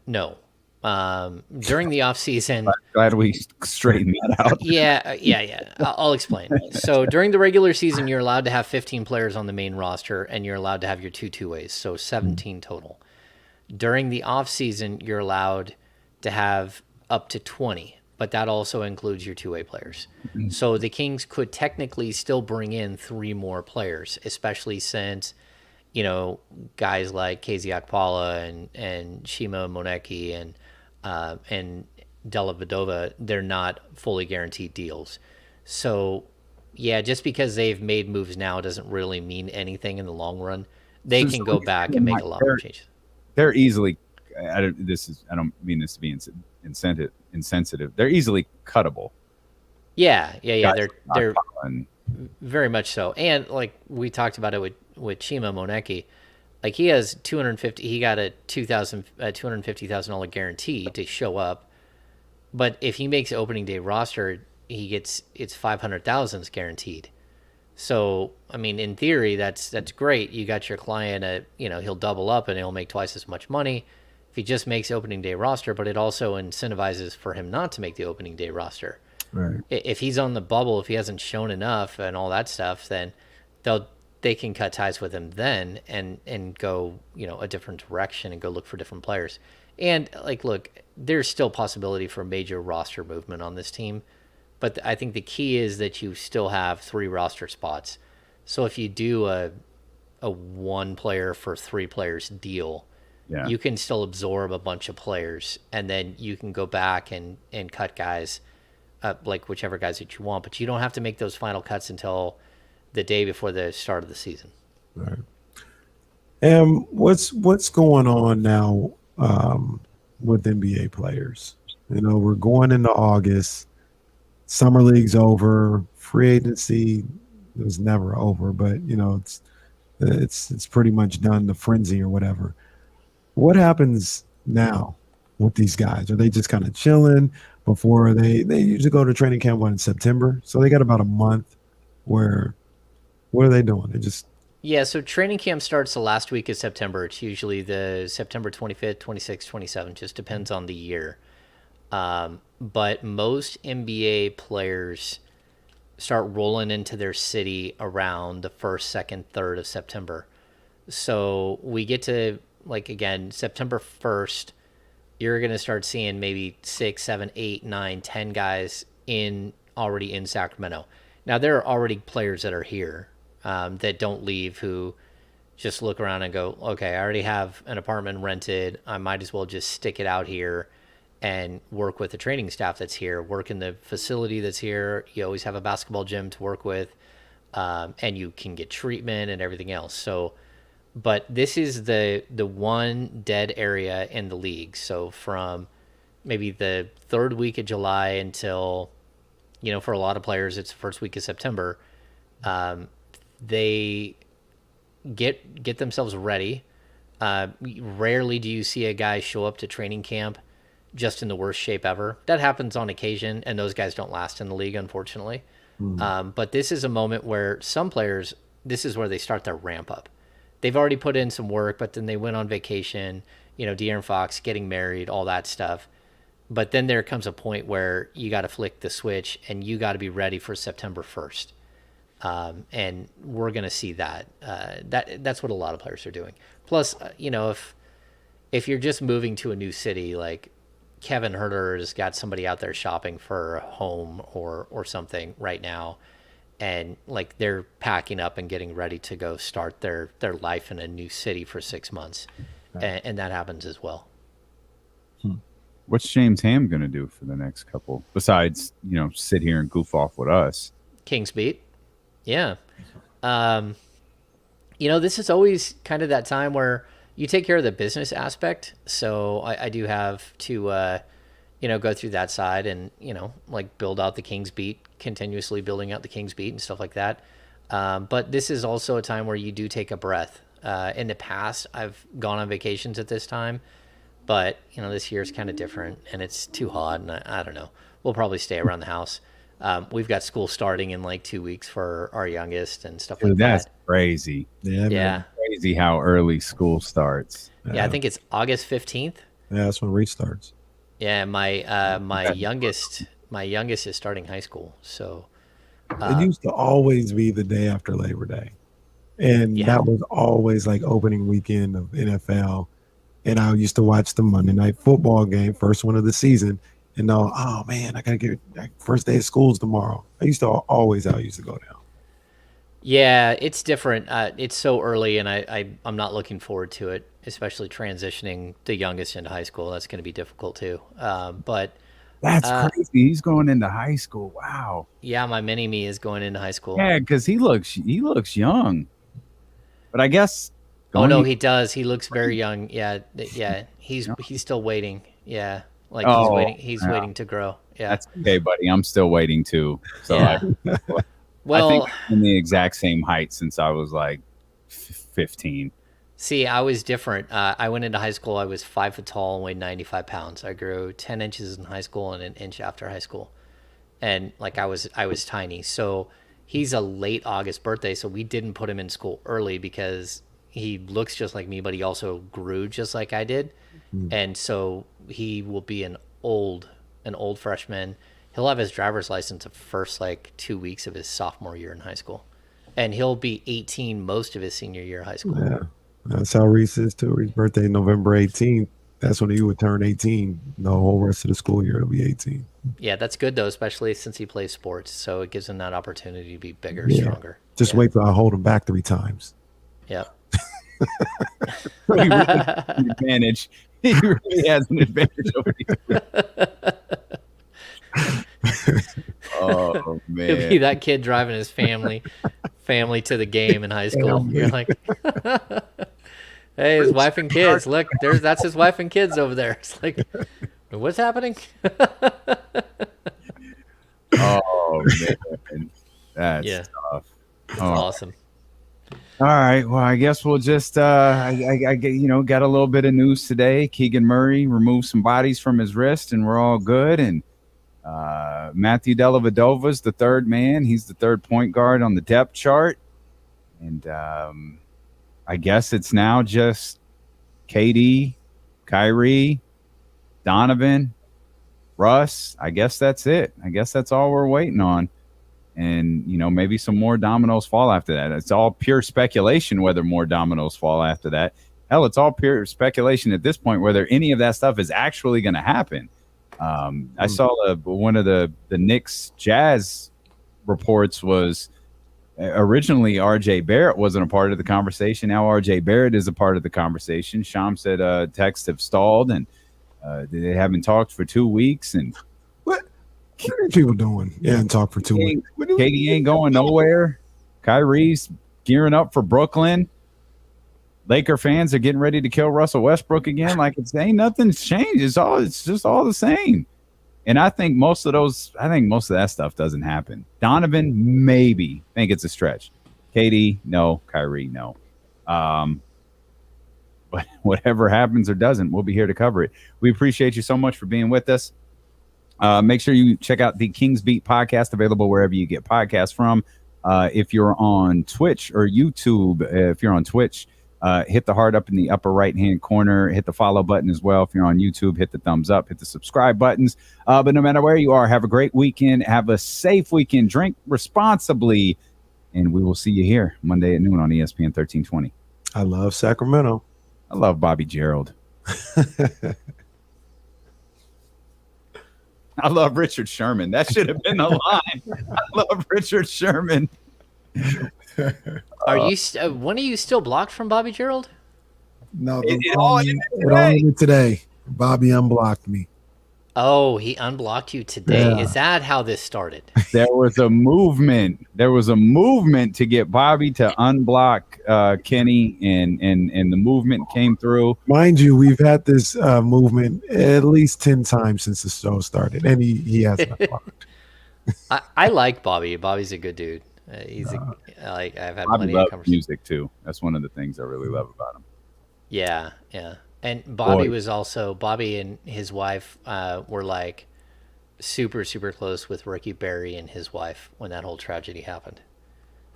no. During the offseason... Glad we straightened that out. Yeah. I'll explain. So during the regular season, you're allowed to have 15 players on the main roster, and you're allowed to have your two-ways, so 17 total. During the offseason, you're allowed to have up to 20, but that also includes your two-way players. Mm-hmm. So the Kings could technically still bring in 3 more players, especially since... guys like KZ Akpala and Shima Moneki and Dellavedova, they're not fully guaranteed deals. So, yeah, just because they've made moves now doesn't really mean anything in the long run. They can go back and make a lot more changes. They're easily. I don't mean this to be insensitive. They're easily cuttable. Yeah. They're very much so. And like we talked about it with Shima Moneki, like he has 250. He got a $250,000 guarantee to show up, but if he makes the opening day roster, it's $500,000 guaranteed. So I mean, in theory, that's great. You got your client. He'll double up and he'll make twice as much money if he just makes opening day roster. But it also incentivizes for him not to make the opening day roster. Right. If he's on the bubble, if he hasn't shown enough and all that stuff, then they can cut ties with him then and go a different direction and go look for different players. And look, there's still possibility for major roster movement on this team, but I think the key is that you still have 3 roster spots. So if you do a 1 player for 3 players deal, you can still absorb a bunch of players, and then you can go back and cut guys. Like whichever guys that you want, but you don't have to make those final cuts until the day before the start of the season. Right. And what's going on now with NBA players? We're going into August. Summer league's over. Free agency was never over, but it's pretty much done. The frenzy or whatever. What happens now with these guys? Are they just kind of chilling? Before they usually go to training camp in September, so they got about a month. What are they doing? They just so training camp starts the last week of September. It's usually the September 25th, 26th, 27th. Just depends on the year. But most NBA players start rolling into their city around the 1st, 2nd, 3rd of September. So we get to September 1st. You're going to start seeing maybe 6, 7, 8, 9, 10 guys already in Sacramento. Now, there are already players that are here that don't leave, who just look around and go, okay, I already have an apartment rented. I might as well just stick it out here and work with the training staff that's here, work in the facility that's here. You always have a basketball gym to work with, and you can get treatment and everything else. So, but this is the one dead area in the league. So from maybe the 3rd week of July until, for a lot of players, it's the 1st week of September. They get themselves ready. Rarely do you see a guy show up to training camp just in the worst shape ever. That happens on occasion, and those guys don't last in the league, unfortunately. But this is a moment where some players, this is where they start their ramp up. They've already put in some work, but then they went on vacation, De'Aaron Fox, getting married, all that stuff. But then there comes a point where you got to flick the switch and you got to be ready for September 1st. And we're going to see that. That's what a lot of players are doing. Plus, if you're just moving to a new city, like Kevin Huerter has got somebody out there shopping for a home or something right now, and like they're packing up and getting ready to go start their life in a new city for 6 months. And that happens as well. What's James Ham going to do for the next couple, besides, sit here and goof off with us? Kings beat. Yeah. This is always kind of that time where you take care of the business aspect. So I do have to, go through that side and, like build out the Kings beat, continuously building out the Kings beat and stuff like that. But this is also a time where you do take a breath. In the past, I've gone on vacations at this time, but this year is kind of different and it's too hot. And I don't know. We'll probably stay around the house. We've got school starting in like 2 weeks for our youngest and stuff like that. That's crazy. Yeah. Crazy how early school starts. Yeah, I think it's August 15th. Yeah, that's when restarts. Yeah, my youngest is starting high school. So it used to always be the day after Labor Day. And that was always like opening weekend of NFL. And I used to watch the Monday Night Football game, first one of the season. And oh man, I gotta get first day of school's tomorrow. I used to go down. Yeah, it's different. It's so early, and I'm not looking forward to it, especially transitioning the youngest into high school. That's going to be difficult too. But that's crazy. He's going into high school. Wow. Yeah, my mini me is going into high school. Yeah, because he looks young. But I guess. Oh no, he does. He looks very young. Yeah. He's still waiting. Yeah. Like he's waiting to grow. Yeah. That's okay, buddy. I'm still waiting too. So yeah. I think I'm the exact same height since I was like 15. See, I was different. I went into high school. I was 5 foot tall and weighed 95 pounds. I grew 10 inches in high school and an inch after high school. And like I was tiny. So he's a late August birthday. So we didn't put him in school early because he looks just like me, but he also grew just like I did. And so he will be an old freshman. He'll have his driver's license the first like 2 weeks of his sophomore year in high school. And he'll be 18 most of his senior year of high school. Yeah. That's how Reese is too. His birthday November 18th. That's when he would turn 18. The whole rest of the school year, it'll be 18. Yeah, that's good though, especially since he plays sports. So it gives him that opportunity to be bigger, stronger. Just wait till I hold him back 3 times. Yep. He really has an advantage. He really has an advantage over you. Oh man. He'll be that kid driving his family to the game in high school. You're like, hey, his wife and kids. Look, that's his wife and kids over there. It's like, what's happening? Oh man. That's tough. It's awesome. All right. Well, I guess we'll just I got a little bit of news today. Keegan Murray removed some bodies from his wrist and we're all good. And Matthew Dellavedova is the third man. He's the third point guard on the depth chart. And I guess it's now just KD, Kyrie, Donovan, Russ. I guess that's it. I guess that's all we're waiting on. And, maybe some more dominoes fall after that. It's all pure speculation whether more dominoes fall after that. Hell, it's all pure speculation at this point whether any of that stuff is actually going to happen. I saw one of the Knicks Jazz reports was originally RJ Barrett wasn't a part of the conversation. Now RJ Barrett is a part of the conversation. Sham said texts have stalled and they haven't talked for 2 weeks. And what are people doing? Yeah, and talk for 2 weeks. KD ain't going nowhere. Kyrie's gearing up for Brooklyn. Laker fans are getting ready to kill Russell Westbrook again. Like nothing's changed. It's just all the same. And I think most of that stuff doesn't happen. Donovan, maybe. I think it's a stretch. KD, no. Kyrie, no. But whatever happens or doesn't, we'll be here to cover it. We appreciate you so much for being with us. Make sure you check out the Kings Beat podcast, available wherever you get podcasts from. If you're on Twitch or YouTube, if you're on Twitch, hit the heart up in the upper right-hand corner. Hit the follow button as well. If you're on YouTube, hit the thumbs up. Hit the subscribe buttons. But no matter where you are, have a great weekend. Have a safe weekend. Drink responsibly. And we will see you here Monday at noon on ESPN 1320. I love Sacramento. I love Bobby Gerald. I love Richard Sherman. That should have been the line. I love Richard Sherman. Are you one of you still blocked from Bobby Gerald? No, it all ended today. Bobby unblocked me. Oh, he unblocked you today. Yeah. Is that how this started? There was a movement. There was a movement to get Bobby to unblock Kenny, and the movement came through. Mind you, we've had this movement at least 10 times since the show started, and he hasn't unblocked. I like Bobby. Bobby's a good dude. I've had Bobby plenty of loves conversations. music too. That's one of the things I really love about him. Yeah. And Bobby Bobby and his wife were like super, super close with Ricky Berry and his wife when that whole tragedy happened.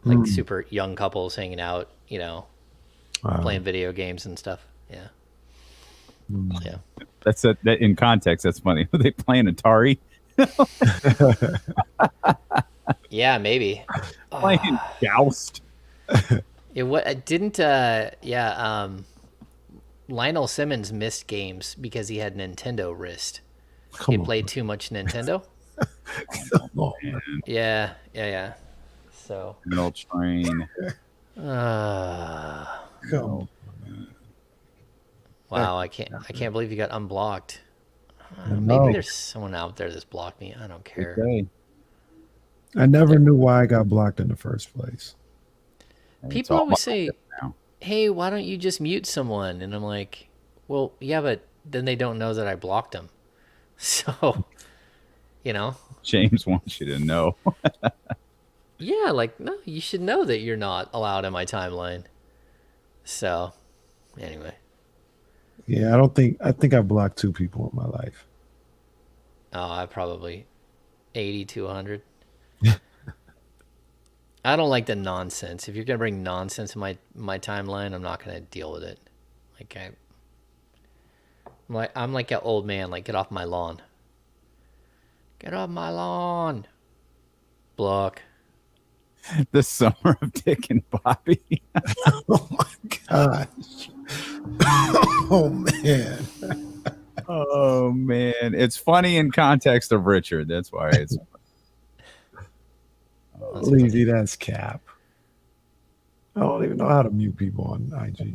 Like super young couples hanging out, playing video games and stuff. Yeah. Yeah. That's that in context. That's funny. Are they playing Atari? Yeah, maybe. Playing Joust. Lionel Simmons missed games because he had Nintendo wrist. Come He on. played too much Nintendo. Oh, Yeah. So. An old train. Wow, I can't believe you got unblocked. Maybe there's someone out there that's blocked me. I don't care. Okay. I never knew why I got blocked in the first place. People always say, hey, why don't you just mute someone? And I'm like, well, yeah, but then they don't know that I blocked them. So, James wants you to know. Yeah, like, no, you should know that you're not allowed in my timeline. So, anyway. Yeah, I think I blocked 2 people in my life. Oh, I probably 80 to 100. I don't like the nonsense. If you're gonna bring nonsense in my timeline, I'm not gonna deal with it. I'm like an old man. Like, get off my lawn. Get off my lawn. Block. The summer of Dick and Bobby. Oh my gosh. Oh man. Oh man, it's funny in context of Richard. That's why it's. Lazy, that's cap. I don't even know how to mute people on IG.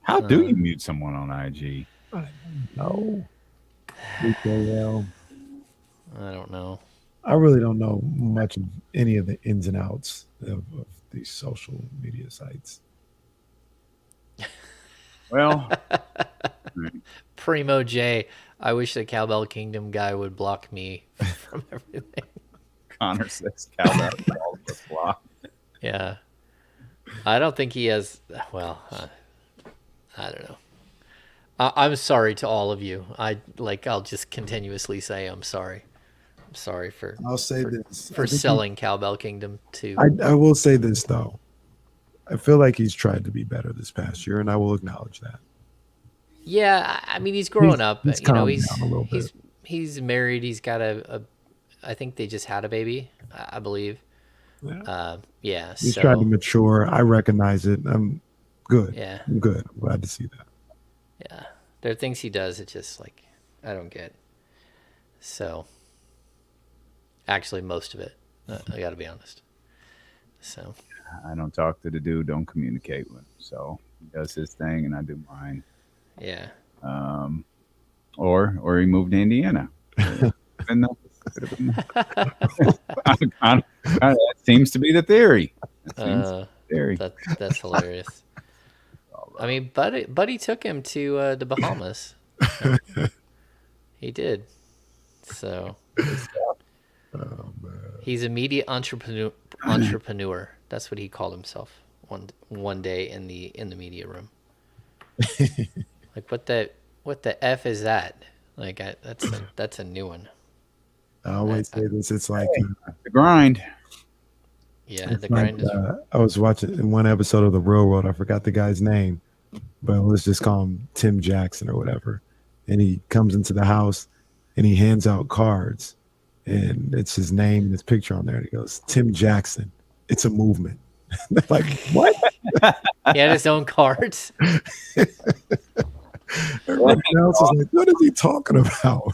How do you mute someone on IG? I don't know. BKL. I don't know. I really don't know much of any of the ins and outs of these social media sites. Well, Primo J, I wish the Cowbell Kingdom guy would block me from everything. Connor says Cowbell was blocked. Yeah. I don't think he has. Well, I don't know. I'm sorry to all of you. I'll just continuously say I'm sorry. I'm sorry for. I'll say this for selling Cowbell Kingdom to. I will say this though. I feel like he's tried to be better this past year, and I will acknowledge that. Yeah, I mean he's growing up. He's down a little bit. He's married. He's got a. I think they just had a baby. I believe. Yeah. He's trying to mature. I recognize it. I'm good. Yeah. I'm good. I'm glad to see that. Yeah. There are things he does that just like I don't get. So. Actually, most of it. I got to be honest. So. I don't talk to the dude. Don't communicate with him. So he does his thing, and I do mine. Yeah. Or he moved to Indiana. That seems to be the theory. That's hilarious. I mean, Buddy took him to the Bahamas. He did. So he's a media entrepreneur. That's what he called himself one day in the media room. Like what the F is that? Like that's a new one. I always say this. It's like the grind. Yeah, the grind is. I was watching in one episode of The Real World. I forgot the guy's name, but let's just call him Tim Jackson or whatever. And he comes into the house and he hands out cards, and it's his name and his picture on there. And he goes, "Tim Jackson. It's a movement." Like what? He had his own cards. Everybody else is like, "What is he talking about?"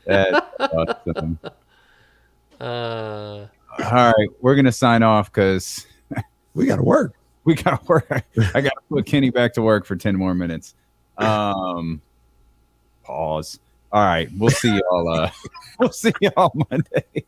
That's awesome. All right, we're gonna sign off because we gotta work. I gotta put Kenny back to work for 10 more minutes. Pause. All right, we'll see y'all. We'll see y'all Monday.